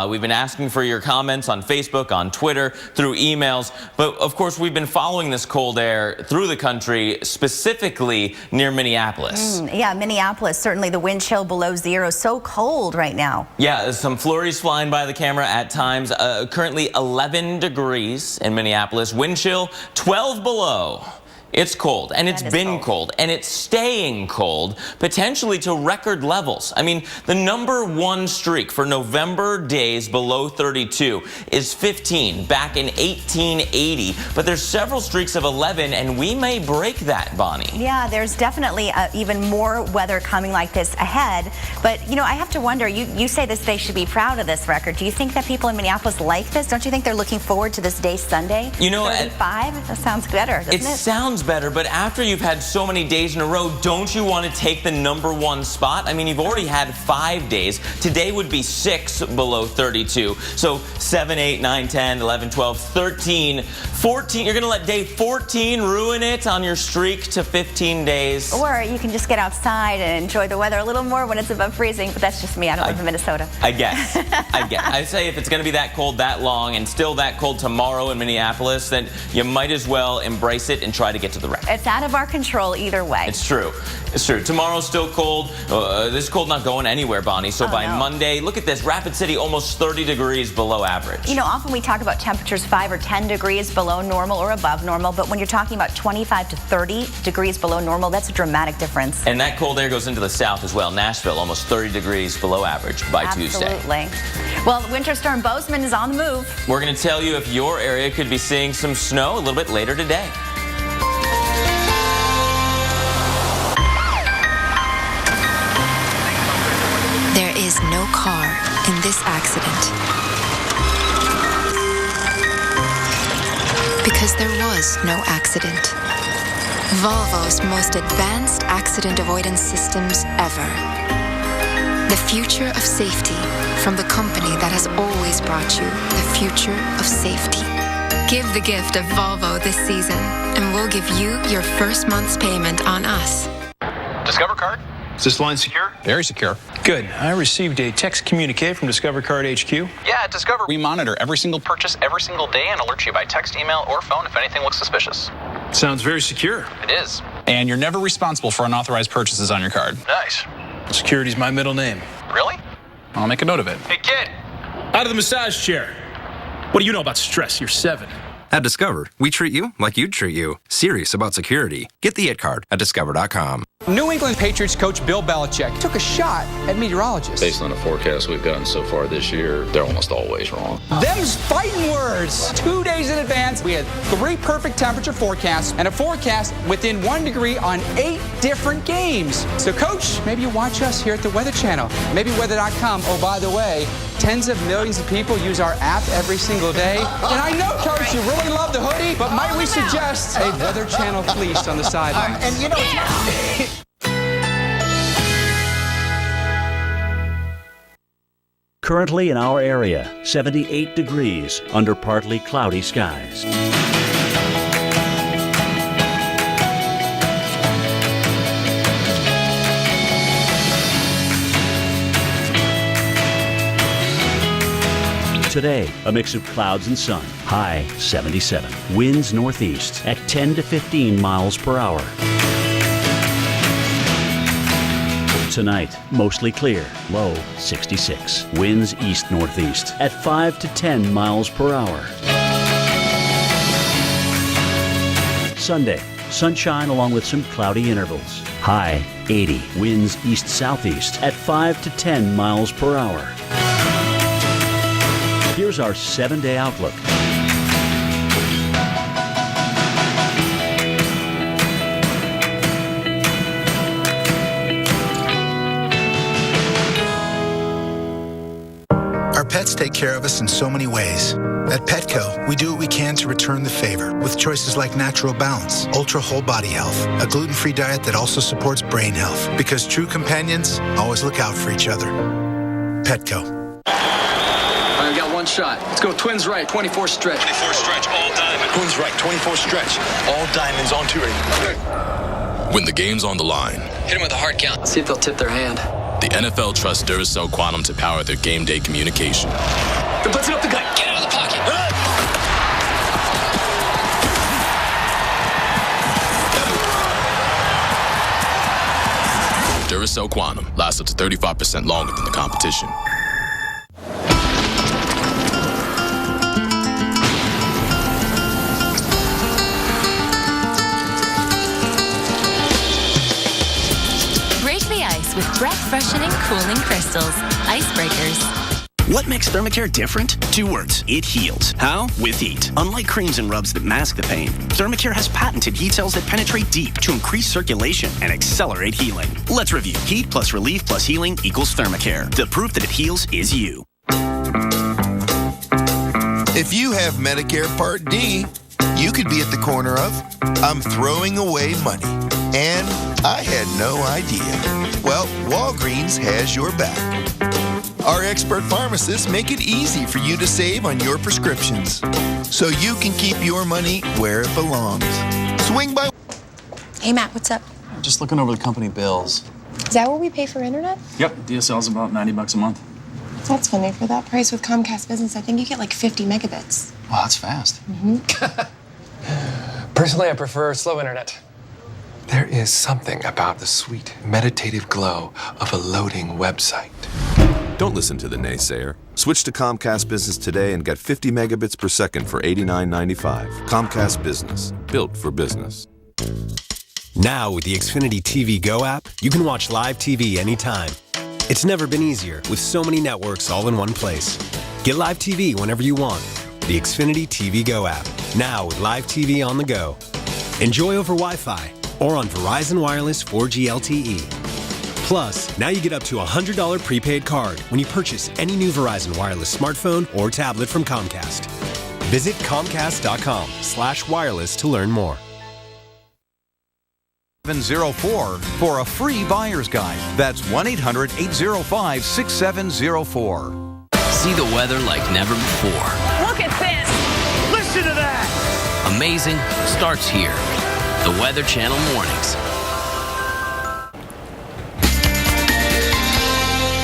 We've been asking for your comments on Facebook, on Twitter, through emails. But of course, we've been following this cold air through the country, specifically near Minneapolis. Yeah, Minneapolis, certainly the wind chill below 0, so cold right now. Yeah, some flurries flying by the camera at times. Currently 11 degrees in Minneapolis. Wind chill 12 below It's cold, and it's been cold, and it's staying cold, potentially to record levels. I mean, the #1 streak for November days below 32 is 15, back in 1880. But there's several streaks of 11, and we may break that, Bonnie. Yeah, there's definitely even more weather coming like this ahead. But, you know, I have to wonder, you say this day should be proud of this record. Do you think that people in Minneapolis like this? Don't you think they're looking forward to this day Sunday? You know, 35? That sounds better, doesn't it? It sounds better, but after you've had so many days in a row, don't you want to take the #1 spot? I mean, you've already had 5 days. Today would be 6 below 32. So 7, 8, 9, 10, 11, 12, 13, 14. You're going to let day 14 ruin it on your streak to 15 days. Or you can just get outside and enjoy the weather a little more when it's above freezing, but that's just me. I don't live in Minnesota. I guess. I say if it's going to be that cold that long and still that cold tomorrow in Minneapolis, then you might as well embrace it and try to get to the record. It's out of our control either way. It's true. It's true. Tomorrow's still cold. This cold not going anywhere, Bonnie. So by Monday, look at this. Rapid City almost 30 degrees below average. You know, often we talk about temperatures 5 or 10 degrees below normal or above normal, but when you're talking about 25 to 30 degrees below normal, that's a dramatic difference. And that cold air goes into the south as well. Nashville almost 30 degrees below average by Tuesday. Absolutely. Well, Winter Storm Bozeman is on the move. We're going to tell you if your area could be seeing some snow a little bit later today. There is no car in this accident. Because there was no accident. Volvo's most advanced accident avoidance systems ever. The future of safety from the company that has always brought you the future of safety. Give the gift of Volvo this season, and we'll give you your first month's payment on us. Discover Card? Is this line secure? Very secure. Good. I received a text communique from Discover Card HQ. Yeah, at Discover, we monitor every single purchase every single day and alert you by text, email, or phone if anything looks suspicious. Sounds very secure. It is. And you're never responsible for unauthorized purchases on your card. Nice. Security's my middle name. Really? I'll make a note of it. Hey, kid! Out of the massage chair. What do you know about stress? You're 7. At Discover, we treat you like you'd treat you. Serious about security. Get the It Card at Discover.com. New England Patriots coach Bill Belichick took a shot at meteorologists. Based on the forecast we've gotten so far this year, they're almost always wrong. Them's fighting words. 2 days in advance, we had 3 perfect temperature forecasts and a forecast within 1 degree on 8 different games. So, Coach, maybe you watch us here at the Weather Channel. Maybe weather.com. Oh, by the way, tens of millions of people use our app every single day. And I know, Coach, you really love the hoodie, but might we suggest a Weather Channel fleece on the sidelines? And you know, Currently in our area, 78 degrees under partly cloudy skies. Today, a mix of clouds and sun. High 77. Winds northeast at 10 to 15 miles per hour. Tonight, mostly clear. Low 66. Winds east-northeast at 5 to 10 miles per hour. Sunday, sunshine along with some cloudy intervals. High 80. Winds east-southeast at 5 to 10 miles per hour. Here's our 7-day outlook. Our pets take care of us in so many ways. At Petco, we do what we can to return the favor with choices like Natural Balance, Ultra Whole Body Health, a gluten-free diet that also supports brain health. Because true companions always look out for each other. Petco. I've got one shot. Let's go twins right, 24 stretch. 24 stretch, all diamond. Twins right, 24 stretch. All diamonds on 2 ready. When the game's on the line, Hit them with a hard count. See if they'll tip their hand. the NFL trusts Duracell Quantum to power their game day communication. They're blitzing up the gut. Get out of the pocket. Duracell Quantum lasts up to 35% longer than the competition. with breath-freshening, cooling crystals. Icebreakers. What makes Thermacare different? 2 words. It heals. How? With heat. Unlike creams and rubs that mask the pain, Thermacare has patented heat cells that penetrate deep to increase circulation and accelerate healing. Let's review. Heat plus relief plus healing equals Thermacare. The proof that it heals is you. If you have Medicare Part D, you could be at the corner of, I'm throwing away money, and I had no idea. Well, Walgreens has your back. Our expert pharmacists make it easy for you to save on your prescriptions, so you can keep your money where it belongs. Swing by. Hey, Matt, what's up? Just looking over the company bills. Is that where we pay for internet? Yep, DSL's about $90 a month. That's funny. For that price with Comcast Business, I think you get like 50 megabits. Wow, that's fast. Personally, I prefer slow internet. There is something about the sweet, meditative glow of a loading website. Don't listen to the naysayer. Switch to Comcast Business today and get 50 megabits per second for $89.95. Comcast Business, built for business. Now with the Xfinity TV Go app, you can watch live TV anytime. It's never been easier with so many networks all in one place. Get live TV whenever you want. The Xfinity TV Go app, now with live TV on the go. Enjoy over Wi-Fi or on Verizon Wireless 4G LTE. Plus, now you get up to a $100 prepaid card when you purchase any new Verizon Wireless smartphone or tablet from Comcast. Visit Comcast.com/wireless to learn more. 704 for a free buyer's guide. That's 1-800-805-6704. See the weather like never before. Look at this! Listen to that! Amazing starts here. The Weather Channel Mornings.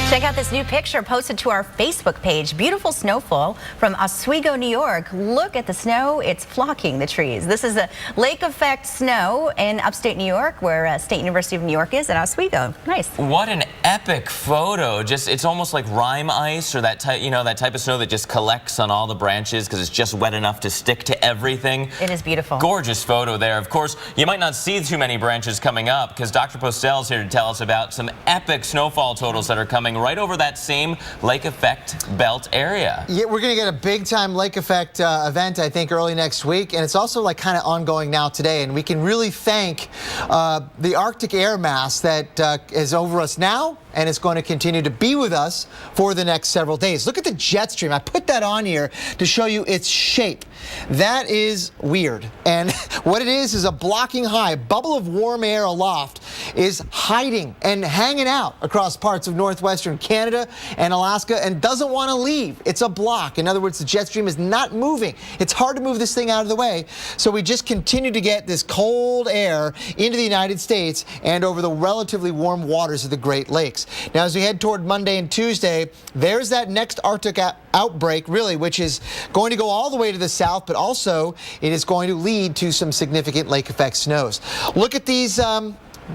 Check out this new picture posted to our Facebook page. Beautiful snowfall from Oswego, New York. Look at the snow. It's flocking the trees. This is a lake effect snow in upstate New York, where State University of New York is at Oswego. Nice. What an epic photo. Just, it's almost like rime ice, or that type, that type of snow that just collects on all the branches because it's just wet enough to stick to everything. It is beautiful. Gorgeous photo there. Of course, you might not see too many branches coming up because Dr. Postel's here to tell us about some epic snowfall totals that are coming right over that same lake effect belt area. Yeah, we're going to get a big-time lake effect event, I think, early next week, and it's also like kind of ongoing now today, and we can really thank the Arctic air mass that is over us now, and it's going to continue to be with us for the next several days. Look at the jet stream. I put that on here to show you its shape. That is weird, and what it is a blocking high. A bubble of warm air aloft is hiding and hanging out across parts of northwestern Canada and Alaska and doesn't want to leave. It's a block. In other words, the jet stream is not moving. It's hard to move this thing out of the way, so we just continue to get this cold air into the United States and over the relatively warm waters of the Great Lakes. Now, as we head toward Monday and Tuesday, there's that next Arctic outbreak, really, which is going to go all the way to the south, but also it is going to lead to some significant lake effect snows. Look at these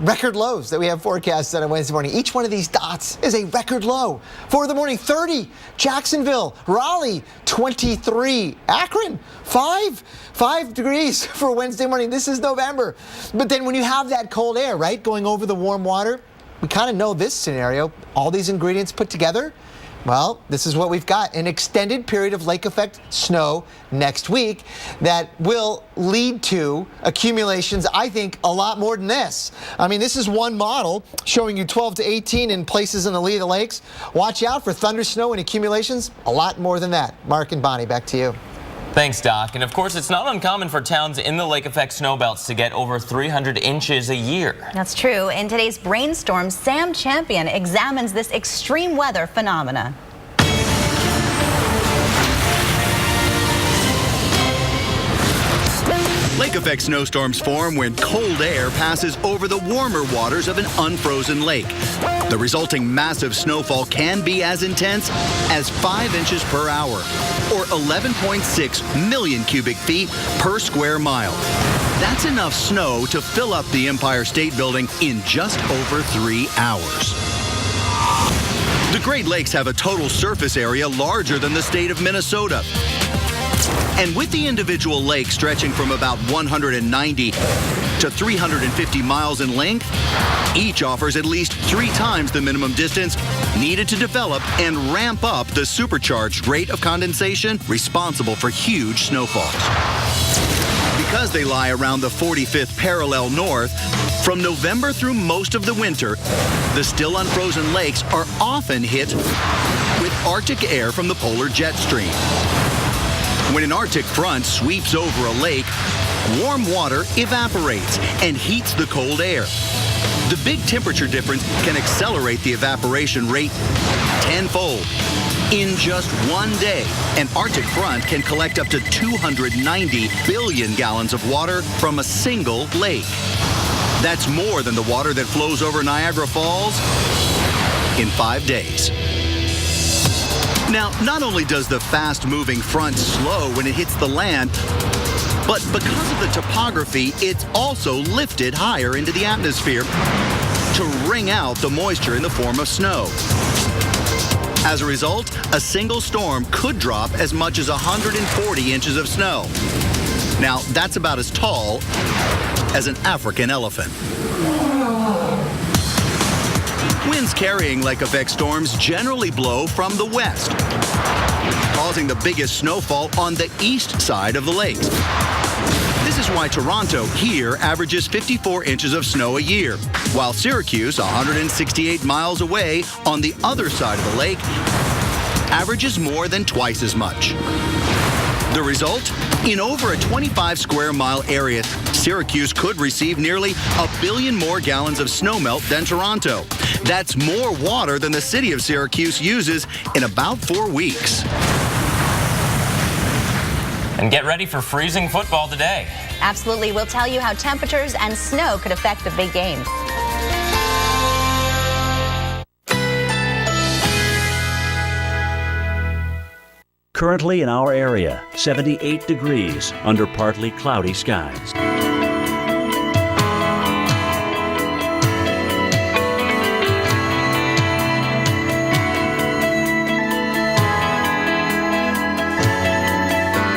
record lows that we have forecasted on Wednesday morning. Each one of these dots is a record low. For the morning, 30. Jacksonville, Raleigh, 23. Akron, 5 degrees for Wednesday morning. This is November. But then when you have that cold air, right, going over the warm water, we kind of know this scenario. All these ingredients put together, well, this is what we've got. An extended period of lake effect snow next week that will lead to accumulations, I think, a lot more than this. I mean, this is one model showing you 12 to 18 in places in the lee of the lakes. Watch out for thunder snow and accumulations. A lot more than that. Mark and Bonnie, back to you. Thanks, Doc. And of course, it's not uncommon for towns in the lake effect snowbelts to get over 300 inches a year. That's true. In today's Brainstorm, Sam Champion examines this extreme weather phenomena. Lake effect snowstorms form when cold air passes over the warmer waters of an unfrozen lake. The resulting massive snowfall can be as intense as 5 inches per hour, or 11.6 million cubic feet per square mile. That's enough snow to fill up the Empire State Building in just over 3 hours. The Great Lakes have a total surface area larger than the state of Minnesota. And with the individual lakes stretching from about 190 to 350 miles in length, each offers at least 3 times the minimum distance needed to develop and ramp up the supercharged rate of condensation responsible for huge snowfalls. Because they lie around the 45th parallel north, from November through most of the winter, the still unfrozen lakes are often hit with Arctic air from the polar jet stream. When an Arctic front sweeps over a lake, warm water evaporates and heats the cold air. The big temperature difference can accelerate the evaporation rate tenfold. In just one day, an Arctic front can collect up to 290 billion gallons of water from a single lake. That's more than the water that flows over Niagara Falls in 5 days. Now, not only does the fast-moving front slow when it hits the land, but because of the topography, it's also lifted higher into the atmosphere to wring out the moisture in the form of snow. As a result, a single storm could drop as much as 140 inches of snow. Now, that's about as tall as an African elephant. Winds carrying lake-effect storms generally blow from the west, causing the biggest snowfall on the east side of the lakes. This is why Toronto here averages 54 inches of snow a year, while Syracuse, 168 miles away on the other side of the lake, averages more than twice as much. The result? In over a 25 square mile area, Syracuse could receive nearly 1 billion more gallons of snowmelt than Toronto. That's more water than the city of Syracuse uses in about 4 weeks. And get ready for freezing football today. Absolutely. We'll tell you how temperatures and snow could affect the big game. Currently in our area, 78 degrees under partly cloudy skies.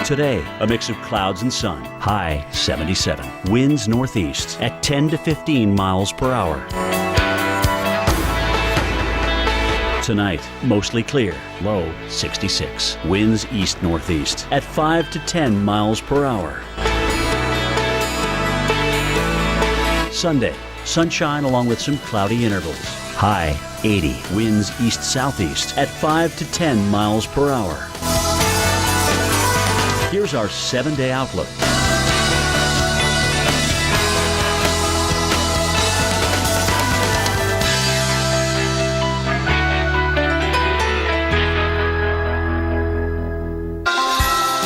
Today, a mix of clouds and sun. High 77. Winds northeast at 10 to 15 miles per hour. Tonight, mostly clear. Low 66. Winds east-northeast at 5 to 10 miles per hour. Sunday, sunshine along with some cloudy intervals. High 80. Winds east-southeast at 5 to 10 miles per hour. Here's our 7-day outlook.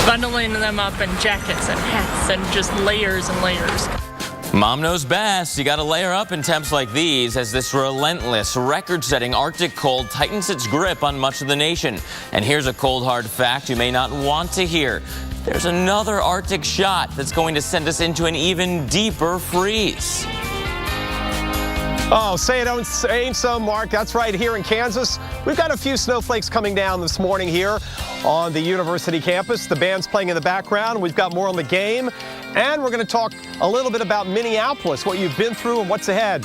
Bundling them up in jackets and hats and just layers and layers. Mom knows best. You got to layer up in temps like these as this relentless, record-setting Arctic cold tightens its grip on much of the nation. And here's a cold, hard fact you may not want to hear. There's another Arctic shot that's going to send us into an even deeper freeze. Oh, say it ain't so, Mark. That's right, here in Kansas. We've got a few snowflakes coming down this morning here on the university campus. The band's playing in the background. We've got more on the game. And we're going to talk a little bit about Minneapolis, what you've been through and what's ahead.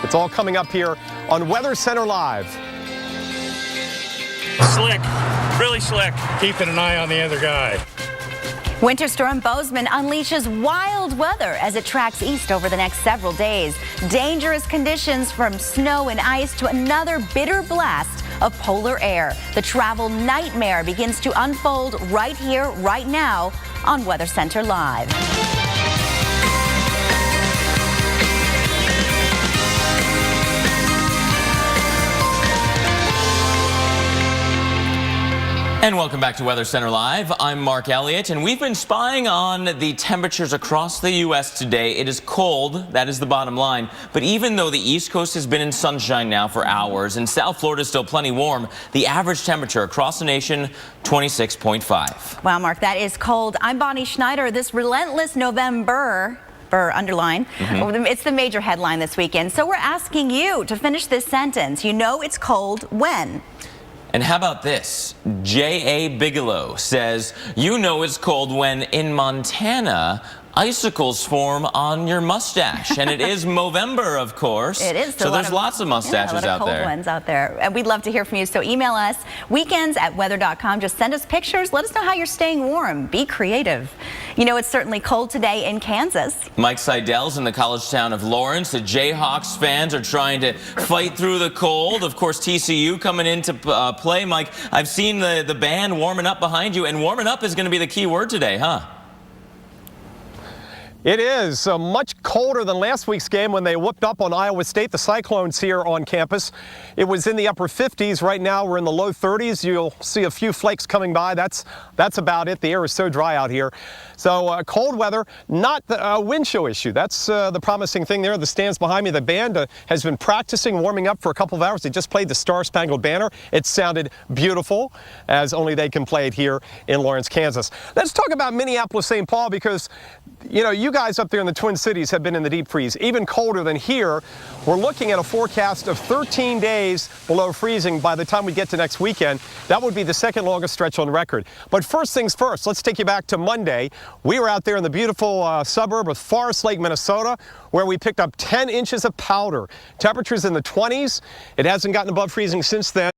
It's all coming up here on Weather Center Live. Slick, really slick. Keeping an eye on the other guy. Winter Storm Bozeman unleashes wild weather as it tracks east over the next several days. Dangerous conditions from snow and ice to another bitter blast of polar air. The travel nightmare begins to unfold right here, right now on Weather Center Live. And welcome back to Weather Center Live. I'm Mark Elliott, and we've been spying on the temperatures across the U.S. today. It is cold, that is the bottom line. But even though the East Coast has been in sunshine now for hours and South Florida is still plenty warm, the average temperature across the nation, 26.5. Wow, Mark, that is cold. I'm Bonnie Schneider. This relentless November, underline, it's the major headline this weekend. So we're asking you to finish this sentence. You know it's cold when? And how about this? J.A. Bigelow says, you know it's cold when in Montana, icicles form on your mustache. And it is Movember, of course. It is. So there's lots of mustaches out there. Cold ones out there. And we'd love to hear from you. So email us weekends@weather.com. Just send us pictures. Let us know how you're staying warm. Be creative. You know, it's certainly cold today in Kansas. Mike Seidel's in the college town of Lawrence. The Jayhawks fans are trying to fight through the cold. Of course, TCU coming in to play. Mike, I've seen the band warming up behind you, and warming up is going to be the key word today, huh? It is much colder than last week's game when they whooped up on Iowa State. The Cyclones here on campus. It was in the upper 50s. Right now we're in the low 30s. You'll see a few flakes coming by. That's about it. The air is so dry out here. So cold weather, not a wind chill issue. That's the promising thing there. The stands behind me. The band has been practicing, warming up for a couple of hours. They just played the Star-Spangled Banner. It sounded beautiful, as only they can play it here in Lawrence, Kansas. Let's talk about Minneapolis-St. Paul, because you know, you guys up there in the Twin Cities have been in the deep freeze, even colder than here. We're looking at a forecast of 13 days below freezing by the time we get to next weekend. That would be the second longest stretch on record. But first things first, let's take you back to Monday. We were out there in the beautiful suburb of Forest Lake, Minnesota, where we picked up 10 inches of powder. Temperatures in the 20s. It hasn't gotten above freezing since then.